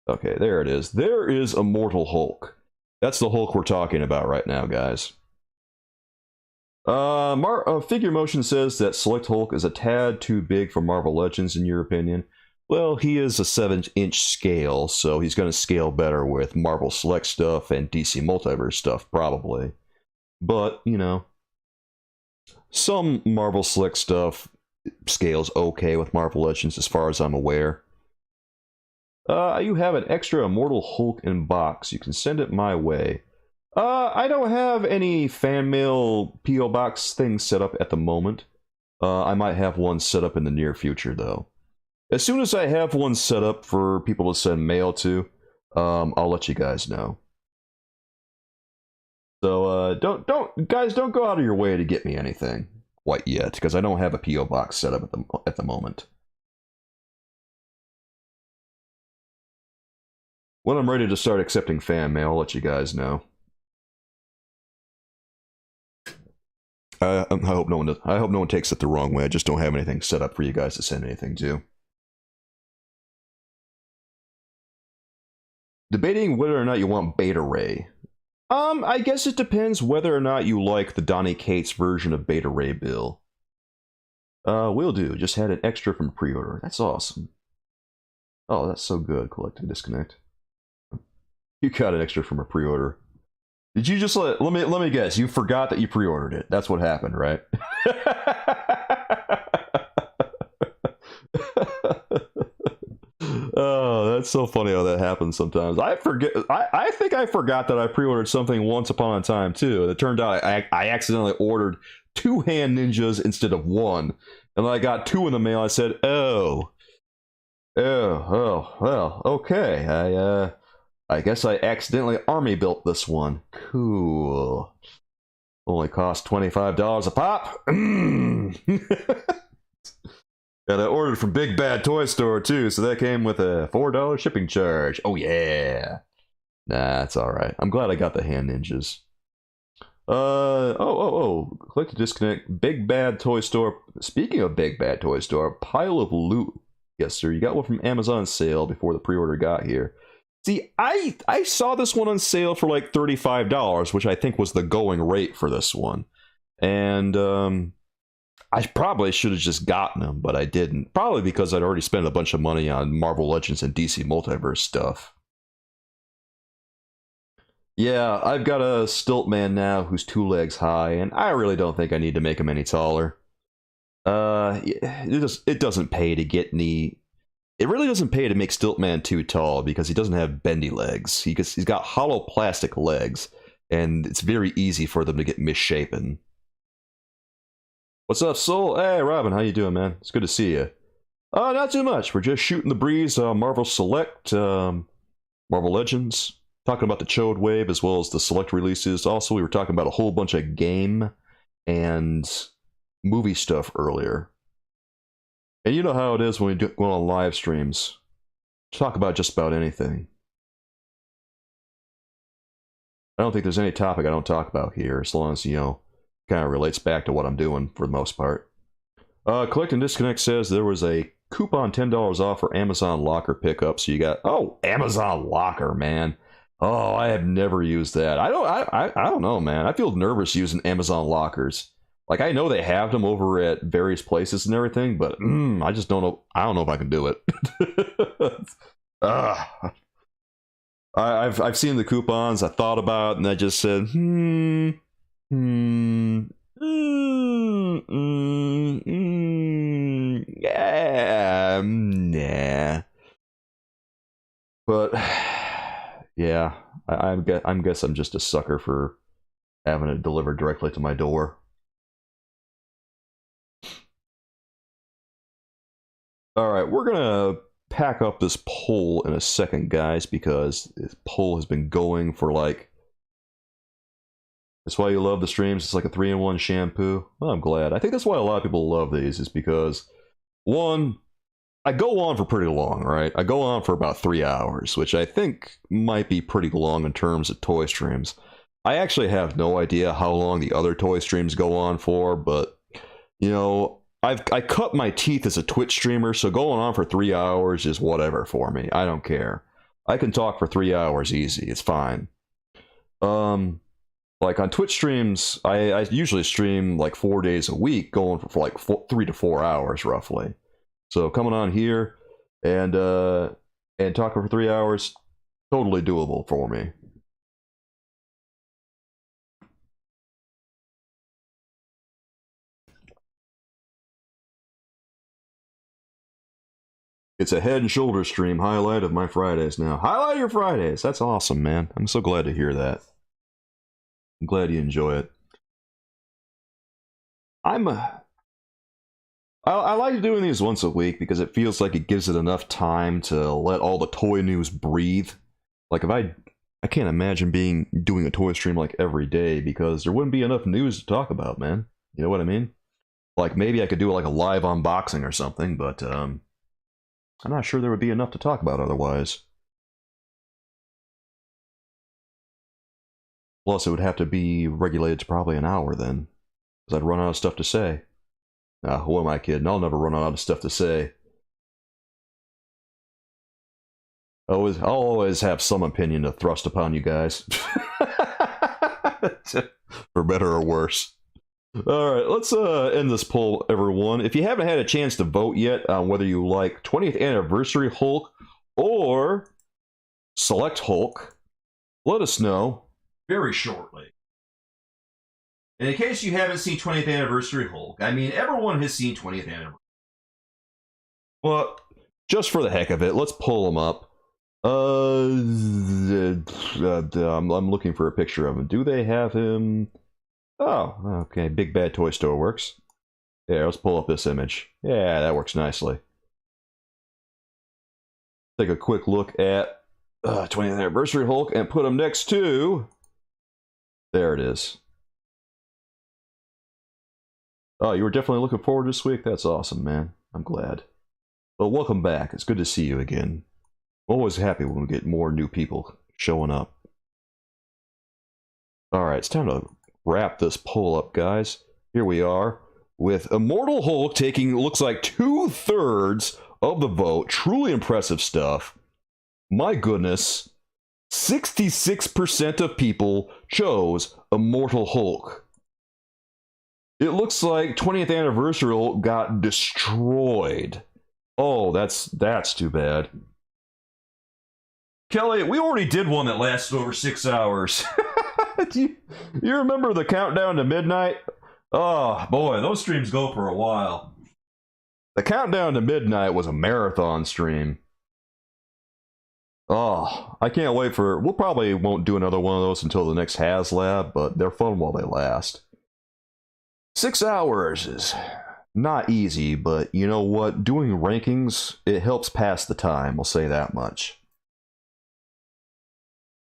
Okay, there it is. There is Immortal Hulk. That's the Hulk we're talking about right now, guys. Figure Motion says that Select Hulk is a tad too big for Marvel Legends, in your opinion. Well, he is a 7-inch scale, so he's going to scale better with Marvel Select stuff and DC Multiverse stuff, probably. But, you know, some Marvel Select stuff scales okay with Marvel Legends, as far as I'm aware. You have an extra Immortal Hulk in box. You can send it my way. I don't have any fan mail P.O. box things set up at the moment. I might have one set up in the near future, though. As soon as I have one set up for people to send mail to, I'll let you guys know. So, don't go out of your way to get me anything quite yet, because I don't have a P.O. box set up at the moment. When I'm ready to start accepting fan mail, I'll let you guys know. I hope no one takes it the wrong way. I just don't have anything set up for you guys to send anything to. Debating whether or not you want Beta Ray. I guess it depends whether or not you like the Donny Cates version of Beta Ray Bill. Will do. Just had an extra from pre-order. That's awesome. Oh, that's so good. Collected Disconnect. You got an extra from a pre-order. Did you just let me guess, you forgot that you pre-ordered it. That's what happened, right? Oh, it's so funny how that happens sometimes. I forget. I think I forgot that I pre-ordered something once upon a time too. It turned out I accidentally ordered 2 hand ninjas instead of 1, and then I got 2 in the mail. I said, well, okay. I guess I accidentally army built this one. Cool. Only cost $25 a pop. And I ordered from Big Bad Toy Store too, so that came with a $4 shipping charge. Oh yeah. Nah, it's alright. I'm glad I got the hand ninjas. Click to disconnect. Big Bad Toy Store. Speaking of Big Bad Toy Store, pile of loot. Yes, sir. You got one from Amazon sale before the pre-order got here. See, I saw this one on sale for like $35, which I think was the going rate for this one. And, I probably should have just gotten them, but I didn't. Probably because I'd already spent a bunch of money on Marvel Legends and DC Multiverse stuff. Yeah, I've got a Stilt Man now who's 2 legs high, and I really don't think I need to make him any taller. It doesn't pay to get any... It really doesn't pay to make Stilt Man too tall, because he doesn't have bendy legs. He's got hollow plastic legs, and it's very easy for them to get misshapen. What's up, Soul? Hey, Robin, how you doing, man? It's good to see you. Not too much. We're just shooting the breeze. Marvel Select, Marvel Legends, talking about the Chode wave as well as the Select releases. Also, we were talking about a whole bunch of game and movie stuff earlier. And you know how it is when we go on live streams. Talk about just about anything. I don't think there's any topic I don't talk about here, as long as, you know, kind of relates back to what I'm doing for the most part. Collect and Disconnect says there was a coupon $10 off for Amazon Locker pickup, so you got... Oh, Amazon Locker, man. Oh, I have never used that. I don't know, man. I feel nervous using Amazon Lockers. Like, I know they have them over at various places and everything, but I just don't know. I don't know if I can do it. I've seen the coupons. I thought about it, and I just said, yeah, nah. But yeah, I guess I'm just a sucker for having it delivered directly to my door. All right, we're gonna pack up this poll in a second, guys, because this poll has been going for like... That's why you love the streams. It's like a 3-in-1 shampoo. Well, I'm glad. I think that's why a lot of people love these, is because, one, I go on for pretty long, right? I go on for about 3 hours, which I think might be pretty long in terms of toy streams. I actually have no idea how long the other toy streams go on for, but, you know, I cut my teeth as a Twitch streamer, so going on for 3 hours is whatever for me. I don't care. I can talk for 3 hours easy. It's fine. Like on Twitch streams, I usually stream like 4 days a week, going for like 3 to 4 hours roughly. So coming on here and talking for 3 hours, totally doable for me. It's a head and shoulder stream highlight of my Fridays now. Highlight your Fridays. That's awesome, man. I'm so glad to hear that. I'm glad you enjoy it. I like doing these once a week because it feels like it gives it enough time to let all the toy news breathe. Like if I can't imagine doing a toy stream like every day because there wouldn't be enough news to talk about, man. You know what I mean? Like maybe I could do like a live unboxing or something, but I'm not sure there would be enough to talk about otherwise. Plus, it would have to be regulated to probably an hour then, because I'd run out of stuff to say. Who am I kidding? I'll never run out of stuff to say. I'll always have some opinion to thrust upon you guys. For better or worse. Alright, let's end this poll, everyone. If you haven't had a chance to vote yet on whether you like 20th Anniversary Hulk or Select Hulk, let us know very shortly. And in case you haven't seen 20th Anniversary Hulk, I mean, everyone has seen 20th Anniversary. But just for the heck of it, let's pull them up. I'm looking for a picture of him. Do they have him? Oh, okay. Big Bad Toy Store works. Yeah, let's pull up this image. Yeah, that works nicely. Take a quick look at 20th Anniversary Hulk and put him next to... There it is. Oh, you were definitely looking forward this week? That's awesome, man. I'm glad. Well, welcome back. It's good to see you again. Always happy when we get more new people showing up. Alright, it's time to wrap this poll up, guys. Here we are, with Immortal Hulk taking, looks like, 2/3 of the vote. Truly impressive stuff. My goodness. 66% of people chose Immortal Hulk. It looks like 20th Anniversary Hulk got destroyed. Oh, that's too bad. Kelly, we already did one that lasted over 6 hours. Do you remember the countdown to midnight? Oh, boy, those streams go for a while. The countdown to midnight was a marathon stream. Oh, I can't wait for... We'll probably won't do another one of those until the next HasLab, but they're fun while they last. 6 hours is not easy, but you know what? Doing rankings, it helps pass the time, I'll say that much.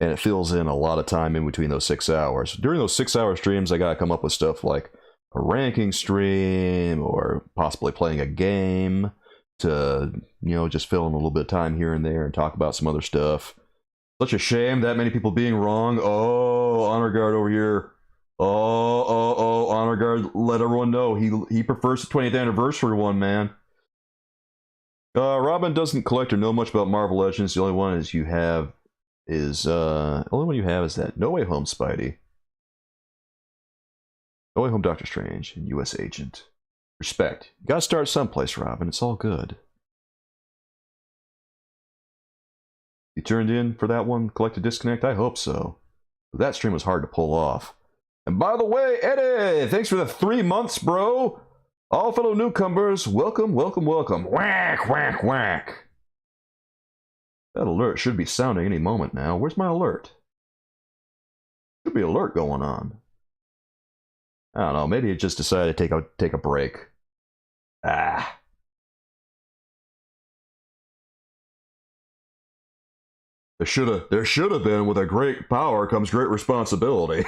And it fills in a lot of time in between those 6 hours. During those 6-hour streams, I gotta come up with stuff like a ranking stream, or possibly playing a game to, you know, just fill in a little bit of time here and there and talk about some other stuff. Such a shame, that many people being wrong. Oh, Honor Guard over here. Oh, Honor Guard, let everyone know he prefers the 20th Anniversary one, man. Robin doesn't collect or know much about Marvel Legends. The only one is you have is only one you have is that No Way Home Spidey, No Way Home Doctor Strange, and US Agent. Respect. You gotta start someplace, Robin. It's all good. You turned in for that one, Collect a Disconnect? I hope so. That stream was hard to pull off. And by the way, Eddie, thanks for the 3 months, bro. All fellow newcomers, welcome, welcome, welcome. Whack, whack, whack. That alert should be sounding any moment now. Where's my alert? Should be alert going on. I don't know, maybe it just decided to take a break. Ah. There should have been, with a great power comes great responsibility.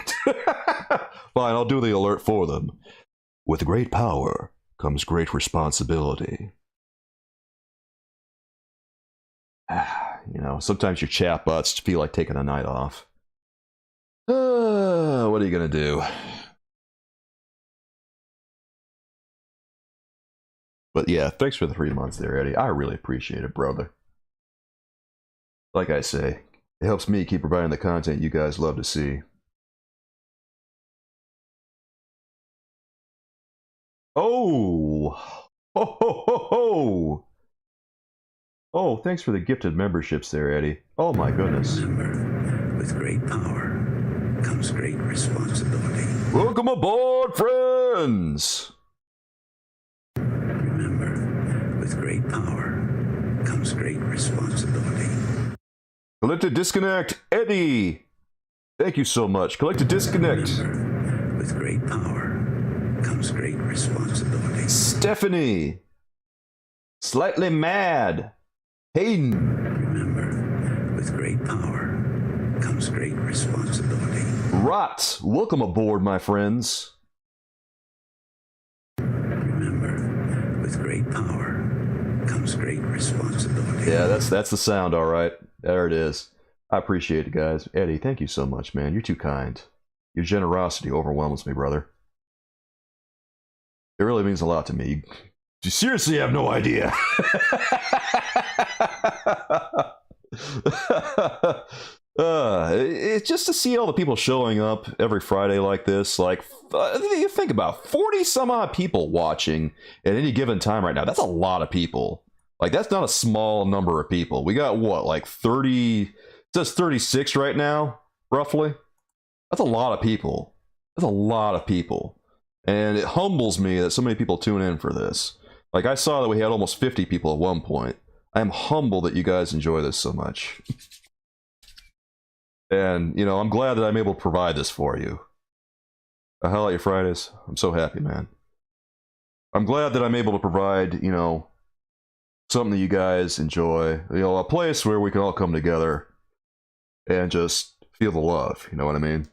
Fine, I'll do the alert for them. With great power comes great responsibility. You know, sometimes your chatbots feel like taking a night off. What are you gonna do? But yeah, thanks for the 3 months there, Eddie. I really appreciate it, brother. Like I say, it helps me keep providing the content you guys love to see. Oh! Ho ho ho ho! Oh, thanks for the gifted memberships there, Eddie. Oh my goodness. Remember, with great power comes great responsibility. Welcome aboard, friends! Remember, with great power comes great responsibility. Collect a Disconnect, Eddie! Thank you so much. Collect a Disconnect. Remember, with great power comes great responsibility. Stephanie! Slightly Mad! Hayden! Remember, with great power comes great responsibility. Rot! Welcome aboard, my friends. Remember, with great power comes great responsibility. Yeah, that's the sound, alright. There it is. I appreciate it, guys. Eddie, thank you so much, man. You're too kind. Your generosity overwhelms me, brother. It really means a lot to me. You seriously have no idea. It's just to see all the people showing up every Friday like this. Like, you think about 40 some odd people watching at any given time right now. That's a lot of people. Like, that's not a small number of people. We got, what, like 30... It says 36 right now, roughly. That's a lot of people. That's a lot of people. And it humbles me that so many people tune in for this. Like, I saw that we had almost 50 people at one point. I'm humble that you guys enjoy this so much. And, you know, I'm glad that I'm able to provide this for you. How about your Fridays? I'm so happy, man. I'm glad that I'm able to provide, you know, something that you guys enjoy. You know, a place where we can all come together and just feel the love, you know what I mean?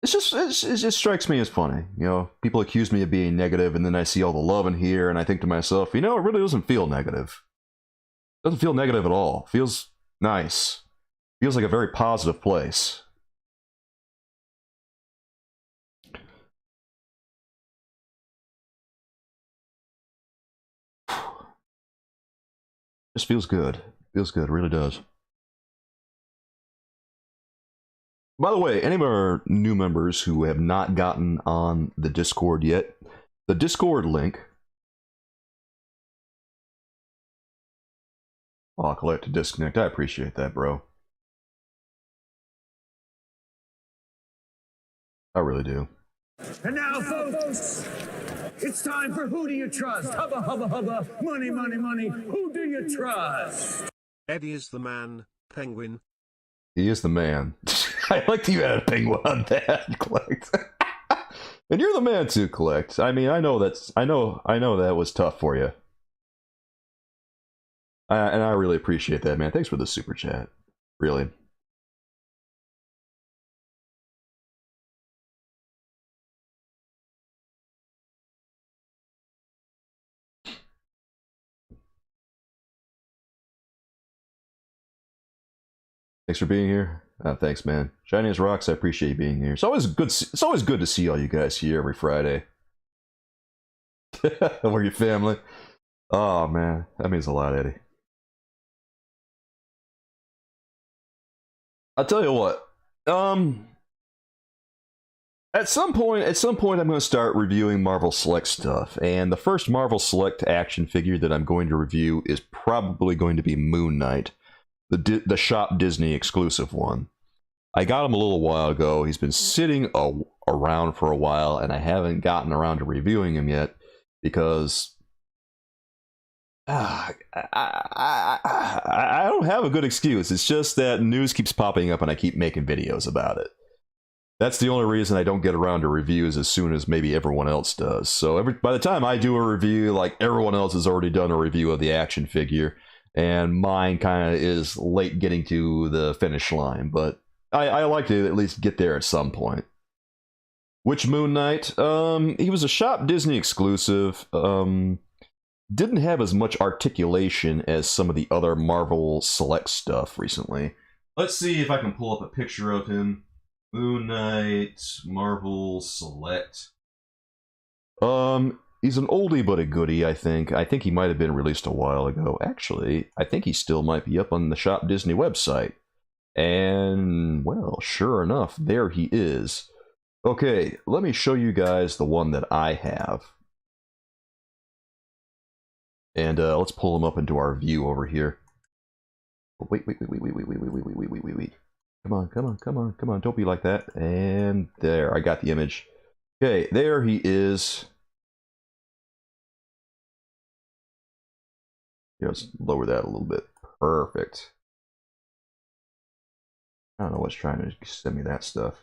It just strikes me as funny, you know. People accuse me of being negative, and then I see all the love in here, and I think to myself, you know, it really doesn't feel negative. It doesn't feel negative at all. It feels nice. It feels like a very positive place. Just feels good. Feels good, it really does. By the way, any of our new members who have not gotten on the Discord yet, the Discord link... Oh, collect to disconnect. I appreciate that, bro. I really do. And now, folks, it's time for Who Do You Trust? Hubba, hubba, hubba. Money, money, money. Who do you trust? Eddie is the man, Penguin. He is the man. I like that you had a penguin on that, Collect. And you're the man too, Collect. I mean, I know that was tough for you. And I really appreciate that, man. Thanks for the super chat. Really. Thanks for being here. Thanks, man. Shiny as rocks. I appreciate you being here. It's always good. It's always good to see all you guys here every Friday. We're your family. Oh man, that means a lot, Eddie. I'll tell you what. At some point, I'm going to start reviewing Marvel Select stuff, and the first Marvel Select action figure that I'm going to review is probably going to be Moon Knight, the Shop Disney exclusive one. I got him a little while ago. He's been sitting around for a while, and I haven't gotten around to reviewing him yet because I don't have a good excuse. It's just that news keeps popping up, and I keep making videos about it. That's the only reason I don't get around to reviews as soon as maybe everyone else does. So by the time I do a review, like everyone else has already done a review of the action figure, and mine kind of is late getting to the finish line. But I like to at least get there at some point. Which Moon Knight? He was a Shop Disney exclusive. Didn't have as much articulation as some of the other Marvel Select stuff recently. Let's see if I can pull up a picture of him. Moon Knight, Marvel Select. He's an oldie but a goodie, I think. I think he might have been released a while ago. Actually, I think he still might be up on the Shop Disney website. And, well, sure enough, there he is. Okay, let me show you guys the one that I have. And let's pull him up into our view over here. Wait. Come on, don't be like that. And there, I got the image. Okay, there he is. Yeah, let's lower that a little bit. Perfect. I don't know what's trying to send me that stuff.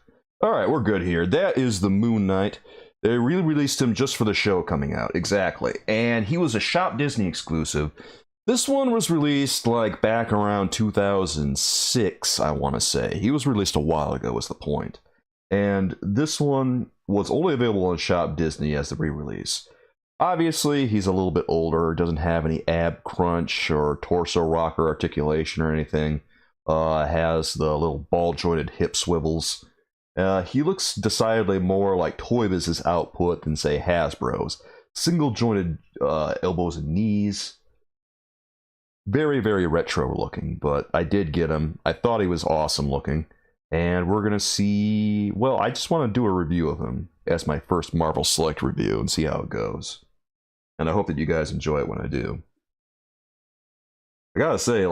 Alright, we're good here. That is the Moon Knight. They released him just for the show coming out. Exactly. And he was a Shop Disney exclusive. This one was released like back around 2006, I want to say. He was released a while ago, was the point. And this one was only available on Shop Disney as the re-release. Obviously, he's a little bit older, doesn't have any ab crunch or torso rocker articulation or anything. Has the little ball-jointed hip swivels. He looks decidedly more like Toy Biz's output than, say, Hasbro's. Single-jointed elbows and knees. Very, very retro looking, but I did get him. I thought he was awesome looking. And we're going to see... Well, I just want to do a review of him as my first Marvel Select review and see how it goes. And I hope that you guys enjoy it when I do. I gotta say,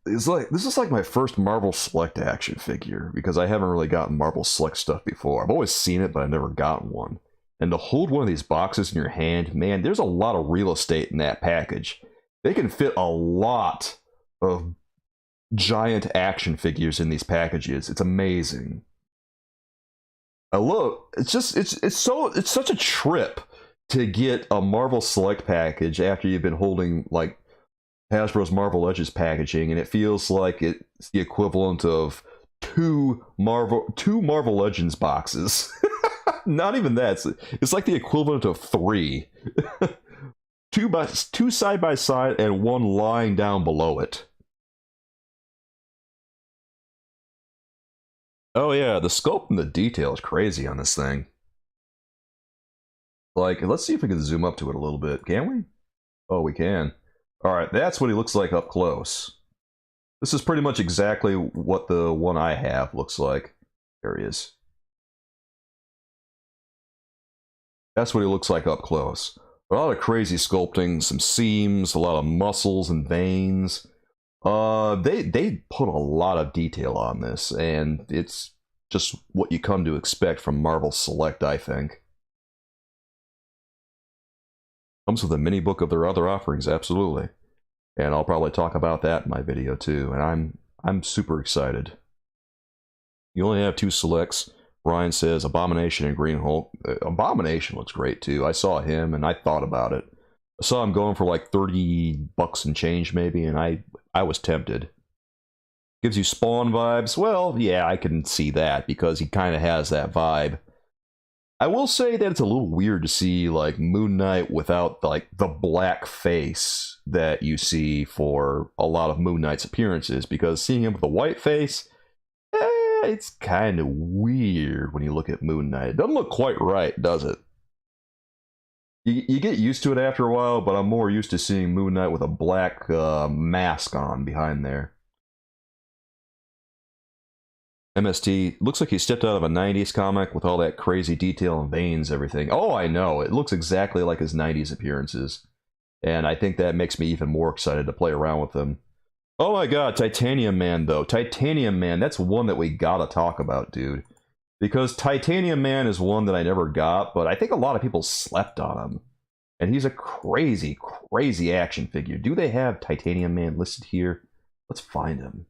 this is like my first Marvel Select action figure, because I haven't really gotten Marvel Select stuff before. I've always seen it, but I've never gotten one. And to hold one of these boxes in your hand, man, there's a lot of real estate in that package. They can fit a lot of giant action figures in these packages. It's amazing. I love it's such a trip to get a Marvel Select package after you've been holding like Hasbro's Marvel Legends packaging, and it feels like it's the equivalent of two Marvel Legends boxes. Not even that. It's like the equivalent of 3. two side by side and one lying down below it. Oh yeah, the scope and the detail is crazy on this thing. Like, let's see if we can zoom up to it a little bit. Can we? Oh, we can. Alright, that's what he looks like up close. This is pretty much exactly what the one I have looks like. There he is. That's what he looks like up close. A lot of crazy sculpting, some seams, a lot of muscles and veins. They put a lot of detail on this, and it's just what you come to expect from Marvel Select, I think. Comes with a mini book of their other offerings, absolutely. And I'll probably talk about that in my video too, and I'm super excited. You only have 2 selects. Ryan says Abomination and Green Hulk. Abomination looks great too. I saw him and I thought about it. I saw him going for like $30 and change maybe, and I was tempted. Gives you Spawn vibes. Well, yeah, I can see that because he kind of has that vibe. I will say that it's a little weird to see like Moon Knight without like the black face that you see for a lot of Moon Knight's appearances, because seeing him with a white face, it's kind of weird when you look at Moon Knight. It doesn't look quite right, does it? You get used to it after a while, but I'm more used to seeing Moon Knight with a black mask on behind there. MST looks like he stepped out of a 90s comic with all that crazy detail and veins, everything. Oh, I know. It looks exactly like his 90s appearances. And I think that makes me even more excited to play around with him. Oh my god, Titanium Man, though. Titanium Man, that's one that we gotta talk about, dude. Because Titanium Man is one that I never got, but I think a lot of people slept on him. And he's a crazy, crazy action figure. Do they have Titanium Man listed here? Let's find him.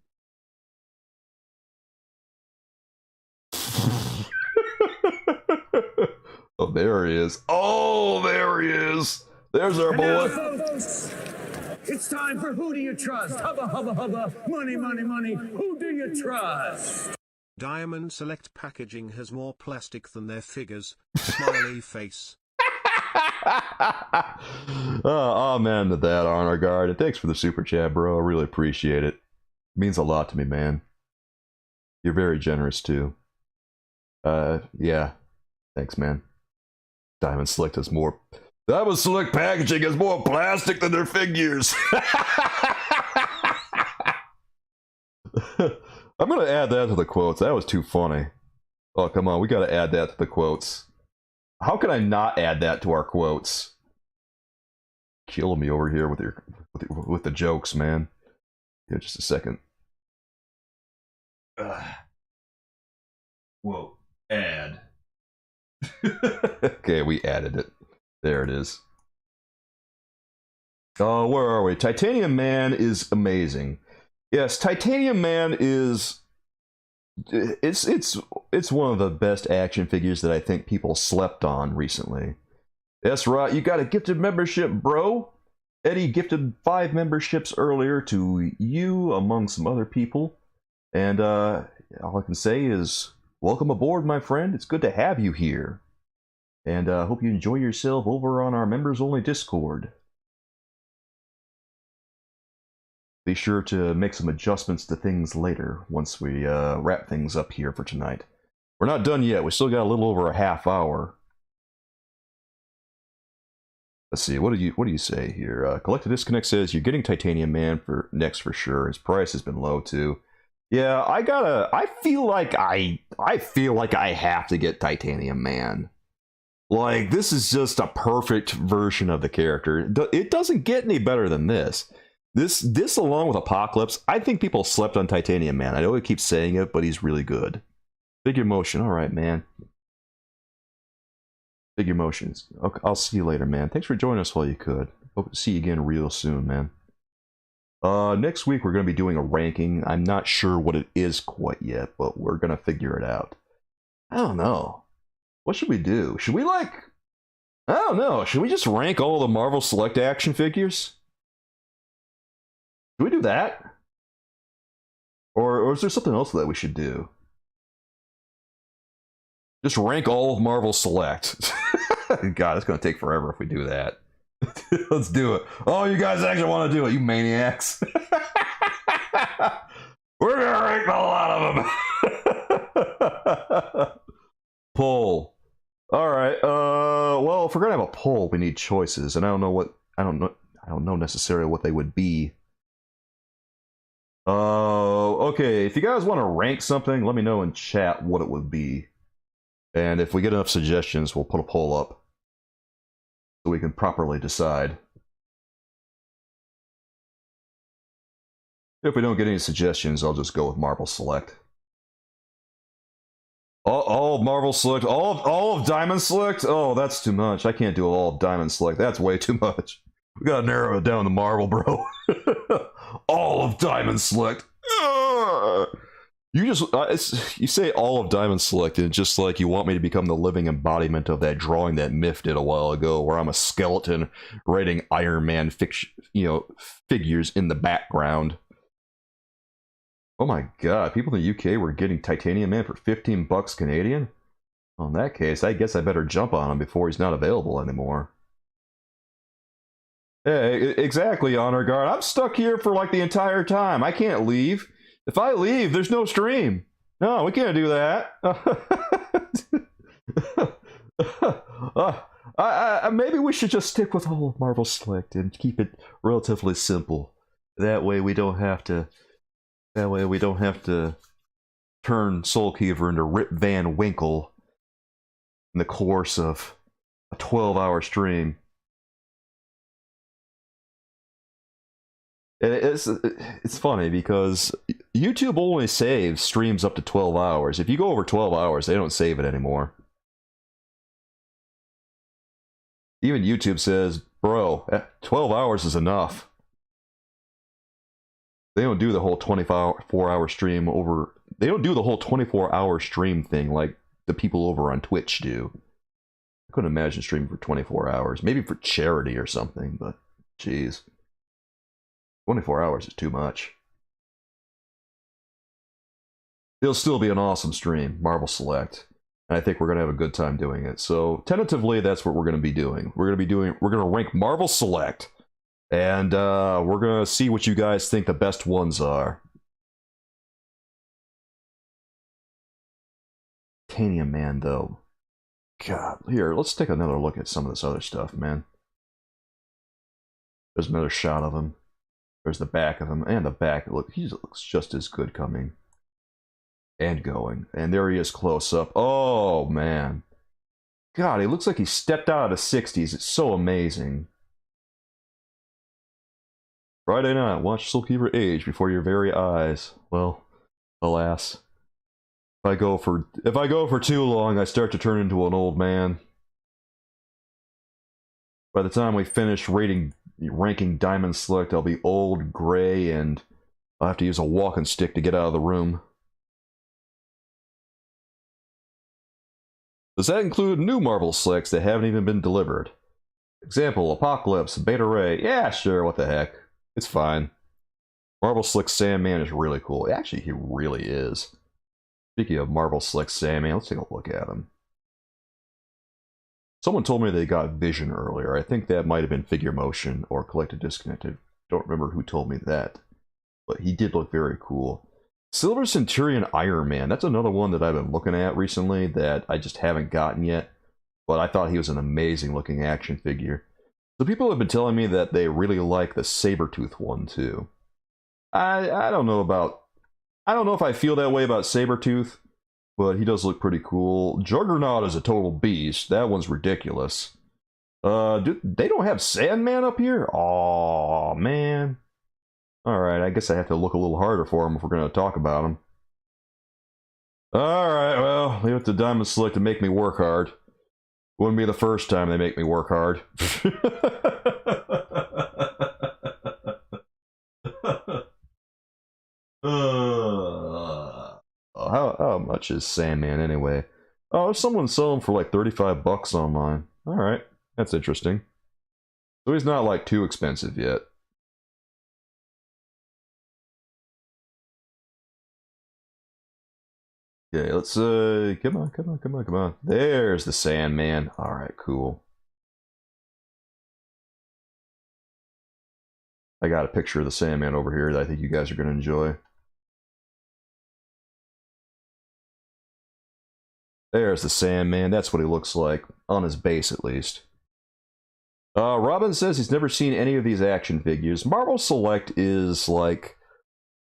Oh, there he is. Oh, there he is. There's our boy. Folks, it's time for Who Do You Trust? Hubba, hubba, hubba. Money, money, money. Who do you trust? Diamond Select packaging has more plastic than their figures. Smiley face. Amen to that, Honor Guard. And thanks for the super chat, bro. I really appreciate it. It means a lot to me, man. You're very generous, too. Yeah. Thanks, man. Diamond Select has more... Diamond Select packaging has more plastic than their figures. I'm going to add that to the quotes. That was too funny. Oh, come on. We got to add that to the quotes. How can I not add that to our quotes? Killing me over here with the jokes, man. Yeah, just a second. Whoa. Add. Okay, we added it. There it is. Oh, where are we? Titanium Man is amazing. Yes, Titanium Man is... It's one of the best action figures that I think people slept on recently. That's right, you got a gifted membership, bro. Eddie gifted 5 memberships earlier to you, among some other people. And all I can say is, welcome aboard, my friend. It's good to have you here. And I hope you enjoy yourself over on our members-only Discord. Be sure to make some adjustments to things later once we wrap things up here for tonight. We're not done yet. We still got a little over a half hour. Let's see. What do you say here? Collected Disconnect says you're getting Titanium Man for next for sure. His price has been low too. Yeah, I feel like I have to get Titanium Man. Like, this is just a perfect version of the character. It doesn't get any better than this. This along with Apocalypse, I think people slept on Titanium Man. I know I keep saying it, but he's really good. Figure Motion, all right, man. Figure motions. Okay, I'll see you later, man. Thanks for joining us while you could. Hope to see you again real soon, man. Next week we're going to be doing a ranking. I'm not sure what it is quite yet, but we're going to figure it out. I don't know. What should we do? Should we I don't know. Should we just rank all the Marvel Select action figures? Should we do that? Or is there something else that we should do? Just rank all of Marvel Select. God, it's going to take forever if we do that. Let's do it. Oh, you guys actually want to do it, you maniacs. We're going to rank a lot of them. Poll. All right. Well, if we're going to have a poll, we need choices, and I don't know necessarily what they would be. Okay, if you guys want to rank something, let me know in chat what it would be. And if we get enough suggestions, we'll put a poll up so we can properly decide. If we don't get any suggestions, I'll just go with Marvel Select. All of Marvel Select, all of Diamond Select? Oh, that's too much. I can't do all of Diamond Select. That's way too much. We gotta narrow it down to Marvel, bro. All of Diamond Select. You say all of Diamond Select, and just like you want me to become the living embodiment of that drawing that Miff did a while ago, where I'm a skeleton writing Iron Man figures in the background. Oh my god, people in the UK were getting Titanium Man for 15 bucks Canadian? Well, in that case, I guess I better jump on him before he's not available anymore. Hey, exactly, Honor Guard. I'm stuck here for like the entire time. I can't leave. If I leave, there's no stream. No, we can't do that. Maybe we should just stick with all of Marvel Select and keep it relatively simple. That way we don't have to. That way we don't have to turn Soulkeeper into Rip Van Winkle in the course of a 12-hour stream. It's funny because YouTube only saves streams up to 12 hours. If you go over 12 hours, they don't save it anymore. Even YouTube says, bro, 12 hours is enough. They don't do the whole 24-hour stream over... They don't do the whole 24-hour stream thing like the people over on Twitch do. I couldn't imagine streaming for 24 hours. Maybe for charity or something, but jeez. 24 hours is too much. It'll still be an awesome stream, Marvel Select. And I think we're going to have a good time doing it. So, tentatively, that's what we're going to be doing. We're going to rank Marvel Select. And we're going to see what you guys think the best ones are. Titanium Man, though. God, here, let's take another look at some of this other stuff, man. There's another shot of him. There's the back of him, and the back. Look, he looks just as good coming. And going. And there he is close up. Oh, man. God, he looks like he stepped out of the 60s. It's so amazing. Friday night, watch Soulkeeper age before your very eyes. Well, alas. If I go for too long, I start to turn into an old man. By the time we finish ranking Diamond Select, I'll be old, gray, and I'll have to use a walking stick to get out of the room. Does that include new Marvel Selects that haven't even been delivered? Example, Apocalypse, Beta Ray. Yeah, sure, what the heck. It's fine. Marvel Select Sandman is really cool. Actually, he really is. Speaking of Marvel Select Sandman, let's take a look at him. Someone told me they got Vision earlier. I think that might have been Figure Motion or Collected Disconnected. Don't remember who told me that. But he did look very cool. Silver Centurion Iron Man. That's another one that I've been looking at recently that I just haven't gotten yet. But I thought he was an amazing looking action figure. So people have been telling me that they really like the Sabretooth one too. I don't know if I feel that way about Sabretooth, but he does look pretty cool. Juggernaut is a total beast. That one's ridiculous. They don't have Sandman up here? Aw, man. Alright, I guess I have to look a little harder for him if we're going to talk about him. Alright, well, leave it to Diamond Select to make me work hard. Wouldn't be the first time they make me work hard. How much is Sandman anyway? Oh, someone selling for like 35 bucks online. Alright, that's interesting. So he's not like too expensive yet. Okay, let's come on. There's the Sandman. Alright, cool. I got a picture of the Sandman over here that I think you guys are going to enjoy. There's the Sandman. That's what he looks like, on his base at least. Robin says he's never seen any of these action figures. Marvel Select is like,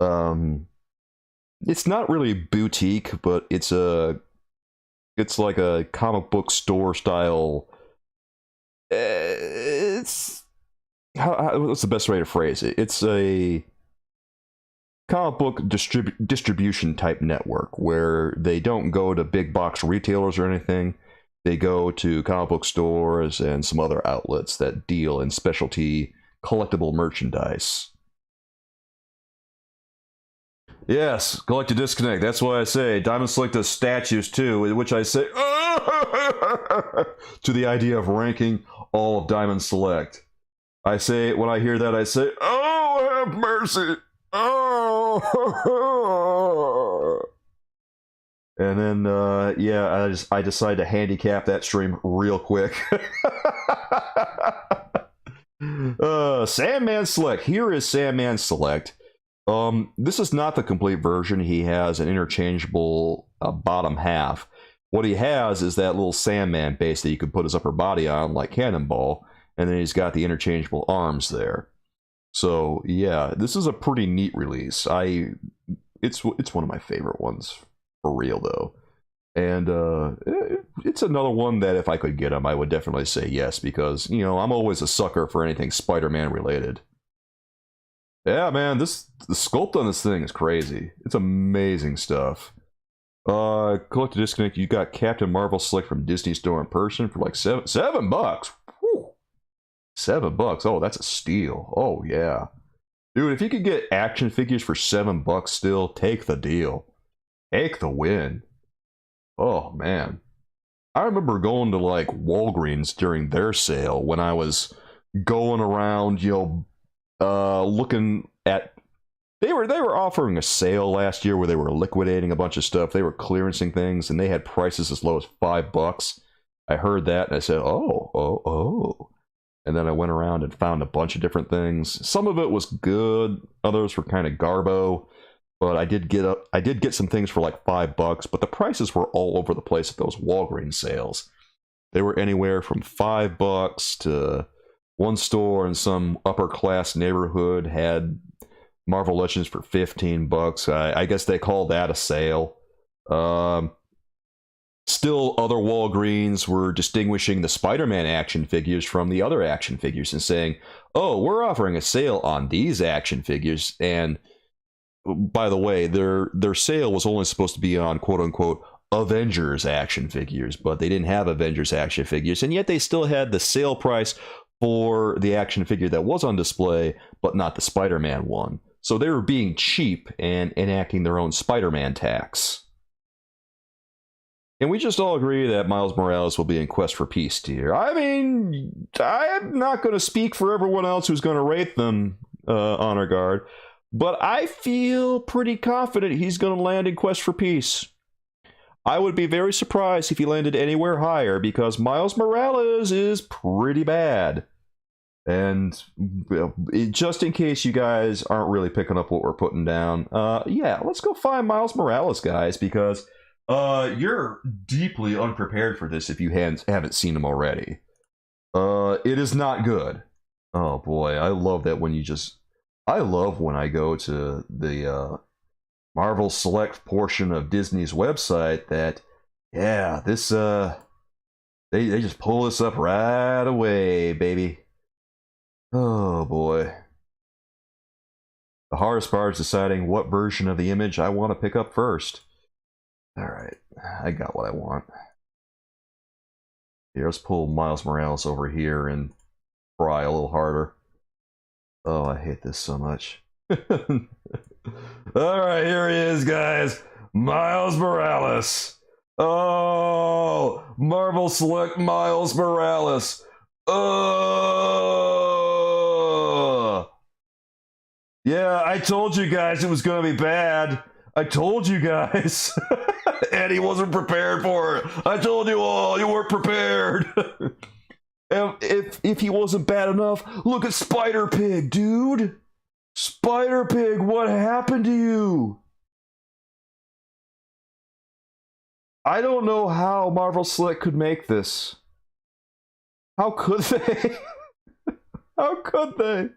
it's not really boutique, but it's like a comic book store style. What's the best way to phrase it? It's a comic book distribution type network where they don't go to big box retailers or anything. They go to comic book stores and some other outlets that deal in specialty collectible merchandise. Yes, collect to disconnect. That's why I say Diamond Select does statues too, in which I say to the idea of ranking all of Diamond Select. I say, when I hear that, I say, oh, have mercy. Oh. And then, yeah, I decide to handicap that stream real quick. Sandman Select. Here is Sandman Select. This is not the complete version. He has an interchangeable bottom half. What he has is that little Sandman base that you can put his upper body on, like Cannonball, and then he's got the interchangeable arms there. So yeah, this is a pretty neat release. It's one of my favorite ones. For real though, and it's another one that if I could get him, I would definitely say yes, because you know I'm always a sucker for anything Spider-Man related. Yeah, man, the sculpt on this thing is crazy. It's amazing stuff. Collect to disconnect. You got Captain Marvel Select from Disney Store in person for like $7 bucks. Whew. $7. Oh, that's a steal. Oh yeah, dude. If you could get action figures for $7 still, take the deal. Take the win. Oh, man. I remember going to, like, Walgreens during their sale when I was going around, you know, looking at... They were offering a sale last year where they were liquidating a bunch of stuff. They were clearancing things, and they had prices as low as $5. I heard that, and I said, oh. And then I went around and found a bunch of different things. Some of it was good. Others were kind of garbo. But I did get some things for like $5, but the prices were all over the place at those Walgreens sales. They were anywhere from $5 to one store in some upper class neighborhood had Marvel Legends for $15. I guess they call that a sale. Still, other Walgreens were distinguishing the Spider-Man action figures from the other action figures and saying, "Oh, we're offering a sale on these action figures." And by the way, their sale was only supposed to be on quote-unquote Avengers action figures, but they didn't have Avengers action figures, and yet they still had the sale price for the action figure that was on display, but not the Spider-Man one. So they were being cheap and enacting their own Spider-Man tax. And we just all agree that Miles Morales will be in Quest for Peace tier. I mean, I'm not going to speak for everyone else who's going to rate them, Honor Guard. But I feel pretty confident he's going to land in Quest for Peace. I would be very surprised if he landed anywhere higher, because Miles Morales is pretty bad. And just in case you guys aren't really picking up what we're putting down, yeah, let's go find Miles Morales, guys, because you're deeply unprepared for this if you haven't seen him already. It is not good. Oh boy, I love that when you just... I love when I go to the Marvel Select portion of Disney's website that, yeah, this, they just pull this up right away, baby. Oh, boy. The hardest part is deciding what version of the image I want to pick up first. Alright, I got what I want. Here, let's pull Miles Morales over here and pry a little harder. Oh, I hate this so much. Alright, here he is, guys. Miles Morales. Oh, Marvel Select Miles Morales. Oh. Yeah, I told you guys it was going to be bad. I told you guys. And he wasn't prepared for it. I told you all, you weren't prepared. If he wasn't bad enough, look at Spider Pig, dude. Spider Pig, what happened to you? I don't know how Marvel Select could make this. How could they? How could they?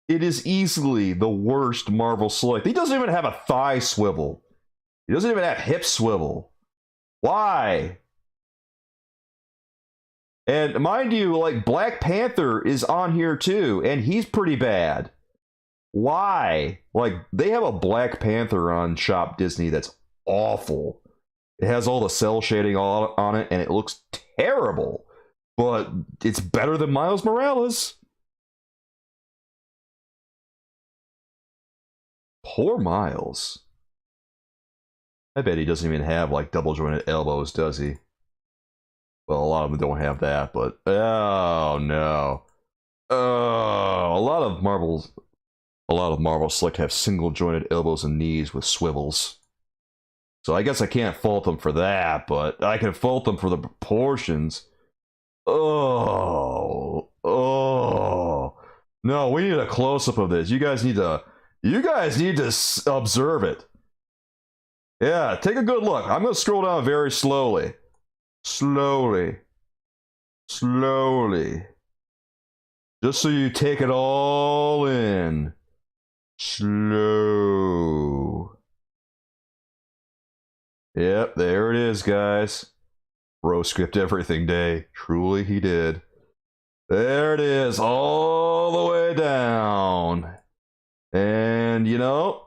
It is easily the worst Marvel Select. He doesn't even have a thigh swivel. He doesn't even have hip swivel. Why? And mind you, like, Black Panther is on here too, and he's pretty bad. Why? Like, they have a Black Panther on Shop Disney that's awful. It has all the cell shading on it, and it looks terrible. But it's better than Miles Morales. Poor Miles. I bet he doesn't even have, like, double jointed elbows, does he? Well, a lot of them don't have that, but oh no. Oh, a lot of Marvel Select have single jointed elbows and knees with swivels. So I guess I can't fault them for that, but I can fault them for the proportions. Oh. No, we need a close up of this. You guys need to observe it. Yeah, take a good look. I'm going to scroll down very slowly. Slowly. Just so you take it all in. Slow. Yep, there it is, guys. Bro script everything day. Truly he did. There it is, all the way down. And, you know,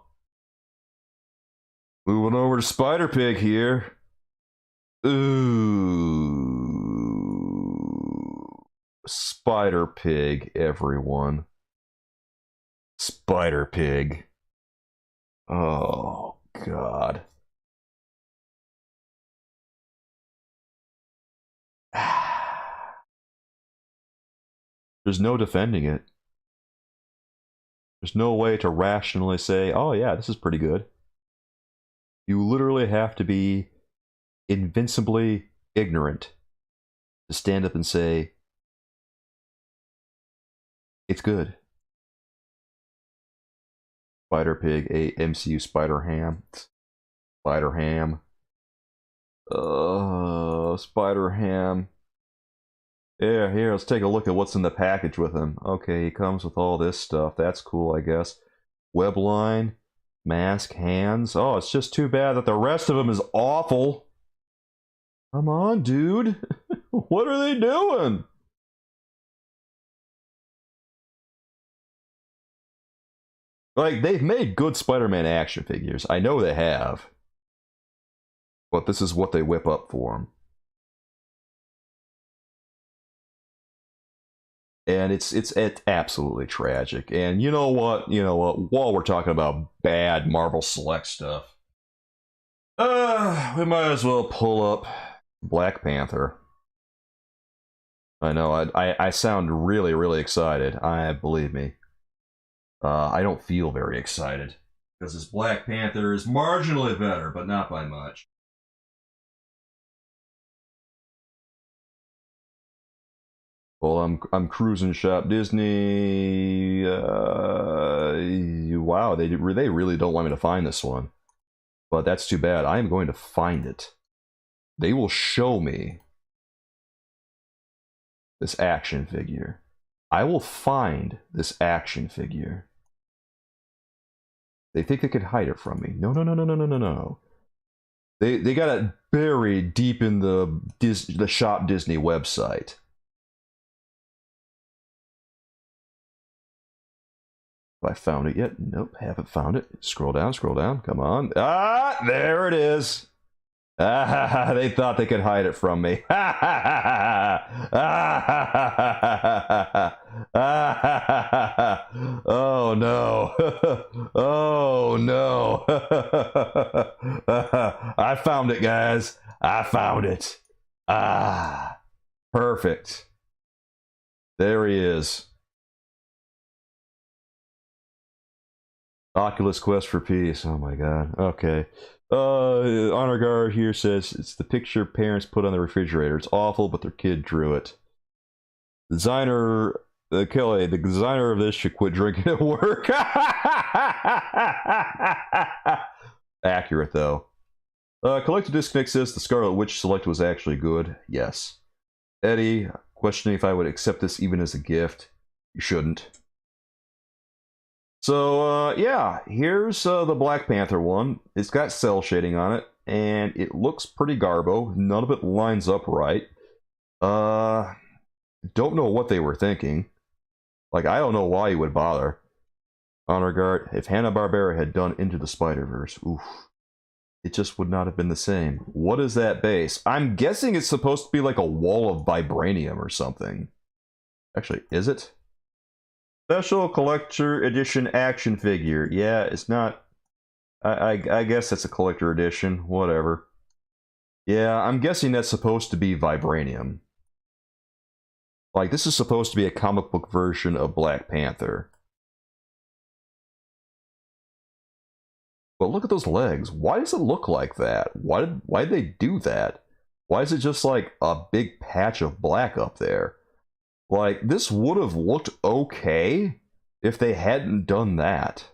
moving over to Spider Pig here. Ooh. Spider Pig, everyone. Spider Pig. Oh, God. There's no defending it. There's no way to rationally say, oh yeah, this is pretty good. You literally have to be invincibly ignorant to stand up and say, it's good. Spider Pig, a MCU Spider Ham. Spider Ham. Spider Ham. Yeah, here, let's take a look at what's in the package with him. Okay, he comes with all this stuff. That's cool, I guess. Web line, mask, hands. Oh, it's just too bad that the rest of him is awful. Come on, dude. What are they doing? Like, they've made good Spider-Man action figures. I know they have. But this is what they whip up for him. And it's absolutely tragic. And you know what? While we're talking about bad Marvel Select stuff, we might as well pull up Black Panther. I know, I sound really, really excited. Believe me. I don't feel very excited. Because this Black Panther is marginally better, but not by much. Well, I'm cruising Shop Disney. Wow, they really don't want me to find this one. But that's too bad. I am going to find it. They will show me this action figure. I will find this action figure. They think they could hide it from me. No. They got it buried deep in the Shop Disney website. Have I found it yet? Nope, haven't found it. Scroll down, come on. Ah, there it is. They thought they could hide it from me. Oh no. Oh no. I found it, guys. I found it. Ah, perfect. There he is. Oculus Quest for Peace. Oh my god. Okay. Honor Guard here says it's the picture parents put on the refrigerator. It's awful, but their kid drew it. Designer Kelly, the designer of this should quit drinking at work. Accurate though. Collected Disconnect says the Scarlet Witch select was actually good. Yes. Eddie, questioning if I would accept this even as a gift. You shouldn't. So, yeah, here's the Black Panther one. It's got cell shading on it, and it looks pretty garbo. None of it lines up right. Don't know what they were thinking. Like, I don't know why you would bother. Honor Guard, if Hanna-Barbera had done Into the Spider-Verse, oof. It just would not have been the same. What is that base? I'm guessing it's supposed to be like a wall of vibranium or something. Actually, is it? Special Collector Edition action figure. Yeah, it's not... I guess that's a collector edition. Whatever. Yeah, I'm guessing that's supposed to be vibranium. Like, this is supposed to be a comic book version of Black Panther. But look at those legs. Why does it look like that? Why did they do that? Why is it just like a big patch of black up there? Like, this would have looked okay if they hadn't done that.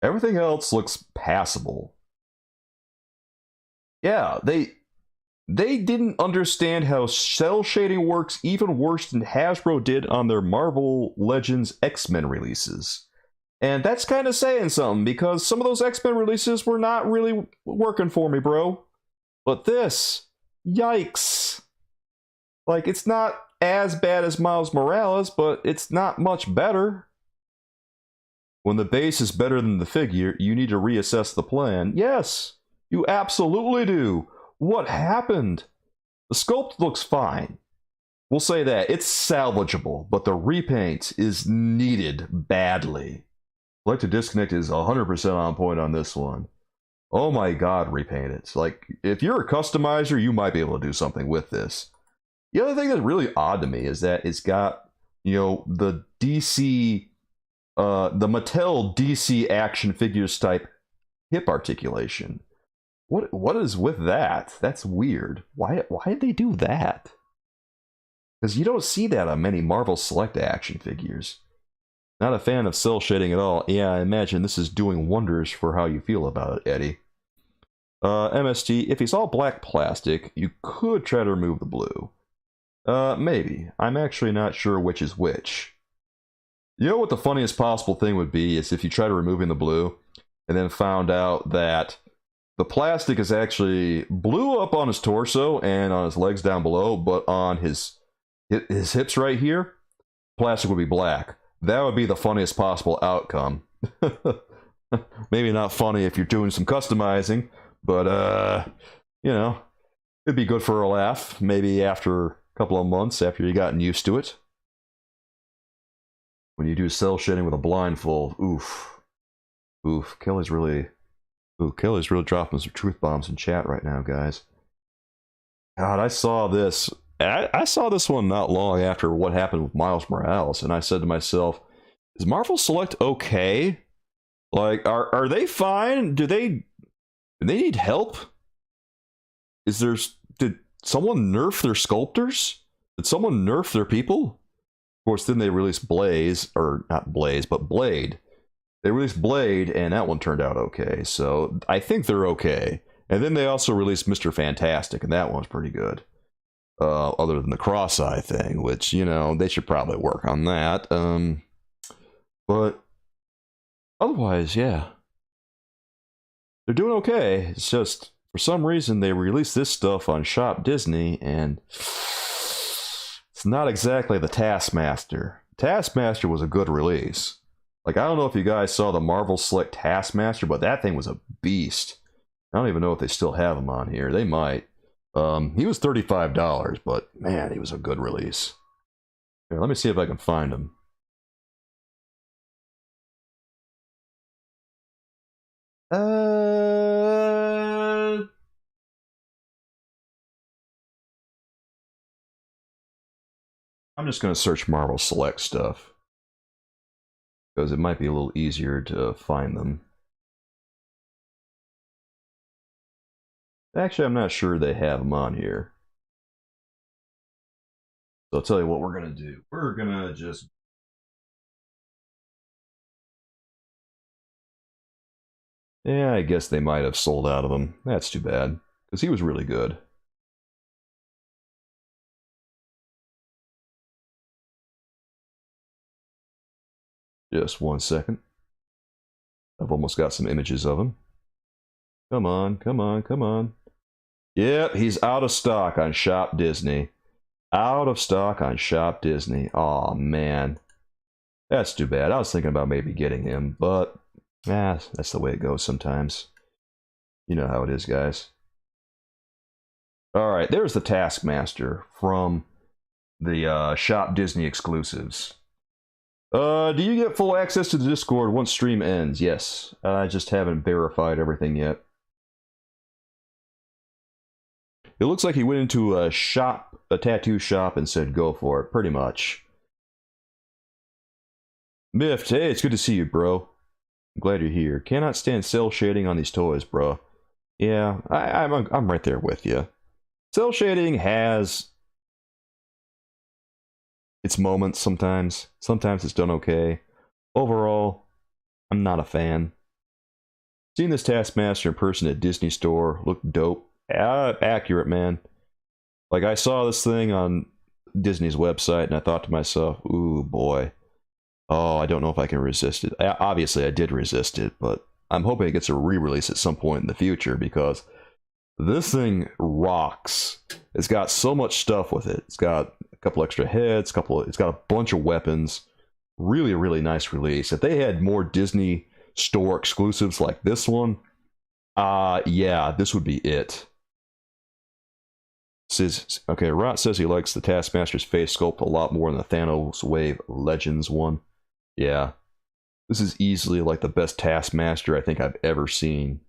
Everything else looks passable. Yeah, they didn't understand how cell shading works even worse than Hasbro did on their Marvel Legends X-Men releases. And that's kind of saying something, because some of those X-Men releases were not really working for me, bro. But this, yikes. Like, it's not as bad as Miles Morales, but it's not much better. When the base is better than the figure, you need to reassess the plan. Yes, you absolutely do. What happened? The sculpt looks fine. We'll say that. It's salvageable, but the repaint is needed badly. Collector Disconnect is 100% on point on this one. Oh my god, repaint it. Like, if you're a customizer, you might be able to do something with this. The other thing that's really odd to me is that it's got, you know, the DC, the Mattel DC action figures type hip articulation. What is with that? That's weird. Why did they do that? Because you don't see that on many Marvel Select action figures. Not a fan of cell shading at all. Yeah, I imagine this is doing wonders for how you feel about it, Eddie. MST, if he's all black plastic, you could try to remove the blue. Maybe. I'm actually not sure which is which. You know what the funniest possible thing would be is if you tried removing the blue and then found out that the plastic is actually blue up on his torso and on his legs down below, but on his hips right here, plastic would be black. That would be the funniest possible outcome. Maybe not funny if you're doing some customizing, but, you know, it'd be good for a laugh. Maybe after a couple of months, after you've gotten used to it. When you do cell shading with a blindfold, oof. Oof, Kelly's really dropping some truth bombs in chat right now, guys. God, I saw this. I saw this one not long after what happened with Miles Morales, and I said to myself, is Marvel Select okay? Like, are they fine? Do they need help? Did someone nerf their sculptors? Did someone nerf their people? Of course, then they released Blaze, or not Blaze, but Blade. They released Blade, and that one turned out okay, so I think they're okay. And then they also released Mr. Fantastic, and that one's pretty good. Other than the cross-eye thing, which, you know, they should probably work on that. But otherwise, yeah. They're doing okay. It's just, for some reason, they released this stuff on Shop Disney, and it's not exactly the Taskmaster. Taskmaster was a good release. Like, I don't know if you guys saw the Marvel Select Taskmaster, but that thing was a beast. I don't even know if they still have him on here. They might. He was $35, but man, he was a good release. Here, let me see if I can find him. I'm just going to search Marvel Select stuff, because it might be a little easier to find them. Actually, I'm not sure they have them on here. So I'll tell you what we're going to do. We're going to just... Yeah, I guess they might have sold out of them. That's too bad, because he was really good. Just 1 second. I've almost got some images of him. Come on, come on, come on. Yep, he's out of stock on Shop Disney. Out of stock on Shop Disney. Aw, man. That's too bad. I was thinking about maybe getting him, but that's the way it goes sometimes. You know how it is, guys. Alright, there's the Taskmaster from the Shop Disney exclusives. Do you get full access to the Discord once stream ends? Yes. I just haven't verified everything yet. It looks like he went into a shop, a tattoo shop, and said go for it, pretty much. Miffed, hey, it's good to see you, bro. I'm glad you're here. Cannot stand cell shading on these toys, bro. Yeah, I'm right there with you. Cell shading has its moments sometimes. Sometimes it's done okay. Overall, I'm not a fan. Seeing this Taskmaster in person at Disney Store looked dope. Accurate, man. Like, I saw this thing on Disney's website and I thought to myself, ooh, boy. Oh, I don't know if I can resist it. Obviously, I did resist it, but I'm hoping it gets a re-release at some point in the future because this thing rocks. It's got so much stuff with it. It's got a couple extra heads, it's got a bunch of weapons. Really, really nice release. If they had more Disney Store exclusives like this one, yeah, this would be it. Okay, Rot says he likes the Taskmaster's face sculpt a lot more than the Thanos Wave Legends one. Yeah. This is easily like the best Taskmaster I think I've ever seen.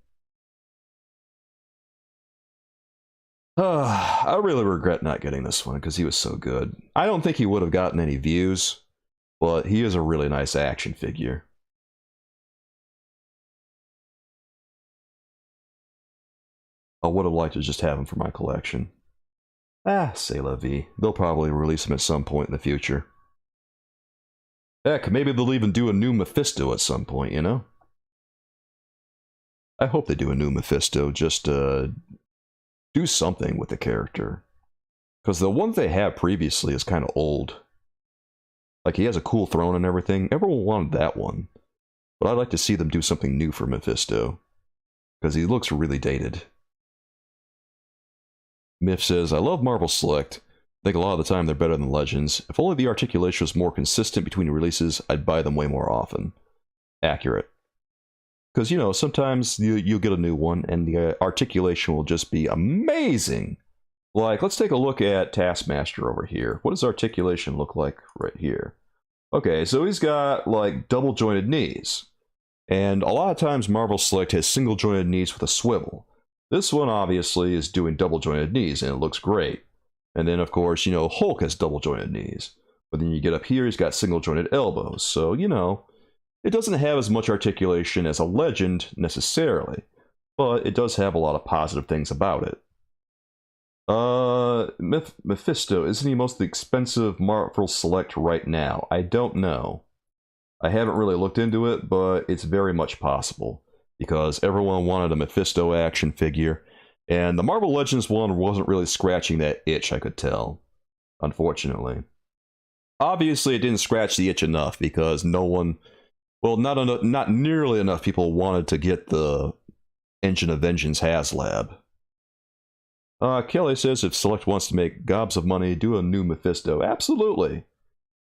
I really regret not getting this one because he was so good. I don't think he would have gotten any views, but he is a really nice action figure. I would have liked to just have him for my collection. C'est la vie. They'll probably release him at some point in the future. Heck, maybe they'll even do a new Mephisto at some point, you know? I hope they do a new Mephisto, just do something with the character. Because the one they had previously is kind of old. Like, he has a cool throne and everything. Everyone wanted that one. But I'd like to see them do something new for Mephisto. Because he looks really dated. Miff says, I love Marvel Select. I think a lot of the time they're better than Legends. If only the articulation was more consistent between releases, I'd buy them way more often. Accurate. Because, you know, sometimes you'll get a new one, and the articulation will just be amazing. Like, let's take a look at Taskmaster over here. What does articulation look like right here? Okay, so he's got, like, double-jointed knees. And a lot of times Marvel Select has single-jointed knees with a swivel. This one, obviously, is doing double-jointed knees, and it looks great. And then, of course, you know, Hulk has double-jointed knees. But then you get up here, he's got single-jointed elbows. So, you know, it doesn't have as much articulation as a Legend, necessarily. But it does have a lot of positive things about it. Mephisto, isn't he most expensive Marvel Select right now? I don't know. I haven't really looked into it, but it's very much possible. Because everyone wanted a Mephisto action figure. And the Marvel Legends one wasn't really scratching that itch, I could tell. Unfortunately. Obviously, it didn't scratch the itch enough because no one... Well, not nearly enough people wanted to get the Engine of Vengeance HasLab. Kelly says if Select wants to make gobs of money, do a new Mephisto. Absolutely.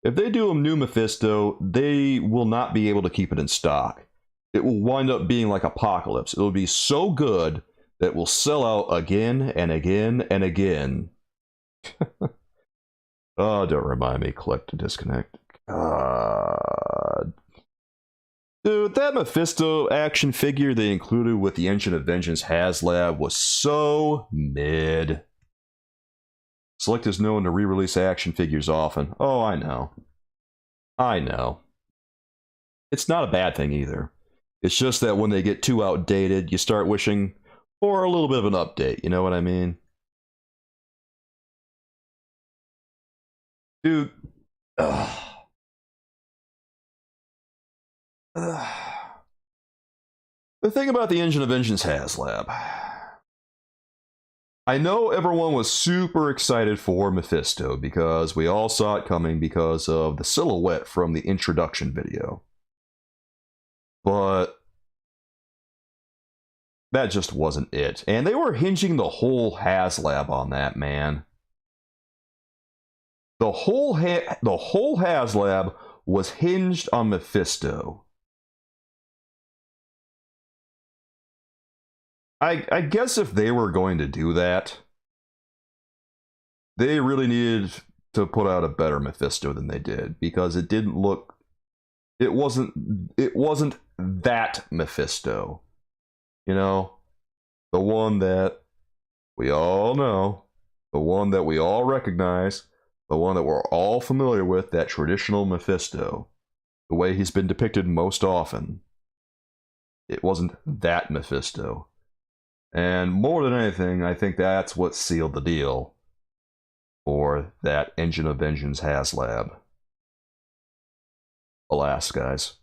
If they do a new Mephisto, they will not be able to keep it in stock. It will wind up being like Apocalypse. It will be so good that will sell out again and again and again. Oh, don't remind me. Collect to disconnect. God. Dude, that Mephisto action figure they included with the Engine of Vengeance HasLab was so mid. Select is known to re-release action figures often. Oh, I know. I know. It's not a bad thing either. It's just that when they get too outdated, you start wishing for a little bit of an update. You know what I mean? Dude. Ugh. The thing about the Engine of Vengeance HasLab, I know everyone was super excited for Mephisto because we all saw it coming because of the silhouette from the introduction video. But that just wasn't it. And they were hinging the whole HasLab on that, man. The whole HasLab was hinged on Mephisto. I guess if they were going to do that, they really needed to put out a better Mephisto than they did, because it didn't look, it wasn't that Mephisto. You know, the one that we all know, the one that we all recognize, the one that we're all familiar with, that traditional Mephisto, the way he's been depicted most often. It wasn't that Mephisto. And more than anything, I think that's what sealed the deal for that Engine of Vengeance HasLab. Alas, guys.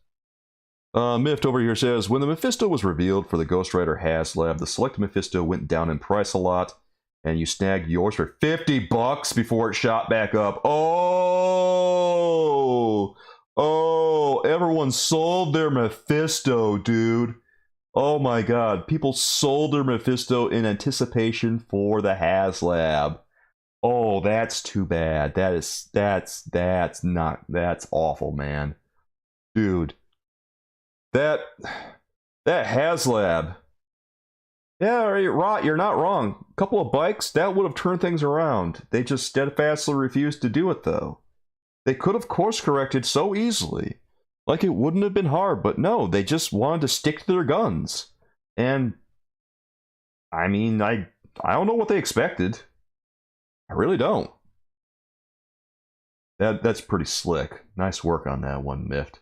Mift over here says, when the Mephisto was revealed for the Ghost Rider HasLab, the select Mephisto went down in price a lot, and you snagged yours for $50 before it shot back up. Oh, everyone sold their Mephisto, dude. Oh my god, people sold their Mephisto in anticipation for the HasLab. Oh, that's too bad. That's awful, man. Dude. That HasLab. Yeah, you're not wrong. A couple of bikes, that would have turned things around. They just steadfastly refused to do it, though. They could have course corrected so easily. Like it wouldn't have been hard, but no, they just wanted to stick to their guns. And I mean, I don't know what they expected. I really don't. That's pretty slick. Nice work on that one, Mift.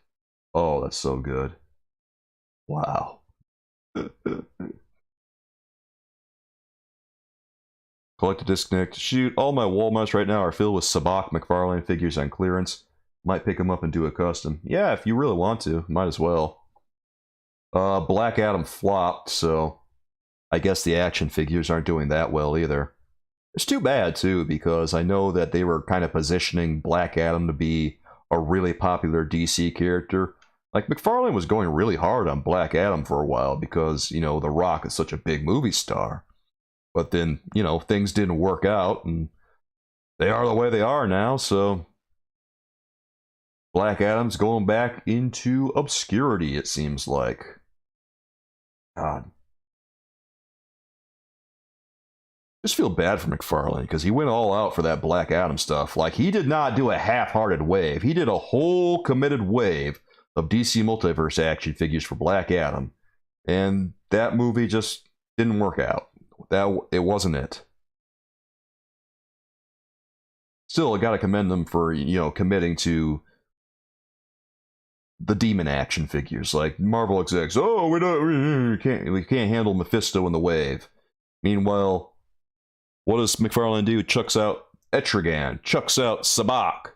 Oh, that's so good. Wow. Collect a disconnect. Shoot, all my Walmarts right now are filled with Sabak McFarlane figures on clearance. Might pick them up and do a custom. Yeah, if you really want to, might as well. Black Adam flopped, so I guess the action figures aren't doing that well either. It's too bad, too, because I know that they were kind of positioning Black Adam to be a really popular DC character. Like, McFarlane was going really hard on Black Adam for a while because, you know, The Rock is such a big movie star. But then, you know, things didn't work out, and they are the way they are now, so Black Adam's going back into obscurity, it seems like. God. Just feel bad for McFarlane, because he went all out for that Black Adam stuff. Like, he did not do a half-hearted wave. He did a whole committed wave of DC Multiverse action figures for Black Adam. And that movie just didn't work out. It wasn't it. Still, I gotta commend them for, you know, committing to the demon action figures. Like Marvel execs, oh, we can't handle Mephisto in the wave. Meanwhile, what does McFarlane do? Chucks out Etrigan, chucks out Sabak,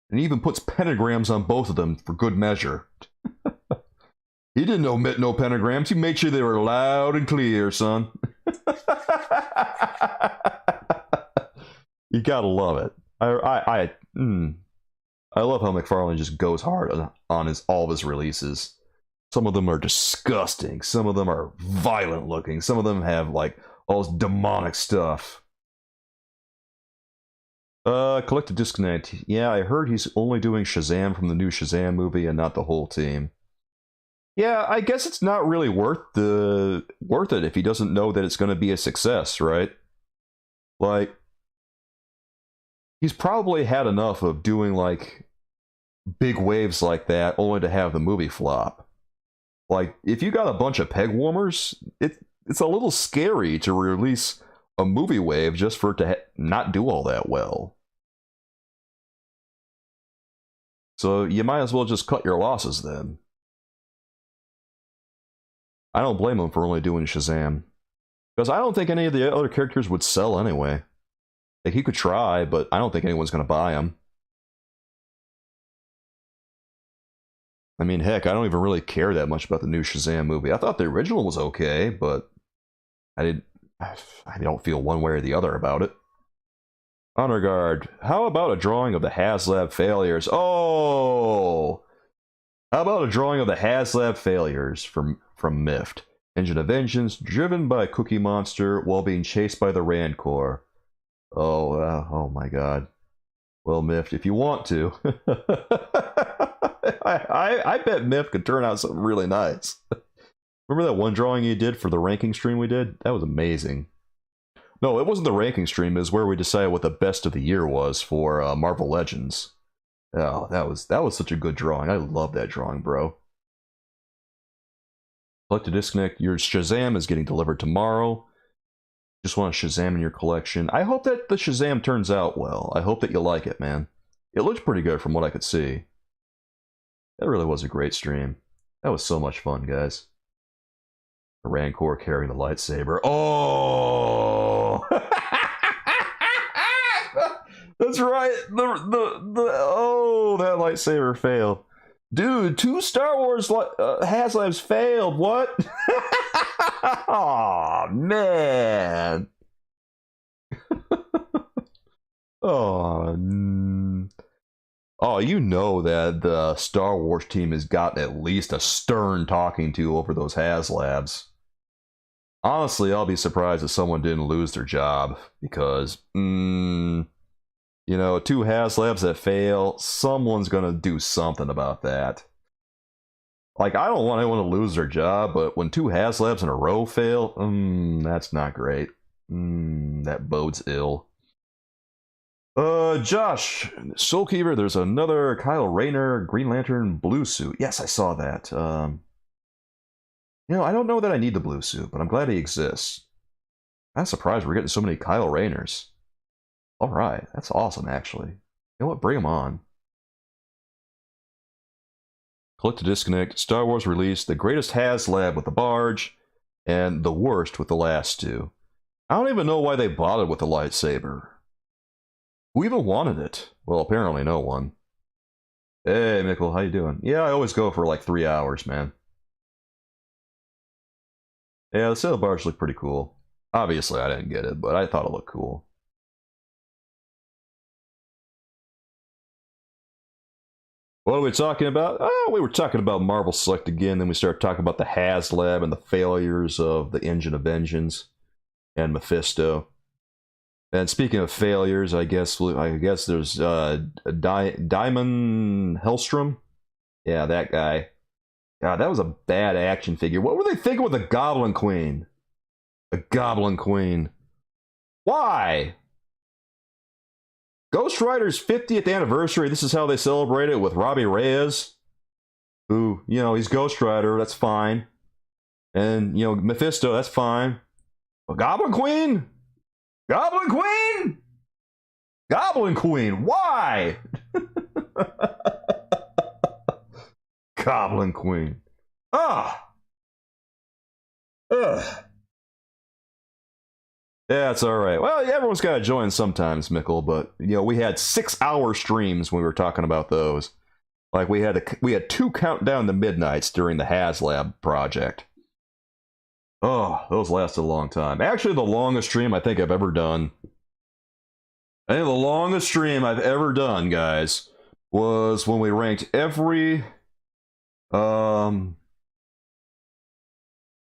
and even puts pentagrams on both of them for good measure. He didn't omit no pentagrams. He made sure they were loud and clear, son. You gotta love it. I love how McFarlane just goes hard on all of his releases. Some of them are disgusting. Some of them are violent looking. Some of them have like all this demonic stuff. Collect a disconnect. Yeah, I heard he's only doing Shazam from the new Shazam movie and not the whole team. Yeah, I guess it's not really worth it if he doesn't know that it's going to be a success, right? Like, he's probably had enough of doing like big waves like that only to have the movie flop. Like, if you got a bunch of peg warmers, it's a little scary to release a movie wave just for it to not do all that well. So you might as well just cut your losses then. I don't blame him for only doing Shazam. Because I don't think any of the other characters would sell anyway. Like, he could try, but I don't think anyone's going to buy him. I mean, heck, I don't even really care that much about the new Shazam movie. I thought the original was okay, but I don't feel one way or the other about it. Honor Guard, how about a drawing of the HasLab failures? Oh! How about a drawing of the HasLab failures from Mift? Engine of Vengeance, driven by Cookie Monster while being chased by the Rancor. Oh my god. Well, Mift, if you want to. I bet Mift could turn out something really nice. Remember that one drawing you did for the ranking stream we did? That was amazing. No, it wasn't the ranking stream. It was where we decided what the best of the year was for Marvel Legends. Oh, that was such a good drawing. I love that drawing, bro. Collect to disconnect. Your Shazam is getting delivered tomorrow. Just want a Shazam in your collection. I hope that the Shazam turns out well. I hope that you like it, man. It looked pretty good from what I could see. That really was a great stream. That was so much fun, guys. The Rancor carrying the lightsaber. Oh! That's right. Oh, that lightsaber failed. Dude, 2 Star Wars HasLabs failed. What? Oh, man. Oh, you know that the Star Wars team has gotten at least a stern talking to over those HasLabs. Honestly, I'll be surprised if someone didn't lose their job, because, you know, 2 HasLabs that fail, someone's gonna do something about that. Like, I don't want anyone to lose their job, but when 2 HasLabs in a row fail, that's not great. That bodes ill. Josh, Soulkeeper, there's another Kyle Rayner Green Lantern blue suit. Yes, I saw that. You know, I don't know that I need the blue suit, but I'm glad he exists. I'm surprised we're getting so many Kyle Rayners. Alright, that's awesome, actually. You know what? Bring him on. Click to disconnect. Star Wars released the greatest HasLab with the barge, and the worst with the last 2. I don't even know why they bothered with the lightsaber. Who even wanted it? Well, apparently no one. Hey, Mikkel, how you doing? Yeah, I always go for like 3 hours, man. Yeah, the sail barge looked pretty cool. Obviously, I didn't get it, but I thought it looked cool. What are we talking about? Oh, we were talking about Marvel Select again, then we started talking about the HasLab and the failures of the Engine of Vengeance and Mephisto. And speaking of failures, I guess there's Diamond Hellstrom. Yeah, that guy. God, that was a bad action figure. What were they thinking with the Goblin Queen? The Goblin Queen. Why? Ghost Rider's 50th anniversary, this is how they celebrate it with Robbie Reyes. Who, you know, he's Ghost Rider, that's fine. And, you know, Mephisto, that's fine. But Goblin Queen? Goblin Queen? Goblin Queen, why? Goblin Queen. Ah. Ugh. Yeah, it's alright. Well, everyone's got to join sometimes, Mikkel, but, you know, we had 6-hour streams when we were talking about those. Like, we had 2 countdown to midnights during the HasLab project. Oh, those lasted a long time. Actually, the longest stream I think I've ever done. I think the longest stream I've ever done, guys, was when we ranked every...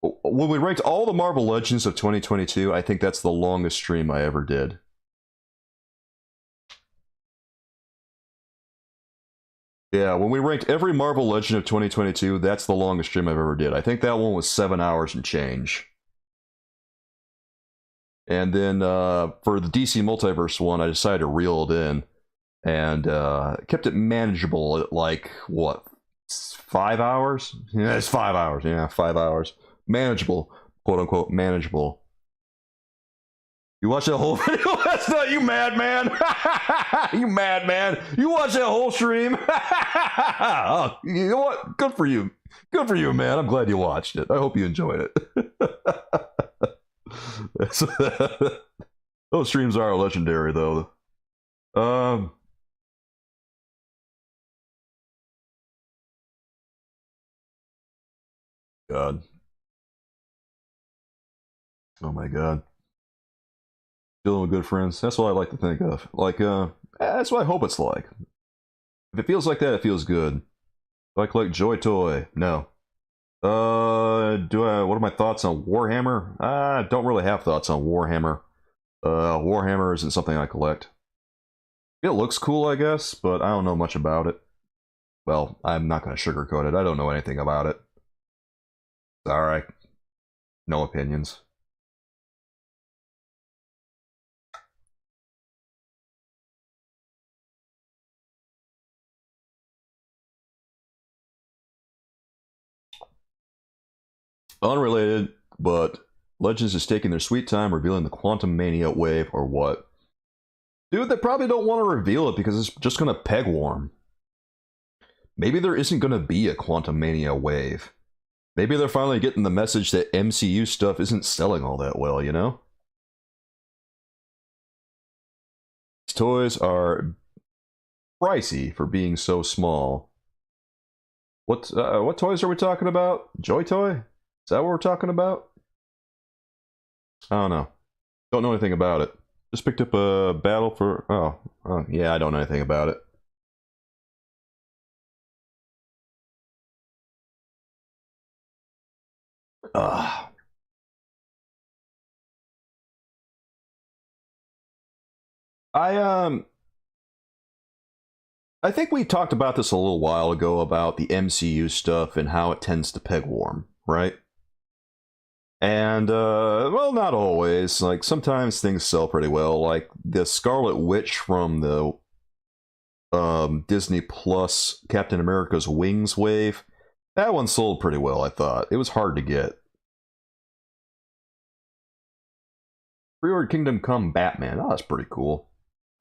when we ranked all the Marvel Legends of 2022, I think that's the longest stream I ever did. Yeah, when we ranked every Marvel Legend of 2022, that's the longest stream I've ever did. I think that one was 7 hours and change. And then for the DC Multiverse one, I decided to reel it in and kept it manageable at like, what, 5 hours? Yeah, it's 5 hours. Yeah, 5 hours. Manageable. Quote unquote, manageable. You watch that whole video last night, you madman! You madman! You watch that whole stream? Oh, you know what? Good for you. Good for you, man. I'm glad you watched it. I hope you enjoyed it. Those streams are legendary, though. God. Oh my God. Still good friends. That's what I like to think of. Like, that's what I hope it's like. If it feels like that, it feels good. Like Joy Toy. No. What are my thoughts on Warhammer? I don't really have thoughts on Warhammer. Warhammer isn't something I collect. It looks cool, I guess, but I don't know much about it. Well, I'm not going to sugarcoat it. I don't know anything about it. Alright. No opinions. Unrelated, but Legends is taking their sweet time revealing the Quantum Mania wave, or what? Dude, they probably don't want to reveal it because it's just going to peg warm. Maybe there isn't going to be a Quantum Mania wave. Maybe they're finally getting the message that MCU stuff isn't selling all that well, you know? These toys are pricey for being so small. What toys are we talking about? Joy Toy? Is that what we're talking about? I don't know. Don't know anything about it. Just picked up a battle for... Oh, yeah, I don't know anything about it. I think we talked about this a little while ago about the MCU stuff and how it tends to peg warm, right? And, well, not always. Like, sometimes things sell pretty well. Like, the Scarlet Witch from the Disney Plus Captain America's Wings wave, that one sold pretty well, I thought. It was hard to get. Pre-ordered Kingdom Come Batman. Oh, that's pretty cool.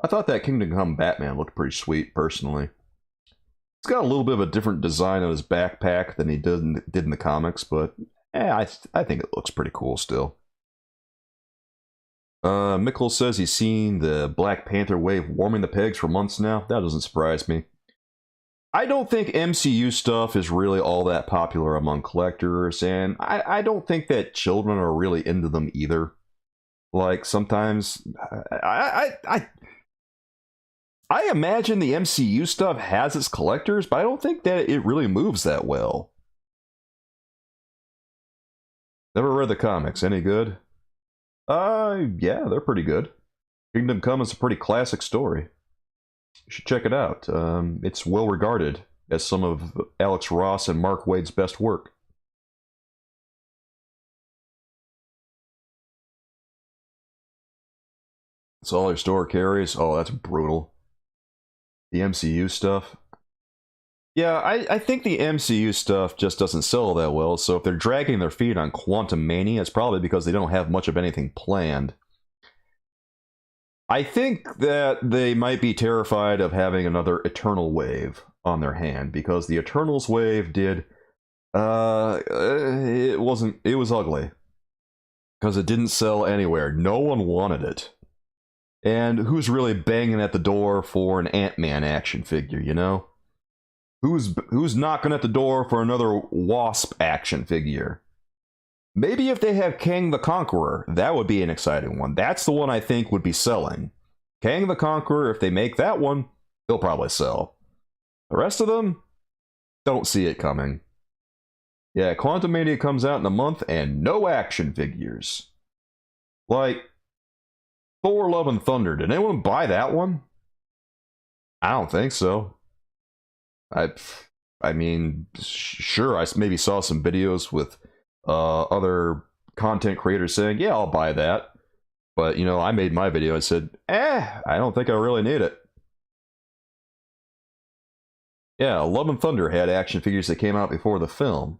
I thought that Kingdom Come Batman looked pretty sweet, personally. He's got a little bit of a different design on his backpack than he did in the comics, but I think it looks pretty cool still. Mickle says he's seen the Black Panther wave warming the pegs for months now. That doesn't surprise me. I don't think MCU stuff is really all that popular among collectors, and I don't think that children are really into them either. Like, sometimes... I imagine the MCU stuff has its collectors, but I don't think that it really moves that well. Never read the comics. Any good? Yeah, they're pretty good. Kingdom Come is a pretty classic story. You should check it out. It's well regarded as some of Alex Ross and Mark Waid's best work. That's all their store carries. Oh, that's brutal. The MCU stuff. Yeah, I think the MCU stuff just doesn't sell that well, so if they're dragging their feet on Quantum Mania, it's probably because they don't have much of anything planned. I think that they might be terrified of having another Eternal wave on their hand, because the Eternals wave did... it was ugly. Because it didn't sell anywhere. No one wanted it. And who's really banging at the door for an Ant-Man action figure, you know? Who's knocking at the door for another Wasp action figure? Maybe if they have Kang the Conqueror, that would be an exciting one. That's the one I think would be selling. Kang the Conqueror, if they make that one, they'll probably sell. The rest of them, don't see it coming. Yeah, Quantum Mania comes out in a month and no action figures. Like... Thor Love and Thunder. Did anyone buy that one? I don't think so. I mean, sure, I maybe saw some videos with other content creators saying, yeah, I'll buy that. But, you know, I made my video and said, I don't think I really need it. Yeah, Love and Thunder had action figures that came out before the film.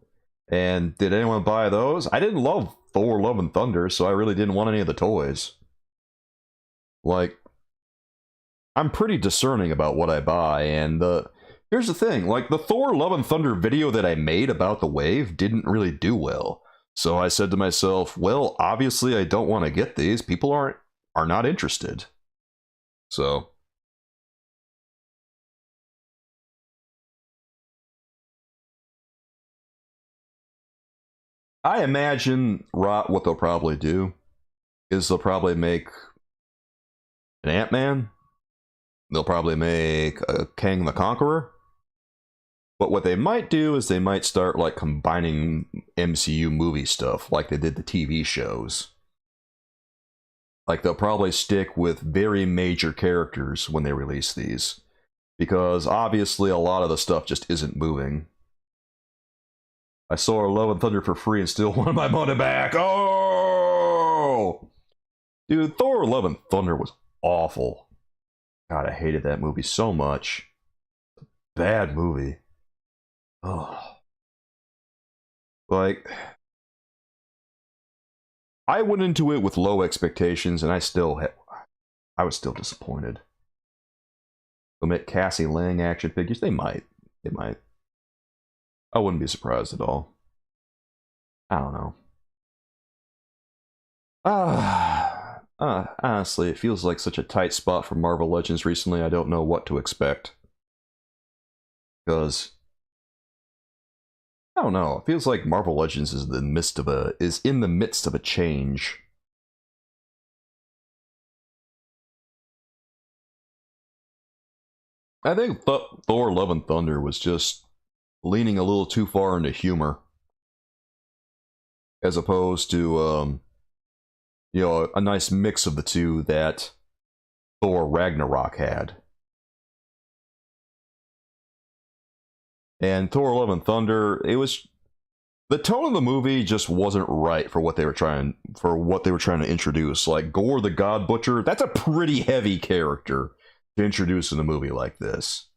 And did anyone buy those? I didn't love Thor Love and Thunder, so I really didn't want any of the toys. Like, I'm pretty discerning about what I buy, and here's the thing, like, the Thor Love and Thunder video that I made about the wave didn't really do well. So I said to myself, well, obviously I don't want to get these. People are not interested. So I imagine what they'll probably do is they'll probably make an Ant-Man. They'll probably make a Kang the Conqueror. But what they might do is they might start like combining MCU movie stuff like they did the TV shows. Like they'll probably stick with very major characters when they release these. Because obviously a lot of the stuff just isn't moving. I saw Love and Thunder for free and still wanted my money back. Oh! Dude, Thor Love and Thunder was awful. God, I hated that movie so much. Bad movie. Oh. Like, I went into it with low expectations, and I was still disappointed. They'll make Cassie Lang action figures. They might. I wouldn't be surprised at all. I don't know. Honestly, it feels like such a tight spot for Marvel Legends recently. I don't know what to expect. Because I don't know. It feels like Marvel Legends is in the midst of a change. I think Thor: Love and Thunder was just leaning a little too far into humor, as opposed to you know, a nice mix of the two that Thor Ragnarok had. And Thor Love and Thunder, the tone of the movie just wasn't right for what they were trying to introduce. Like Gore the God Butcher, that's a pretty heavy character to introduce in a movie like this.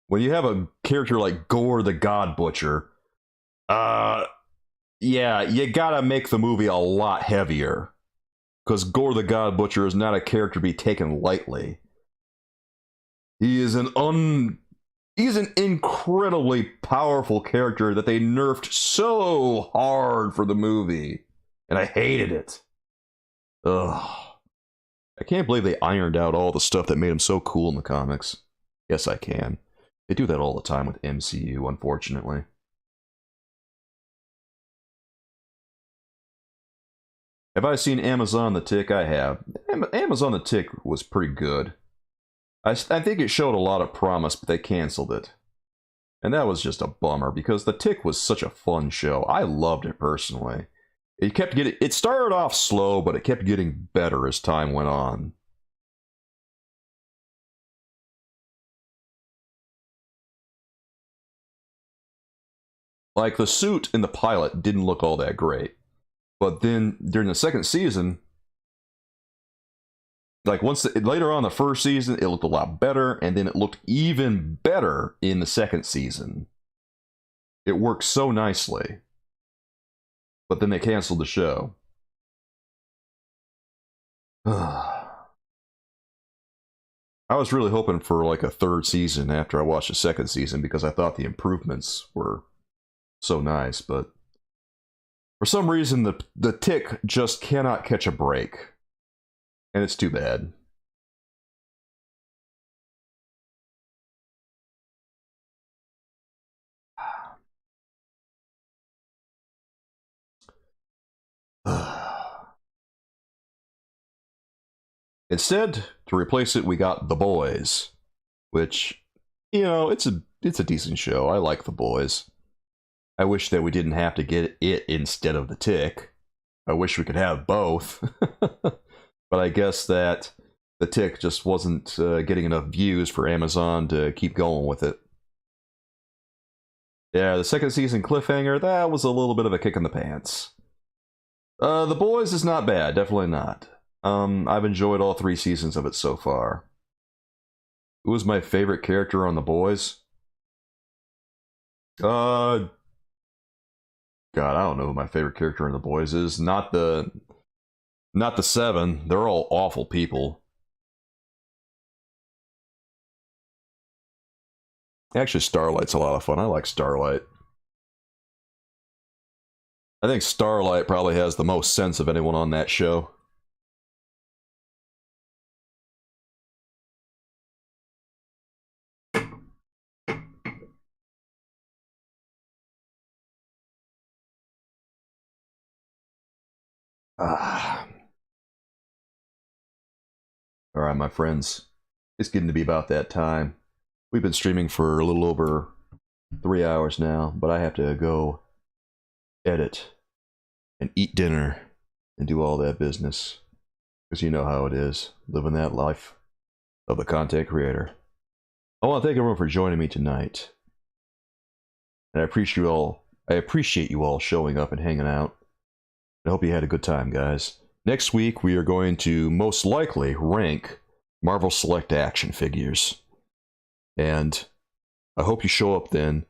When you have a character like Gore the God Butcher, yeah, you gotta make the movie a lot heavier. Because Gore the God Butcher is not a character to be taken lightly. He's an incredibly powerful character that they nerfed so hard for the movie. And I hated it. Ugh. I can't believe they ironed out all the stuff that made him so cool in the comics. Yes, I can. They do that all the time with MCU, unfortunately. Have I seen Amazon the Tick? I have. Amazon the Tick was pretty good. I think it showed a lot of promise, but they canceled it. And that was just a bummer, because The Tick was such a fun show. I loved it personally. It started off slow, but it kept getting better as time went on. Like, the suit in the pilot didn't look all that great. But then, during the second season, like later on the first season, it looked a lot better, and then it looked even better in the second season. It worked so nicely. But then they canceled the show. I was really hoping for like a third season after I watched the second season, because I thought the improvements were so nice, but for some reason the Tick just cannot catch a break. And it's too bad. Instead, to replace it, we got The Boys, which, you know, it's a decent show. I like The Boys. I wish that we didn't have to get it instead of The Tick. I wish we could have both. But I guess that The Tick just wasn't getting enough views for Amazon to keep going with it. Yeah, the second season cliffhanger, that was a little bit of a kick in the pants. The Boys is not bad, definitely not. I've enjoyed all 3 seasons of it so far. Who was my favorite character on The Boys? God, I don't know who my favorite character in The Boys is. Not the 7. They're all awful people. Actually, Starlight's a lot of fun. I like Starlight. I think Starlight probably has the most sense of anyone on that show. Alright, my friends. It's getting to be about that time. We've been streaming for a little over 3 hours now, but I have to go edit and eat dinner and do all that business. Because you know how it is, living that life of a content creator. I want to thank everyone for joining me tonight. And I appreciate you all showing up and hanging out. I hope you had a good time, guys. Next week, we are going to most likely rank Marvel Select action figures. And I hope you show up then.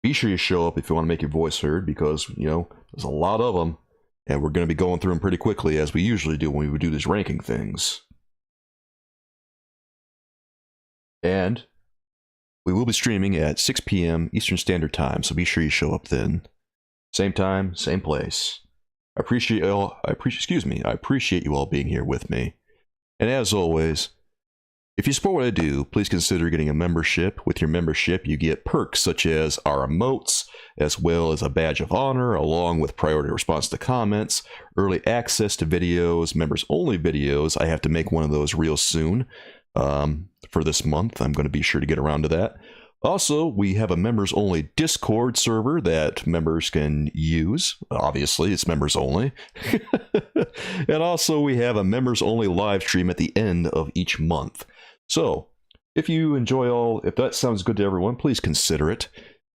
Be sure you show up if you want to make your voice heard, because, you know, there's a lot of them. And we're going to be going through them pretty quickly, as we usually do when we do these ranking things. And we will be streaming at 6 p.m. Eastern Standard Time, so be sure you show up then. Same time, same place. I appreciate you all being here with me. And as always, if you support what I do, please consider getting a membership. With your membership, you get perks such as our emotes, as well as a badge of honor, along with priority response to comments, early access to videos, members-only videos. I have to make one of those real soon for this month. I'm going to be sure to get around to that. Also, we have a members-only Discord server that members can use. Obviously, it's members-only. And also, we have a members-only live stream at the end of each month. So, if that sounds good to everyone, please consider it.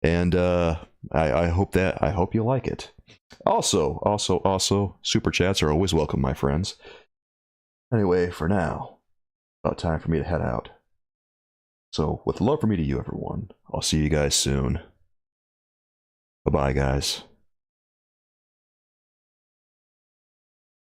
And I hope you like it. Also, super chats are always welcome, my friends. Anyway, for now, about time for me to head out. So, with love from me to you, everyone, I'll see you guys soon. Bye-bye, guys.